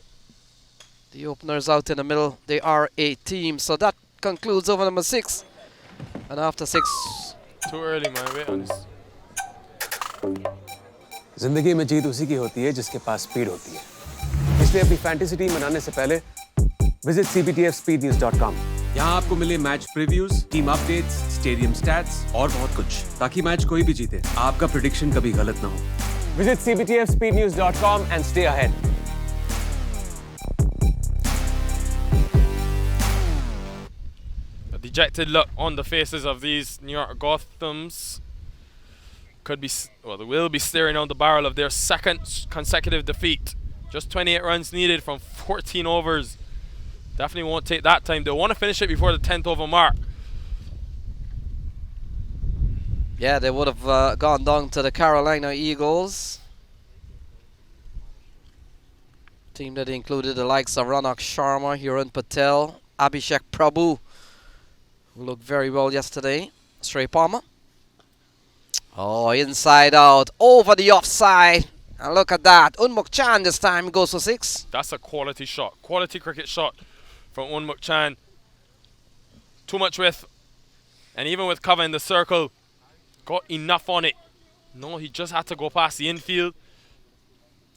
The openers out in the middle, they are a team. So that concludes over number 6. And after 6... Too early, man. Wait on this. जिंदगी में जीत उसी की होती है जिसके पास speed होती है। इसलिए अपनी फैंटेसी टीम बनाने से पहले विजिट cbtfspeednews.com। यहाँ आपको मिले match previews, team updates, stadium stats और बहुत कुछ, ताकि मैच कोई भी जीते, आपका प्रेडिक्शन कभी गलत ना हो। Visit cbtfspeednews.com and stay ahead. A dejected look on the faces of these New York Gothams. Could be, well, they will be staring down the barrel of their second consecutive defeat. Just 28 runs needed from 14 overs. Definitely won't take that time. They'll want to finish it before the 10th over mark. Yeah, they would have gone down to the Carolina Eagles. Team that included the likes of Ranak Sharma, Hiran Patel, Abhishek Prabhu, who looked very well yesterday. Stray Palmer. Oh, inside out, over the offside. And look at that. Unmuk Chan this time goes for 6. That's a quality shot. Quality cricket shot from Unmuk Chan. Too much width. And even with cover in the circle, got enough on it. No, he just had to go past the infield.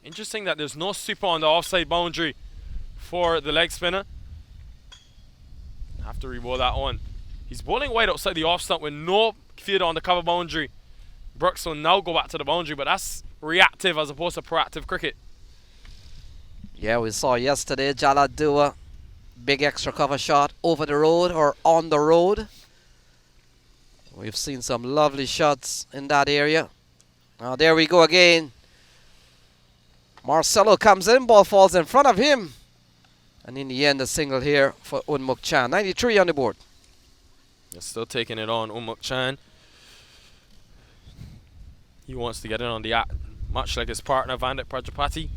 Interesting that there's no super on the offside boundary for the leg spinner. Have to re-bowl that on. He's bowling wide outside the off stump with no fielder on the cover boundary. Brooks will now go back to the boundary, but that's reactive as opposed to proactive cricket. Yeah, we saw yesterday Jala do a big extra cover shot over the road or on the road. We've seen some lovely shots in that area. Now there we go again. Marcelo comes in, ball falls in front of him. And in the end, a single here for Unmuk Chan. 93 on the board. They're still taking it on, Unmuk Chan. He wants to get in on the act, much like his partner Vandik Prajapati.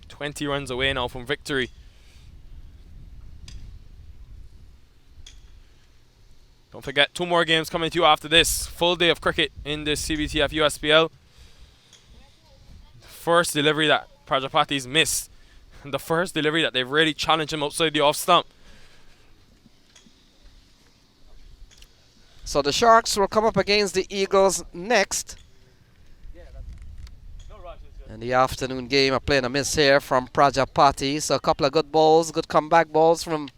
20 runs away now from victory. Don't forget, 2 more games coming to you after this. Full day of cricket in this CBTF USPL. First delivery that Prajapati's missed. And the first delivery that they've really challenged him outside the off stump. So the Sharks will come up against the Eagles next. In the afternoon game, are playing a miss here from Prajapati. So a couple of good balls, good comeback balls from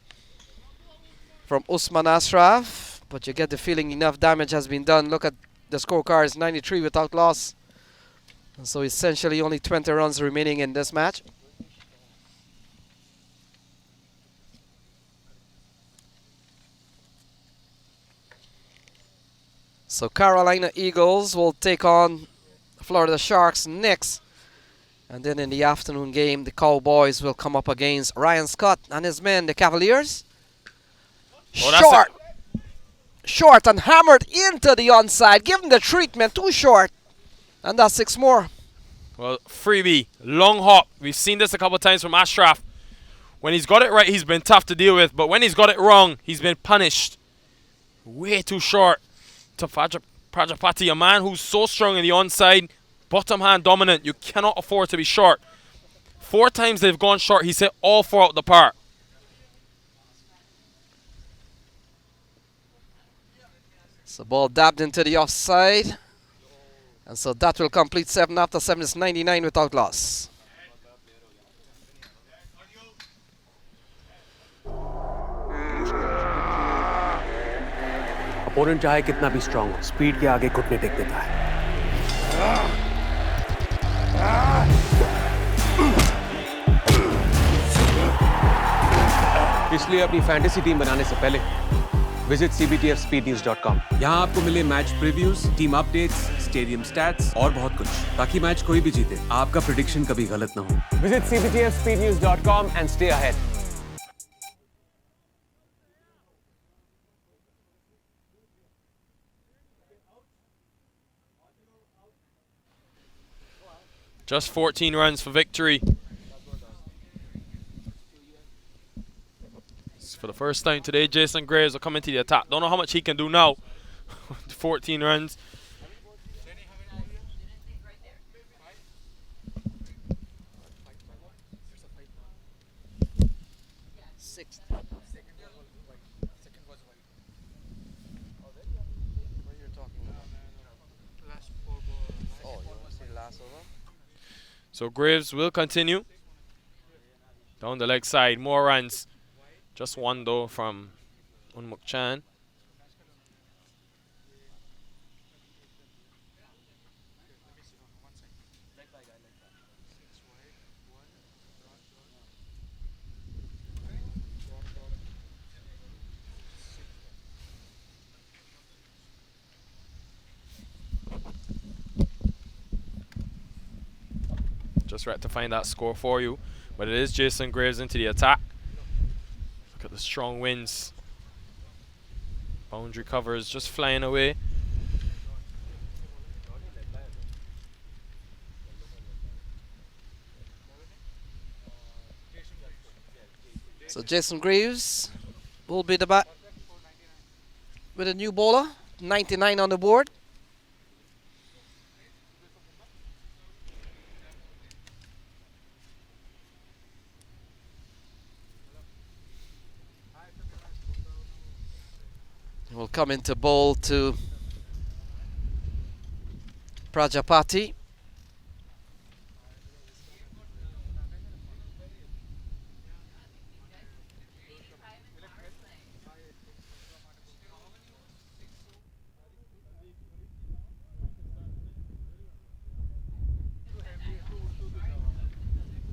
Usman Ashraf. But you get the feeling enough damage has been done. Look at the scorecards, 93 without loss. And so essentially only 20 runs remaining in this match. So Carolina Eagles will take on Florida Sharks next. And then in the afternoon game, the Cowboys will come up against Ryan Scott and his men, the Cavaliers. Oh, Short and hammered into the onside. Give him the treatment, too short. And that's 6 more. Well, freebie, long hop. We've seen this a couple of times from Ashraf. When he's got it right, he's been tough to deal with. But when he's got it wrong, he's been punished. Way too short to Prajapati, a man who's so strong in the onside, bottom hand dominant. You cannot afford to be short. 4 times they've gone short. He's hit all 4 out the park. So ball dabbed into the offside. And so that will complete 7 after 7 is 99 without loss. Opponent चाहे कितना भी strong हो, speed के आगे घुटने take देता है। इसलिए अपनी फैंटेसी टीम बनाने से पहले विजिट cbtfspeednews.com। यहाँ आपको मिले match previews, team updates, stadium stats और बहुत कुछ, ताकि मैच कोई भी जीते, आपका प्रेडिक्शन कभी गलत ना हो। Visit cbtfspeednews.com and stay ahead। Just 14 runs for victory. For the first time today, Jason Graves will come into the attack. Don't know how much he can do now. 14 runs. So Graves will continue. Down the leg side, more runs. Just 1 though from Unmuk Chan. Just right to find that score for you. But it is Jason Graves into the attack. Look at the strong winds. Boundary covers just flying away. So Jason Graves will be the bat with a new bowler. 99 on the board. Will come into bowl to Prajapati.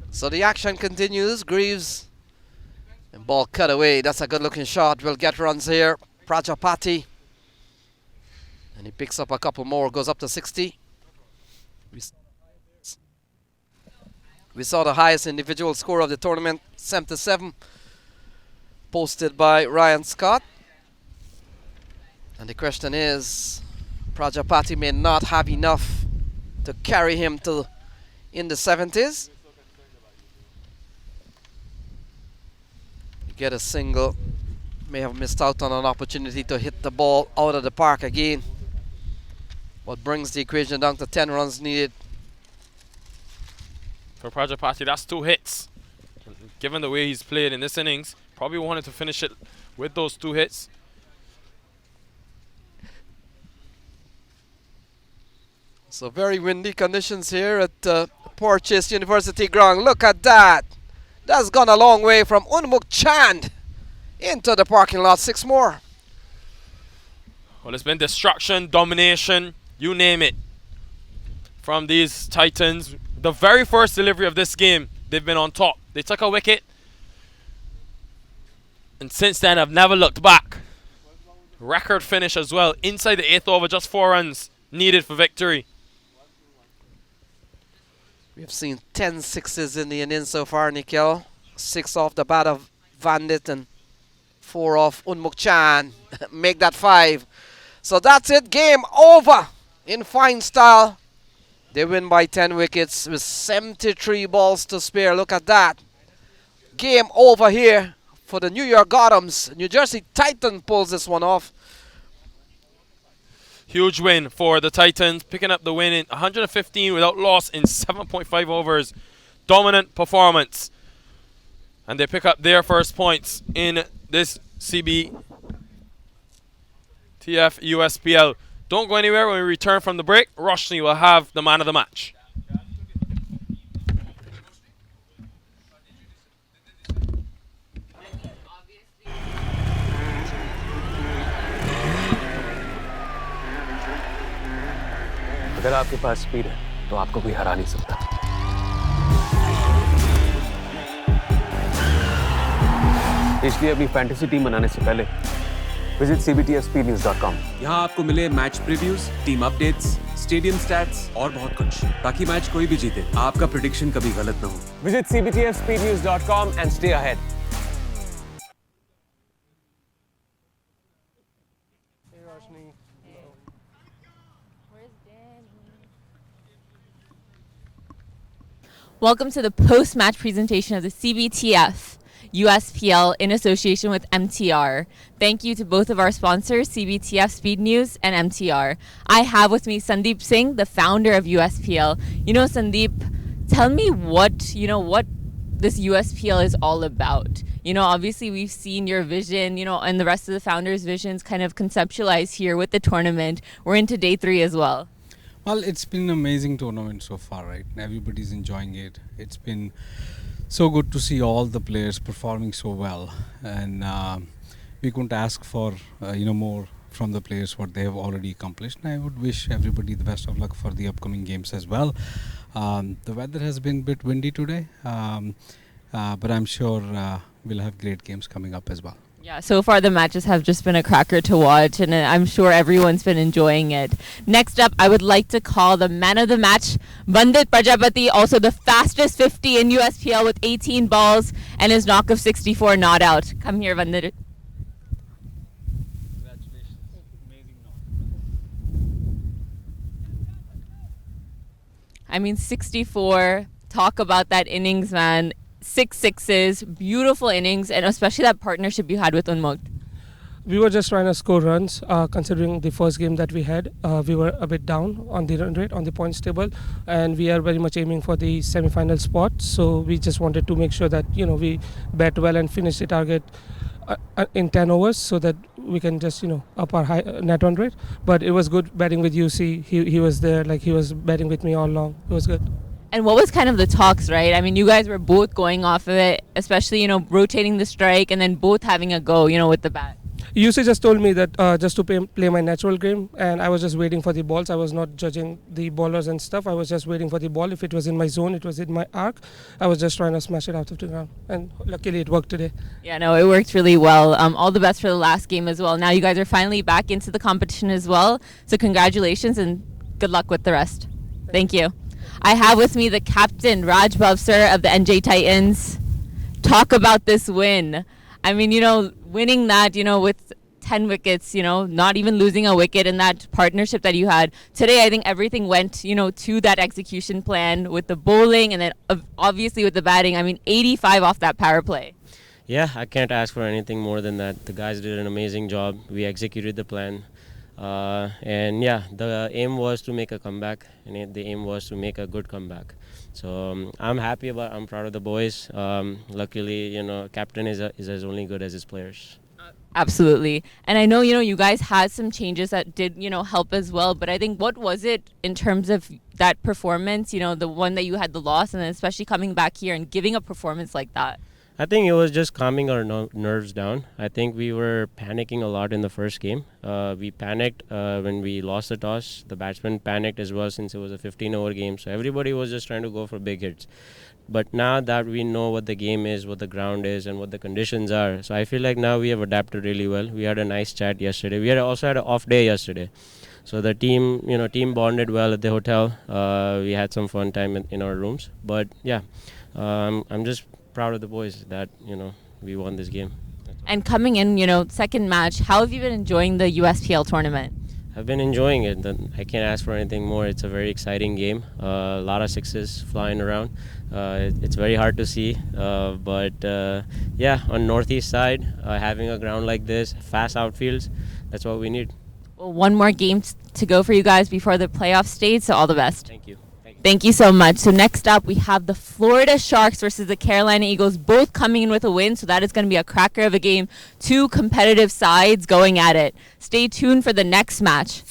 So the action continues. Greaves and ball cut away. That's a good looking shot. Will get runs here. Prajapati. And he picks up a couple more. Goes up to 60. We saw the highest individual score of the tournament, 77, posted by Ryan Scott. And the question is, Prajapati may not have enough to carry him to in the 70s. Get a single, may have missed out on an opportunity to hit the ball out of the park again. What brings the equation down to 10 runs needed. For Prajapati, that's 2 hits. Given the way he's played in this innings, probably wanted to finish it with those 2 hits. So very windy conditions here at Purchase University ground. Look at that. That's gone a long way from Unmuk Chand into the parking lot. 6 more. Well, it's been destruction, domination, you name it, from these Titans. The very first delivery of this game, they've been on top. They took a wicket, and since then have never looked back. Record finish as well. Inside the 8th over, just 4 runs needed for victory. We've seen 10 sixes in the innings so far, Nikhil. 6 off the bat of Vandit and 4 off Unmuk Chan. Make that 5. So that's it. Game over in fine style. They win by 10 wickets with 73 balls to spare. Look at that. Game over here for the New York Gothams. New Jersey Titan pulls this one off. Huge win for the Titans, picking up the win in 115 without loss in 7.5 overs. Dominant performance. And they pick up their first points in this CBTF USPL. Don't go anywhere. When we return from the break, Roshni will have the man of the match. अगर आपके पास speed है तो आपको कोई हरा नहीं सकता। इसलिए अपनी फैंटेसी टीम बनाने से पहले विजिट cbtspnews.com। यहाँ आपको मिले match previews, team updates, stadium stats और बहुत कुछ, ताकि मैच कोई भी जीते आपका प्रेडिक्शन कभी गलत ना हो। Visit cbtspnews.com and stay ahead। Welcome to the post-match presentation of the CBTF USPL in association with MTR. Thank you to both of our sponsors, CBTF Speed News and MTR. I have with me Sandeep Singh, the founder of USPL. You know, Sandeep, tell me what this USPL is all about. You know, obviously we've seen your vision, and the rest of the founders' visions kind of conceptualized here with the tournament. We're into day 3 as well. Well, it's been an amazing tournament so far, right? Everybody's enjoying it. It's been so good to see all the players performing so well, and we couldn't ask for more from the players what they have already accomplished. And I would wish everybody the best of luck for the upcoming games as well. The weather has been a bit windy today, but I'm sure we'll have great games coming up as well. Yeah, so far the matches have just been a cracker to watch, and I'm sure everyone's been enjoying it. Next up, I would like to call the man of the match, Vandit Prajapati, also the fastest 50 in USPL with 18 balls and his knock of 64 not out. Come here, Vandit. Congratulations. Amazing knock. I mean, 64, talk about that innings, man. 6 sixes, beautiful innings, and especially that partnership you had with Unmukt. we were just trying to score runs. Considering the first game that we had, we were a bit down on the run rate, on the points table, and we are very much aiming for the semi-final spot. So we just wanted to make sure that we bat well and finish the target in 10 overs, so that we can just up our high net run rate. But it was good batting with UC. He was there, like he was batting with me all along. It was good. And what was kind of the talks, right? I mean, you guys were both going off of it, especially, rotating the strike and then both having a go, with the bat. UC just told me that just to play my natural game, and I was just waiting for the balls. I was not judging the bowlers and stuff. I was just waiting for the ball. If it was in my zone, it was in my arc. I was just trying to smash it out of the ground, and luckily it worked today. Yeah, no, it worked really well. All the best for the last game as well. Now you guys are finally back into the competition as well. So congratulations and good luck with the rest. Thank you. I have with me the captain, Raj Bhavsar of the NJ Titans. Talk about this win. I mean, winning that, with 10 wickets, not even losing a wicket in that partnership that you had. Today, I think everything went, to that execution plan with the bowling and then obviously with the batting. I mean, 85 off that power play. Yeah, I can't ask for anything more than that. The guys did an amazing job. We executed the plan. And yeah, the aim was to make a comeback, and the aim was to make a good comeback. So I'm happy I'm proud of the boys. Luckily, captain is as only good as his players. Absolutely. And I know, you guys had some changes that did, help as well. But I think what was it in terms of that performance, the one that you had the loss, and then especially coming back here and giving a performance like that? I think it was just calming our nerves down. I think we were panicking a lot in the first game. We panicked when we lost the toss. The batsmen panicked as well, since it was a 15-over game. So everybody was just trying to go for big hits. But now that we know what the game is, what the ground is, and what the conditions are, so I feel like now we have adapted really well. We had a nice chat yesterday. We also had an off day yesterday. So the team bonded well at the hotel. We had some fun time in our rooms. But yeah, I'm just proud of the boys that we won this game. And coming in, second match, how have you been enjoying the USPL tournament? I've been enjoying it. I can't ask for anything more. It's a very exciting game. A lot of sixes flying around. It's very hard to see, but yeah, on northeast side, having a ground like this, fast outfields, that's what we need. Well, one more game to go for you guys before the playoff stage, so all the best. Thank you. Thank you so much. So next up, we have the Florida Sharks versus the Carolina Eagles, both coming in with a win. So that is going to be a cracker of a game. Two competitive sides going at it. Stay tuned for the next match.